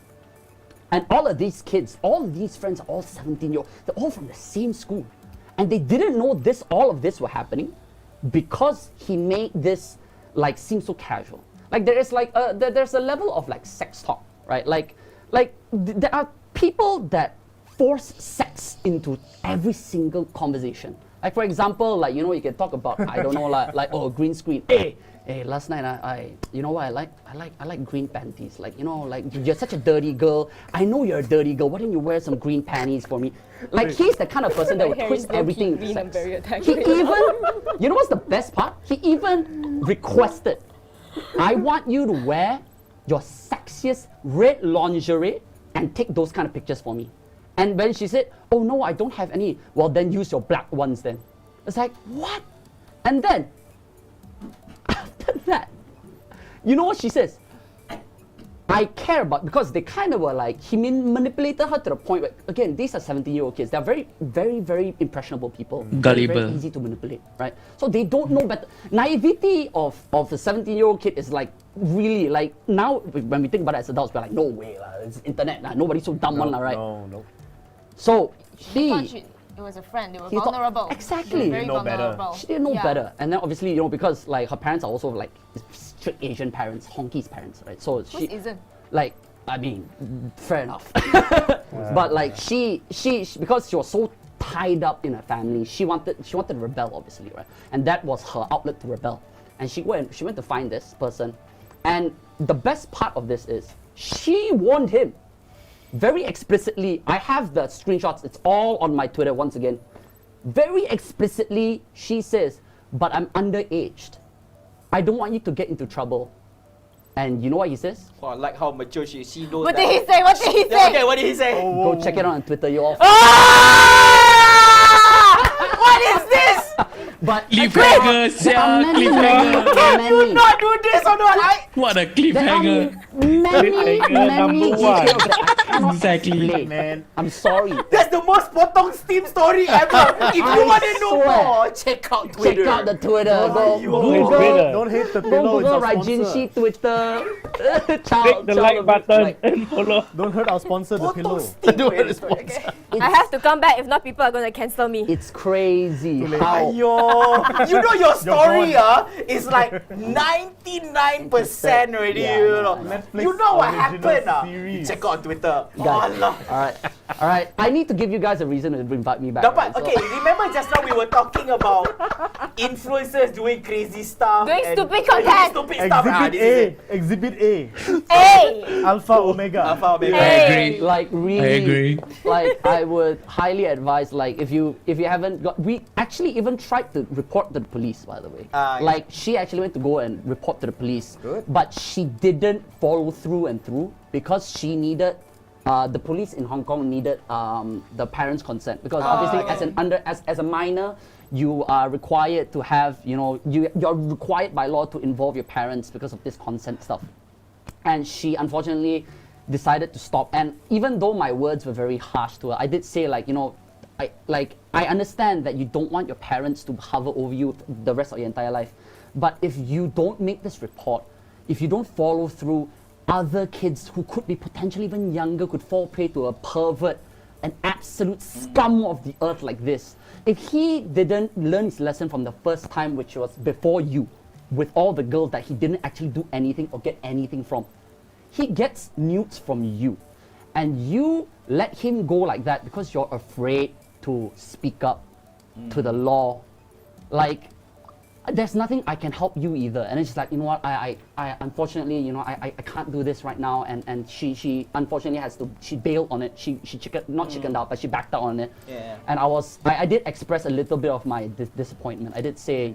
And all of these kids, all of these friends are all 17-year-old. They're all from the same school. And they didn't know all of this were happening because he made this like seem so casual. Like there is like there's a level of like sex talk, right? Like there are people that force sex into every single conversation. Like for example, like you can talk about I don't know like oh green screen. Hey, last night I you know what I like green panties. Like like you're such a dirty girl. I know you're a dirty girl. Why don't you wear some green panties for me? Like he's the kind of person that would twist everything into sex. He even what's the best part? He even requested, I want you to wear your sexiest red lingerie and take those kind of pictures for me. And when she said, oh no, I don't have any, well then use your black ones then. It's like, what? And then, after that, you know what she says? I care about, because they kind of were like, he manipulated her to the point where, again, these are 17-year-old kids. They're very, very, very impressionable people. Gullible. Very easy to manipulate, right? So they don't know better. Naivety of a 17-year-old kid is like, really, like, now, when we think about it as adults, we're like, no way, it's internet, nobody's so dumb, right? No. So It was a friend. They were vulnerable. Exactly. Very vulnerable. She didn't know better. And then obviously, because like her parents are also like strict Asian parents, honky's parents, right? So she isn't? Like, I mean, fair enough. But like she because she was so tied up in her family, she wanted to rebel, obviously, right? And that was her outlet to rebel. And she went to find this person. And the best part of this is she warned him. Very explicitly, I have the screenshots, it's all on my Twitter once again. Very explicitly, she says, but I'm underaged. I don't want you to get into trouble. And you know what he says? Wow, like how mature she knows What that. did he say? What did he say? Okay, what did he say? Go check it out on Twitter, you all. What is this? But Cliffhanger, there are many. Do not do this or not. What a cliffhanger. Many number one. details that I cannot Exactly. explain. Man. I'm sorry. That's the most potong Steam story ever. If you I want to know swear. more, check out Twitter. Check out the Twitter. Go Twitter. Don't hate the Go pillow. It's Google our sponsor. Raijinshi Twitter. Click the like button and follow. Don't hurt our sponsor, the pillow. Don't hurt the sponsor. I have to come back. If not, people are going to cancel me. It's crazy late. how Yo, you know your story gone. is like 99% already. Yeah, you know, Netflix you know what original happened. series. Check out Twitter. Guys, Allah. all right. I need to give you guys a reason to invite me back. Dapat, right? So- okay, remember just now we were talking about influencers doing crazy stuff. Doing and stupid content. Stupid stuff. Exhibit This is it. A. Exhibit A. Hey! Alpha Omega. Alpha Omega. I agree. Like really, I agree. like I would highly advise, like if you haven't got, we actually even tried to report to the police, by the way. Yeah. Like she actually went to go and report to the police, Good. but she didn't follow through because she needed. The police in Hong Kong needed the parents' consent because obviously as a minor, you are required to have you're required by law to involve your parents because of this consent stuff. And she unfortunately decided to stop. And even though my words were very harsh to her, I did say I understand that you don't want your parents to hover over you the rest of your entire life, but if you don't make this report, if you don't follow through, other kids who could be potentially even younger could fall prey to a pervert, an absolute scum of the earth like this. If he didn't learn his lesson from the first time, which was before you, with all the girls that he didn't actually do anything or get anything from, he gets nudes from you. And you let him go like that because you're afraid to speak up to the law. Like, there's nothing I can help you either. And it's just like, you know what, I unfortunately, I can't do this right now. And she unfortunately she bailed on it. She chickened out, but she backed out on it. Yeah. And I did express a little bit of my disappointment. I did say,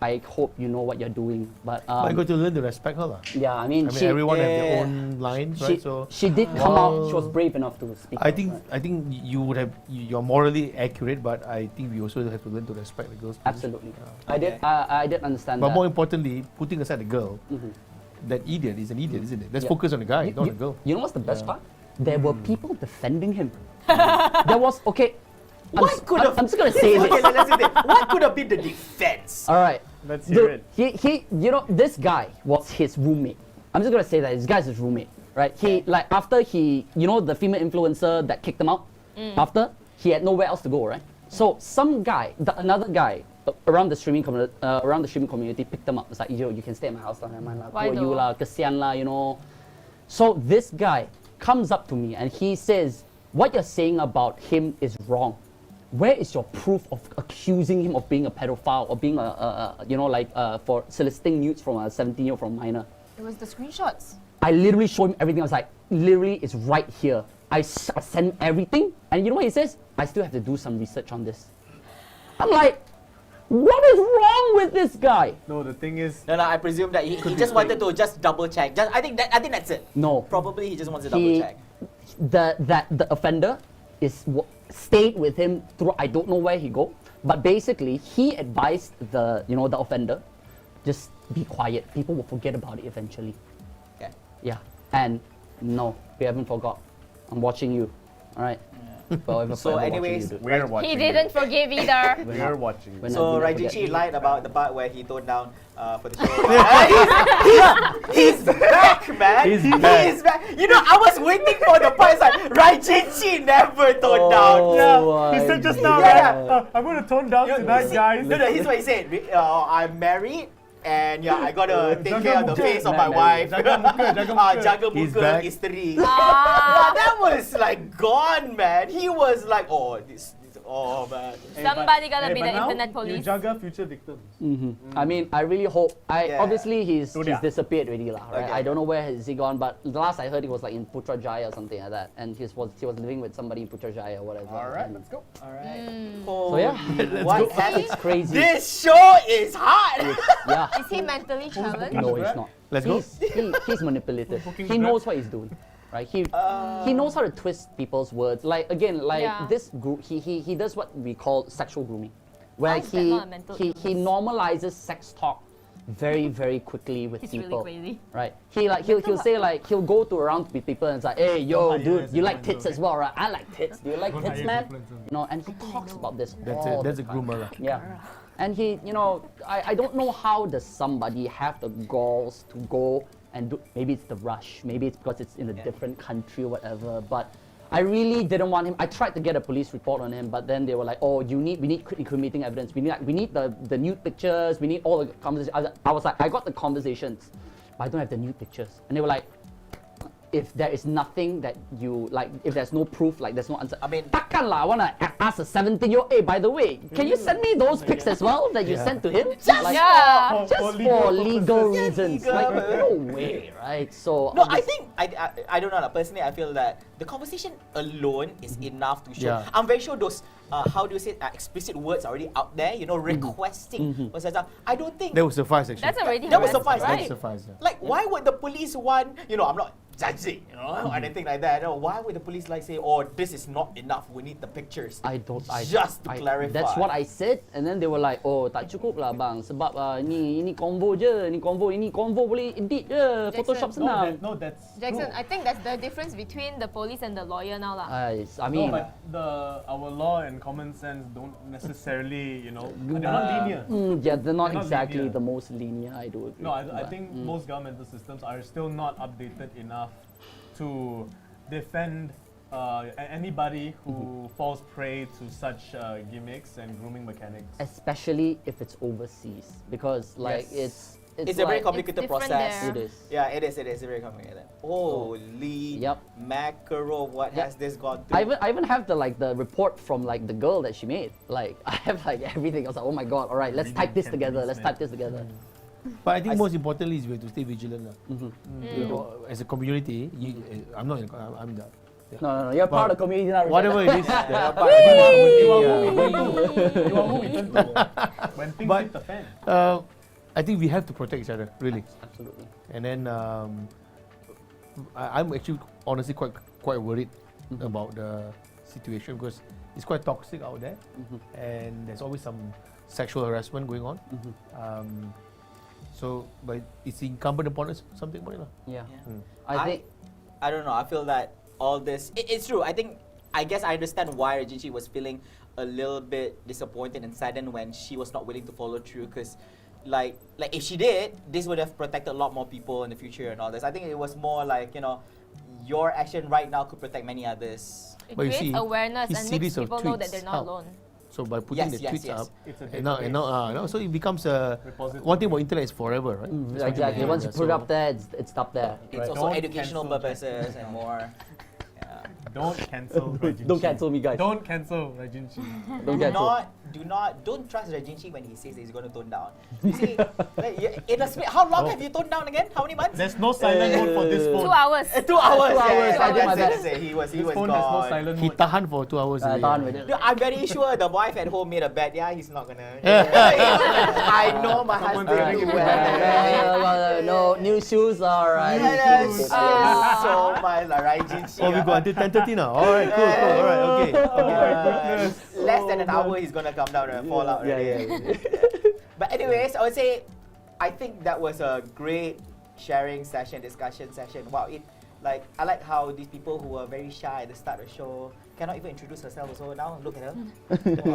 I hope you know what you're doing. But I got to learn to respect her. lah. yeah, I mean, everyone have their own lines, right? So she did come out. She was brave enough to speak. I out, think right? I think you're morally accurate, but I think we also have to learn to respect the girls. Absolutely. Okay. I did understand But that. more importantly, putting aside the girl, that idiot is an idiot, isn't it? Let's focus on the guy, not the girl. You know what's the best part? There were people defending him. There was, okay, I'm just gonna say this. Okay, let's do this. What could have been the defense? All right. Let's hear it. He, this guy was his roommate. I'm just gonna say that this guy's his roommate, right? He, after he, the female influencer that kicked him out, after, he had nowhere else to go, right? So some guy, another guy, around the streaming community picked them up. It's like, you can stay at my house, Why you though? kesian lah, So this guy comes up to me and he says, what you're saying about him is wrong. Where is your proof of accusing him of being a pedophile or being for soliciting nudes from a 17-year-old from a minor? It was the screenshots. I literally showed him everything. I was like, literally, it's right here. I sent him everything, and you know what he says? I still have to do some research on this. I'm like, what is wrong with this guy? No, the thing is... No, I presume that he just wanted to just double check. I think that's it. No. Probably he just wants to double check. The offender stayed with him through, I don't know where he go, but basically he advised the offender, just be quiet. People will forget about it eventually. Okay. Yeah. And no, we haven't forgot. I'm watching you. All right. So anyways, we're watching. He didn't forgive either. We're watching. So Raijinshi lied about the part where he toned down for the show. he's back, man. He's back. You know, I was waiting for the part. It's like Raijinshi never toned down. Yeah, he said just now, right? I'm going to tone down tonight, guys. No, here's what he said. I'm married. And yeah, I gotta take care of the face of my wife. Jaga muka isteri. That was like gone, man. He was like, oh man. Somebody gotta be the internet police. You jaga future victims. I mean, I really hope. Obviously he's disappeared already, lah. Right? Okay. I don't know where has he gone, but the last I heard he was like in Putrajaya or something like that, and he was living with somebody in Putrajaya or whatever. All right, let's go. All right. So yeah, What it's crazy. This show is hot. Yeah. Is he mentally challenged? No, he's not. Let's go. He's manipulative. He knows what he's doing. Right, he knows how to twist people's words. Like this group, he does what we call sexual grooming, where he normalizes sex talk very, very quickly with people. Really crazy. Right, he'll say like he'll go to around with people and it's like, hey yo, dude, you like tits as well, right? I like tits. Do you like tits, man? You know, and he talks about this. That's a groomer. Yeah. And he, I don't know how does somebody have the galls to go and do, maybe it's the rush, maybe it's because it's in a different country or whatever, but I really didn't want him. I tried to get a police report on him, but then they were like, oh, we need incriminating evidence, we need the nude pictures, we need all the conversations. I was like, I got the conversations, but I don't have the nude pictures. And they were like, if there is nothing that you like, if there's no proof, like there's no answer. I mean, takkan lah, I wanna ask a 17-year-old, hey, by the way, can you send me those pics as well that you sent to him? Just for legal reasons. Like, no way, right? So no, I think I don't know. Personally, I feel that the conversation alone is enough to show. I'm very sure those how do you say explicit words are already out there. You know, requesting. I don't think that would suffice. Actually, that's already that would suffice. Right? That would suffice. Yeah. Like, why would the police want? You know, I'm not judging, or anything like that. No, why would the police like say, "Oh, this is not enough. We need the pictures." Just to clarify. That's what I said, and then they were like, "Oh, tak cukup lah bang, sebab ini convo je, ini convo boleh edit je, Photoshop senang." No, that's Jackson, true. I think that's the difference between the police and the lawyer now lah. I mean, but our law and common sense don't necessarily, they're not linear. Yeah, they're not They're not exactly linear. the most linear. I do agree. No, I think most governmental systems are still not updated enough to defend anybody who falls prey to such gimmicks and grooming mechanics. Especially if it's overseas, because it's a very complicated process. It is. Yeah, it is very complicated. Holy mackerel! What has this gone through? I even have the report from the girl that she made. Like I have everything. I was like, oh my god! All right, let's type this together. Let's type this together. But I think most importantly is we have to stay vigilant. You know, as a community, I'm not. I'm the. No, you're part of the community now. Whatever it is, you are who we turn to when things hit the fan. I think we have to protect each other, really. Absolutely. And then I'm actually honestly quite worried about the situation because it's quite toxic out there, and there's always some sexual harassment going on. So, but it's incumbent upon us something about it. Yeah. I don't know. I feel that all this, it's true. I guess I understand why Raijinshi was feeling a little bit disappointed and saddened when she was not willing to follow through, because like if she did, this would have protected a lot more people in the future and all this. I think it was more like, your action right now could protect many others. It creates awareness and makes people know that they're not alone. So by putting the tweets up, and now, so it becomes one thing about internet is forever, right? Exactly. Once you put it up there, it's up there. It's also educational purposes and more. Don't cancel Raijinshi. Don't cancel me, guys. Don't cancel Raijinshi. Don't trust Raijinshi when he says that he's going to tone down. You see, like, in a how long have you toned down again? How many months? There's no silent mode for this phone. 2 hours. 2 hours. That's it. He was This gone. phone has no silent He mode. tahan for 2 hours. away. No, I'm very sure the wife at home made a bet. Yeah, he's not gonna. I know my husband too well. No, new shoes, alright. So much like Raijinshi. Oh, we got until 10:30 now. All right, cool. All right, okay. Less than an hour, he's gonna come down and fall out. But anyways, I would say, I think that was a great sharing session, discussion session. Wow, I like how these people who are very shy at the start of the show cannot even introduce herself also. Now look at her.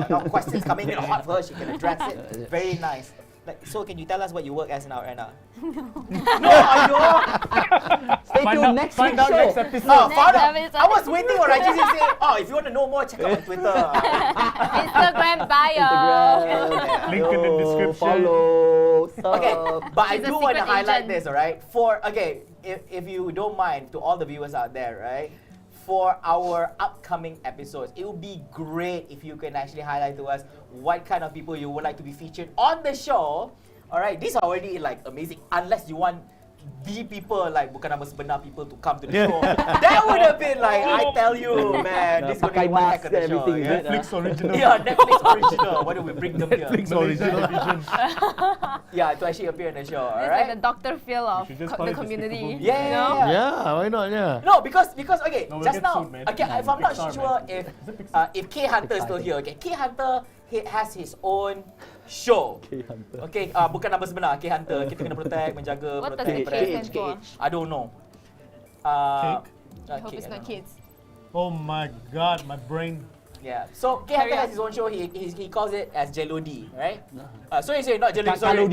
Now questions coming in hot for her, she can address it. Very nice. Like, so can you tell us what you work as now, Anna? No, Stay tuned next week's show. Next episode. I was waiting for Raijinshi to say, oh, if you want to know more, check out my Twitter. Instagram bio. Link in the description. Follow. Okay, but I She's a do want to secret highlight agent. this, alright? If you don't mind, to all the viewers out there, right? For our upcoming episodes, it would be great if you can actually highlight to us what kind of people you would like to be featured on the show. Alright, these are already like amazing. Unless you want the people, like bukan nama sebenar people to come to the show. That would have been like, I tell you, man, this is going to be one heck of the show. Yeah? Netflix original. Yeah, Netflix original. Why don't we bring them here? Netflix original. Yeah, to actually appear in the show, It's alright? like the Dr. Phil of should just call the it community. Despicable Me. Yeah, you yeah, know? yeah. Yeah, why not? Yeah. No, because okay, No, we'll just get now, sued, man. okay, if I'm not Pixar, sure man. if K Hunter is still here, okay, K Hunter has his own show. Okay, bukan nama sebenar K Hunter. Kita kena protect, menjaga, What does protect, the K stand for? I don't know. I hope K, it's I not don't know. kids. Oh my god, my brain. Yeah. So K Hunter has his own show. He calls it as Jelody, right? Sorry, not Jelody. Sorry.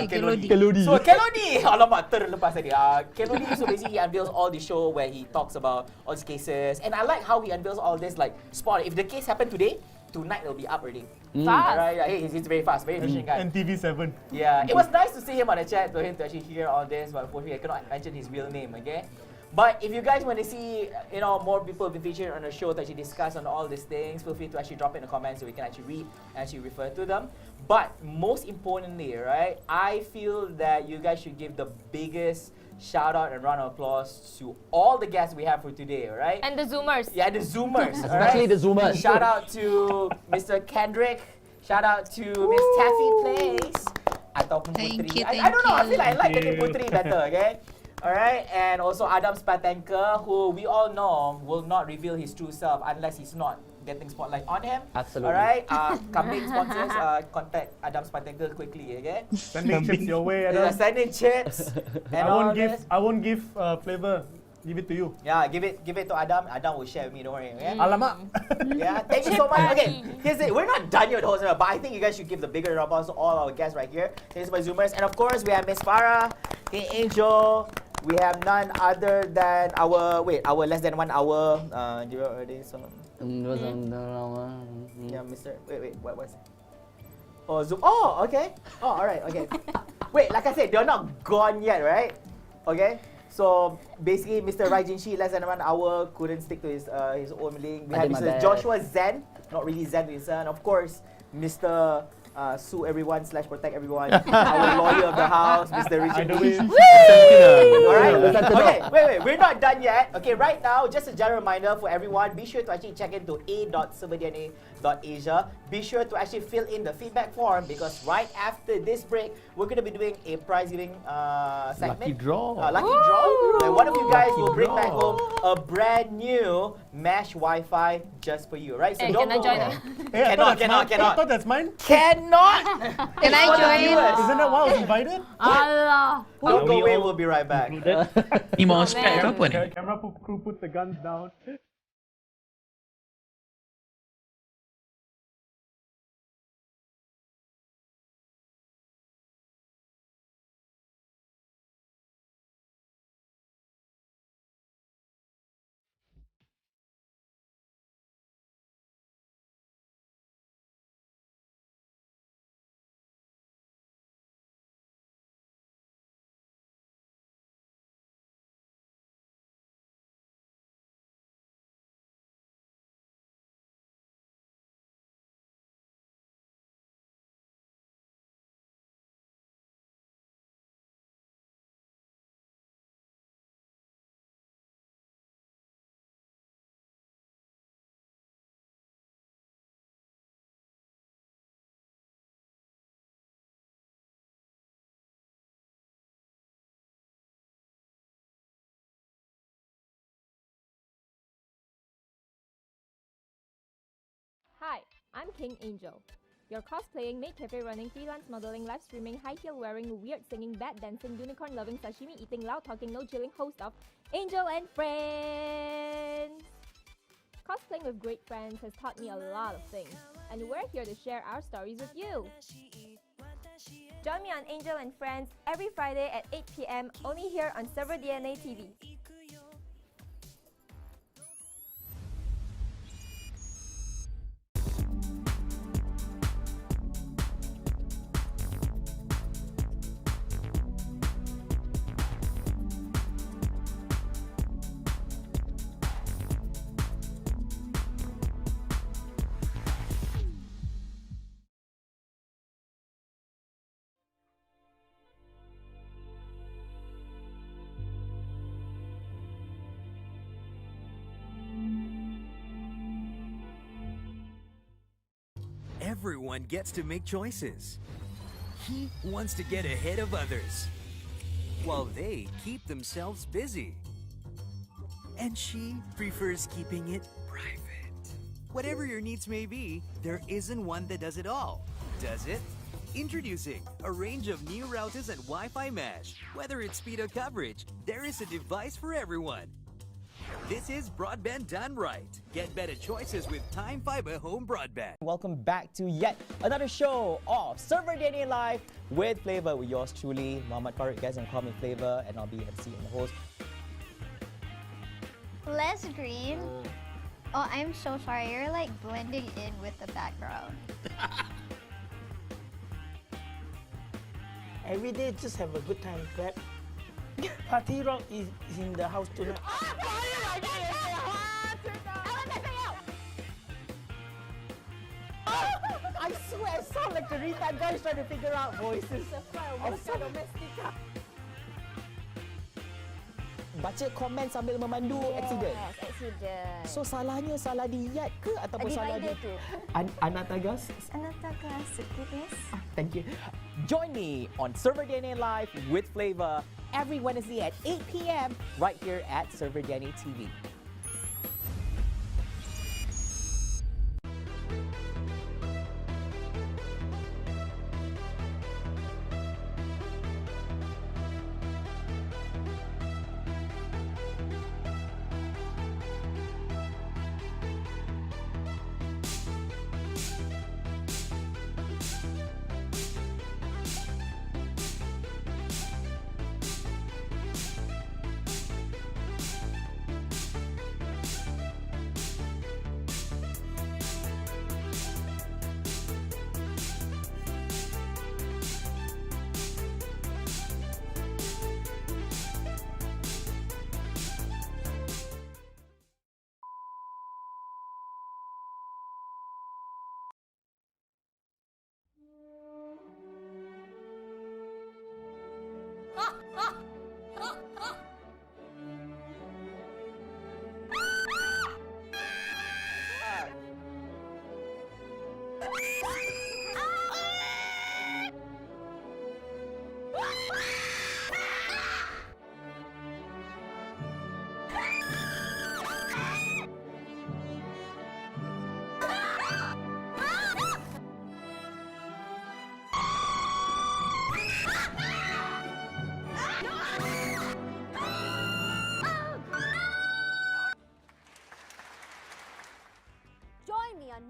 Kelodi. So Kelodi, alamak terlepas tadi. Kelodi, so basically he unveils all the show where he talks about all these cases, and I like how he unveils all this like spot. If the case happened today, tonight it'll be up already. Fast. Right? Yeah, he's very fast, very efficient guy. And TV7. Yeah, it was nice to see him on the chat, for him to actually hear all this, but unfortunately I cannot mention his real name, okay? But if you guys want to see, more people be featured on the show to actually discuss on all these things, feel free to actually drop it in the comments so we can actually read and actually refer to them. But most importantly, right, I feel that you guys should give the biggest shout out and round of applause to all the guests we have for today, right? And the Zoomers. Yeah, the Zoomers. Especially the Zoomers. Shout out to Mr. Kendrick. Shout out to Miss Taffy Place. Ataupun Thank Puteri. you, I don't know. I feel like I like the name you. Puteri better. Okay. Alright, and also Adam Spartanker, who we all know will not reveal his true self unless he's not getting spotlight on him. Absolutely. Alright, coming sponsors, contact Adam Spartanker quickly, okay? Sending chips your way, Adam. Sending chips. And all this. I won't give flavor. Give it to you. Yeah, give it to Adam. Adam will share with me, don't worry, okay? Alamak. Yeah, thank you so much. Okay, here's it. We're not done yet with the host, but I think you guys should give the bigger round of applause to all our guests right here. Thanks my Zoomers. And of course, we have Miss Farah, King Angel. We have none other than our less than 1 hour. Do you already saw? Yeah, Mr. Wait, what was it? Oh, Zoom. Oh, okay. Oh, alright, okay. Wait, like I said, they're not gone yet, right? Okay. So basically, Mr. Raijinshi, less than 1 hour, couldn't stick to his own link. We have Mr. Joshua Zen, not really Zen to his son. Of course, Mr. Sue everyone / protect everyone. Our lawyer of the house, Mr. Richard. Alright. Okay, wait. We're not done yet. Okay, right now, just a general reminder for everyone, be sure to actually check into a.serverdna.asia. Be sure to actually fill in the feedback form because right after this break, we're going to be doing a prize giving segment. Lucky draw. Lucky draw. And one of you guys will bring back home a brand new mesh Wi-Fi just for you, right? So don't can I go join away. Hey, Cannot. I thought that's mine. Cannot! Can I join? Isn't that why I was invited? Allah. Don't go away, we'll be right back. Ni mau spec ke apa ni? Camera crew put the guns down. Hi, I'm King Angel. Your cosplaying, maid cafe running, freelance modeling, live streaming, high heel wearing, weird singing, bad dancing, unicorn loving, sashimi eating, loud talking, no chilling host of Angel and Friends. Cosplaying with great friends has taught me a lot of things, and we're here to share our stories with you. Join me on Angel and Friends every Friday at 8 p.m. only here on serverDNA TV. Everyone gets to make choices. He wants to get ahead of others, while they keep themselves busy. And she prefers keeping it private. Whatever your needs may be, there isn't one that does it all, does it? Introducing a range of new routers and Wi-Fi mesh. Whether it's speed or coverage, there is a device for everyone. This is broadband done right. Get better choices with Time Fiber Home Broadband. Welcome back to yet another show of serverDNA Live with Flavor, with yours truly, Muhammad Farouq. Guys, and call me Flavor, and I'll be MC and the host. Less green. Oh, I'm so sorry. You're like blending in with the background. Every day, just have a good time, clap. Party Rock is in the house tonight. I swear, it sounds like the retard guys trying to figure out voices. Baca komen sambil memandu accident. Accident. So salahnya salah diet ke ataupun salah di Anatagas? Anatagas, goodness. Thank you. Join me on serverDNA Live with Flavor every Wednesday at 8 p.m. right here at serverDNA TV.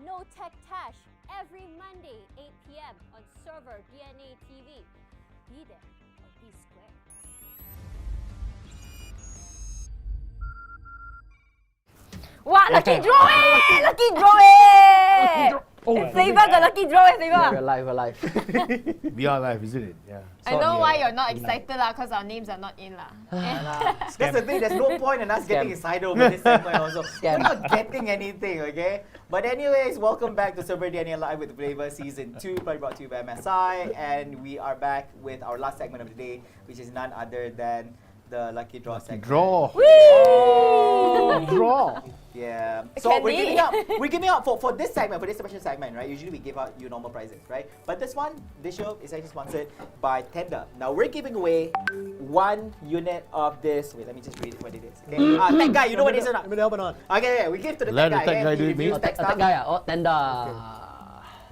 No Tech Tash every Monday, 8 p.m. on serverDNA TV. Be there or be square. Wow, lucky draw eh! Lucky draw eh! Flavor got lucky draw eh, Flavor. We're live. We are live, isn't it? Yeah. I know why you're not excited lah, because our names are not in lah. That's the thing, there's no point in us getting excited over this segment also. We're not getting anything, okay? But anyways, welcome back to serverDNA Live with Flavor Season 2, probably brought to you by MSI. And we are back with our last segment of the day, which is none other than the Lucky Draw segment. Draw. Oh. Draw. Yeah. So we're giving out for this segment, for this special segment, right? Usually we give out you normal prizes, right? But this show is actually sponsored by Tender. Now we're giving away 1 unit of this. Wait, let me just read it what it is. Okay. Tech guy, you know what it is or not? Let me help or not? Okay, yeah, we give to the Let tech the guy. tech guy He do it, reviews mate. tech stuff. Guy, tender.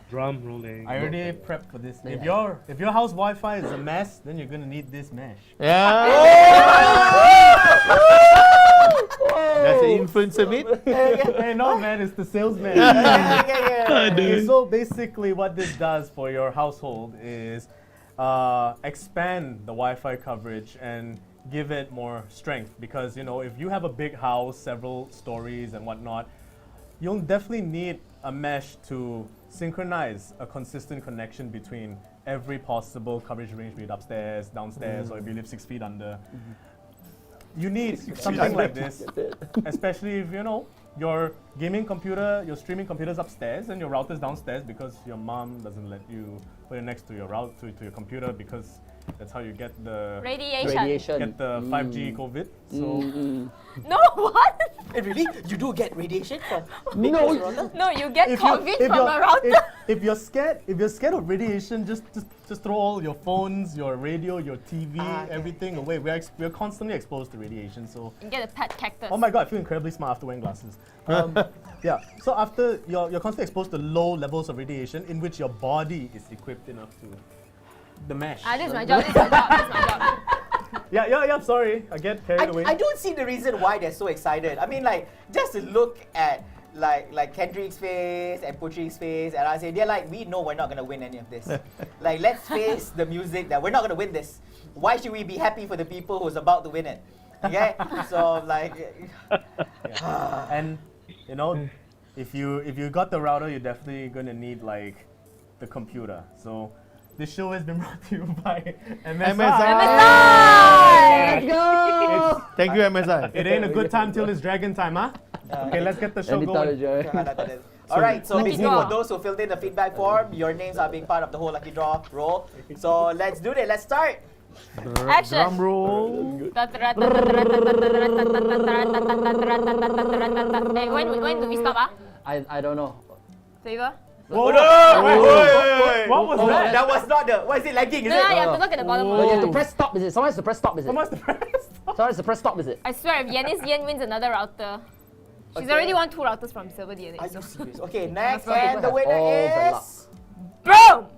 Drum rolling. I already prepped for this. If your house Wi-Fi is a mess, then you're gonna need this mesh. Yeah. That's an influencer, mate. Hey, no man, it's the salesman. Okay, so basically, what this does for your household is expand the Wi-Fi coverage and give it more strength. Because if you have a big house, several stories and whatnot, you'll definitely need a mesh to synchronize a consistent connection between every possible coverage range, be it upstairs, downstairs, or if you live 6 feet under. You need something like this, especially if your gaming computer, your streaming computer's upstairs and your router's downstairs because your mom doesn't let you put it next to your to your computer because that's how you get the Radiation. get the 5G COVID. So No, what? Really? You do get radiation from No. No, you get COVID from a router. if you're scared of radiation, just throw all your phones, your radio, your TV, everything away. We're constantly exposed to radiation, so. You get a pet cactus. Oh my god, I feel incredibly smart after wearing glasses. Yeah. So after you're constantly exposed to low levels of radiation, in which your body is equipped enough to the mesh. This is my job. This is my job. This is my job. Yeah. Sorry, I get carried away. I don't see the reason why they're so excited. I mean, like, just to look at like Kendrick's face and Puteri's face, and I say they're like, we know we're not gonna win any of this. Like, let's face the music that we're not gonna win this. Why should we be happy for the people who's about to win it? Okay, so like, and if you got the router, you're definitely gonna need like the computer. So this show has been brought to you by MSI. Let's go! Thank you, MSI. It ain't a good time till it's dragon time, huh? Okay, let's get the show going. Alright, so basically for those who filled in the feedback form, your names are being part of the whole lucky draw roll. So let's do it. Let's start. Action. Drum roll. Hey, when do we stop? I don't know. Flavor? Whoa, Wait. What was that? That was not the. What is it lagging? Is No, it? you have to look at the bottom. You have to press stop, is it? Someone has to press stop, is it? Someone's the press. Someone has to press stop, is it? I swear, if Yen wins another router, she's already won 2 routers from serverDNA. Are you serious? Okay, next, and the winner is. Boom!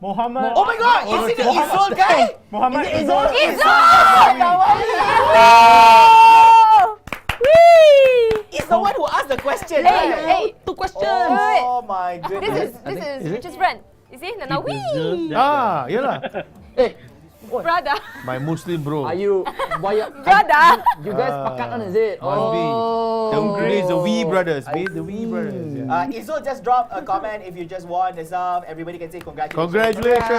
Mohammed. Oh my God! Is it the Izol guy? Mohammed Izol! He's the one who asked the question. Hey, 2 questions! Oh my goodness. This is Richard's friend. Is he? No, wee! Ah, yeah. Hey, Brother. My Muslim bro. are you... Why you... Brother! You guys pakatan, is it? Must be. Today's the Wee brothers, mate. The Wee brothers. Yeah. Izol just dropped a comment. If you just won the sub, everybody can say congratulations. Congratulations!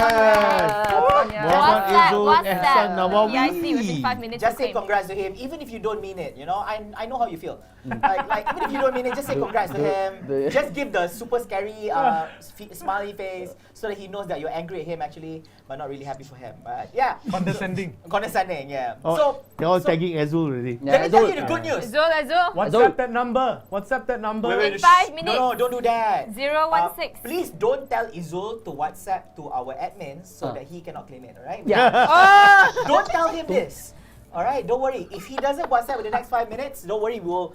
Muhammad Izul Ehsan Nawawi. Yeah, I see. Within 5 minutes. Just say congrats to him, even if you don't mean it. I know how you feel. like even if you don't mean it, just say congrats to him. Just give the super scary smiley face so that he knows that you're angry at him actually, but not really happy for him. But yeah, Condescending. Yeah. Oh, they're all tagging Azul already. Let me tell you the good news. Azul. WhatsApp that number. WhatsApp that number. Wait, 5 minutes. No, don't do that. 016. Please don't tell Izul to WhatsApp to our admins so that he cannot claim it, alright? Yeah. Don't tell him this. Alright, don't worry. If he doesn't WhatsApp in the next 5 minutes, don't worry, we'll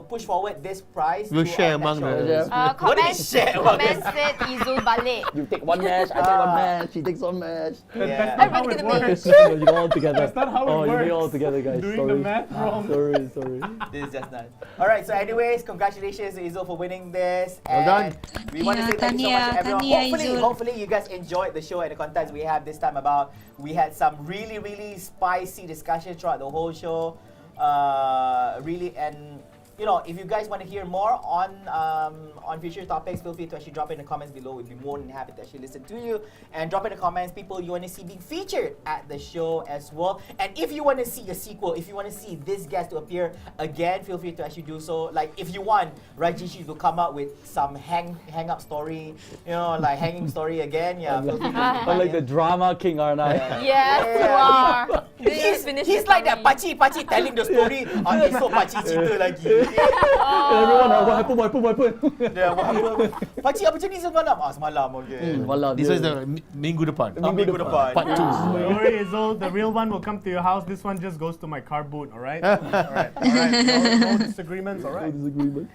push forward this prize. We'll to share our next among show. the... What do you share among Comment us? said Izul balik. You take 1 match, I take 1 match, she takes 1 match. Yeah. Everybody get the works. You go all together. That's not how it Oh, you works. do it all together, guys. Doing sorry. the math wrong. Sorry. This is just nuts. Alright, so anyways, congratulations to Izul for winning this. Well done. We want to say thank you so much to everyone. Tahniah, Izul. Hopefully you guys enjoyed the show and the contents we have this time about. We had some really, really spicy discussion throughout the whole show. And if you guys want to hear more on future topics, feel free to actually drop in the comments below. We'd be more than happy to actually listen to you. And drop in the comments people you want to see being featured at the show as well. And if you want to see a sequel, if you want to see this guest to appear again, feel free to actually do so. Like if you want Raijinshi to come up with some hang up story, like hanging story again, yeah. Feel free to I'm like the drama king, aren't I? Yes, you are. He's like that pakcik telling the story. Esok pakcik cerita lagi. Everyone, what happened? Yeah, what happened? Pakcik apa jadi semalam? Semalam, okay. This is the minggu depan. Minggu depan. Part 2. Don't worry, Izul. The real one will come to your house. This one just goes to my car boot, alright? Alright. No disagreements, alright?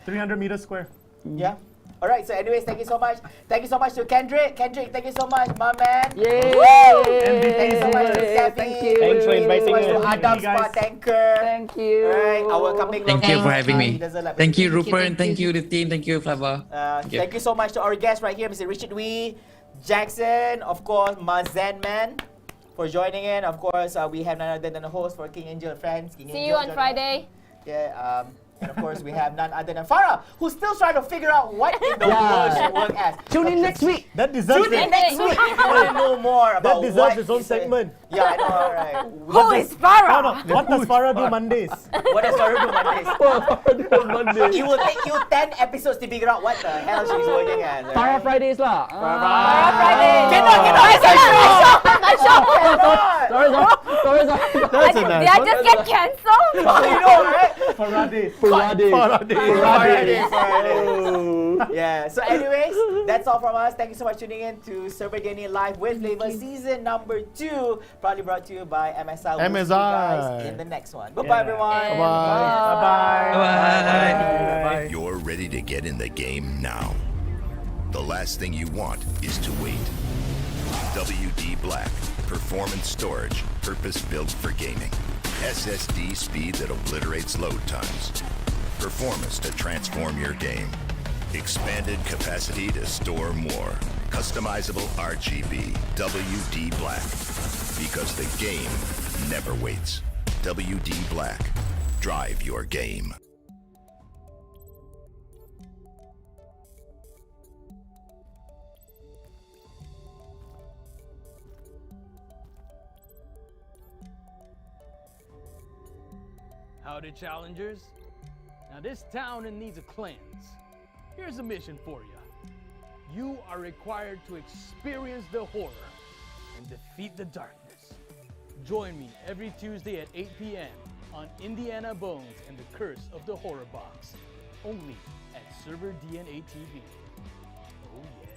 300 meters square. Yeah. Alright, so anyways, thank you so much. Thank you so much to Kendrick. Kendrick, thank you so much, my man. Yay! Thank you so much to Steffi. Thank you. Thanks for inviting Thank you us. to Adam Spartanker. Thank you. Alright, our coming Thank you for having me. Like Thank you, Rupert. Thank you, the team. Thank you, Flava. Thank you so much to our guest right here, Mr. Richard Wee, Jackson, of course, Mazen Man, for joining in. Of course, we have none other than the host for King Angel Friends. King See Angel you on joining Friday. us. Yeah, and of course, we have none other than Farah, who's still trying to figure out what in the world she work as. Tune in next week. That deserves Tune in next week. We want to know more about That deserves what its own is a- segment. Yeah, I know, alright. Who is Farah? What does Farah do Mondays? What does Farah do Mondays? It will take you 10 episodes to figure out what the hell she's working as. alright? Farah Fridays lah. Farah Friday. Cannot. My shop. Sorry. That's a nice Did I one. just get cancelled? You know, right? Farah days. Yeah, so anyways, that's all from us. Thank you so much for tuning in to serverDNA Live with Flavor season number 2, proudly brought to you by MSI. We'll see you guys in the next one. Bye-bye, everyone. Bye-bye. You're ready to get in the game now. The last thing you want is to wait. WD Black, performance storage, purpose-built for gaming. SSD speed that obliterates load times. Performance to transform your game. Expanded capacity to store more. Customizable RGB. WD Black. Because the game never waits. WD Black. Drive your game. Howdy, challengers. Now this town needs a cleanse. Here's a mission for you. You are required to experience the horror and defeat the darkness. Join me every Tuesday at 8 p.m. on Indiana Bones and the Curse of the HorrorBox, only at serverDNA TV. Oh yeah.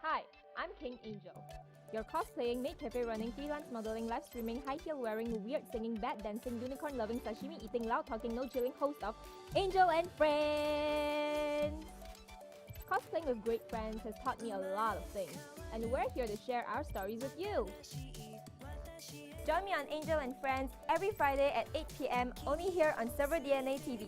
Hi, I'm King Angel. Your cosplaying, maid cafe running, freelance modeling, live streaming, high heel wearing, weird singing, bad dancing, unicorn loving, sashimi eating, loud talking, no chilling host of Angel and Friends. Cosplaying with great friends has taught me a lot of things, and we're here to share our stories with you. Join me on Angel and Friends every Friday at 8 p.m. only here on serverDNA TV.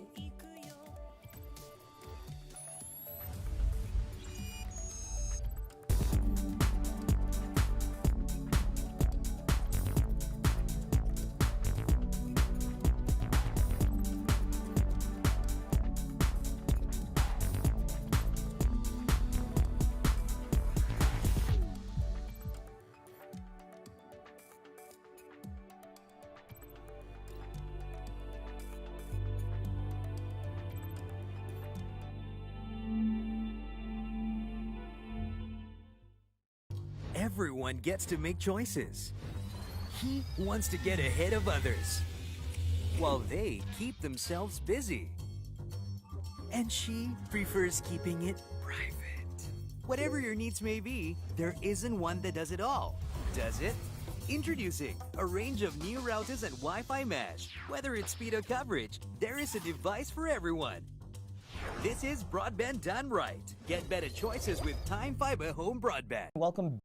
Everyone gets to make choices. He wants to get ahead of others. while they keep themselves busy. And she prefers keeping it private. Whatever your needs may be, there isn't one that does it all, does it? Introducing a range of new routers and Wi-Fi mesh. Whether it's speed or coverage, there is a device for everyone. This is broadband done right. Get better choices with Time Fiber Home Broadband. Welcome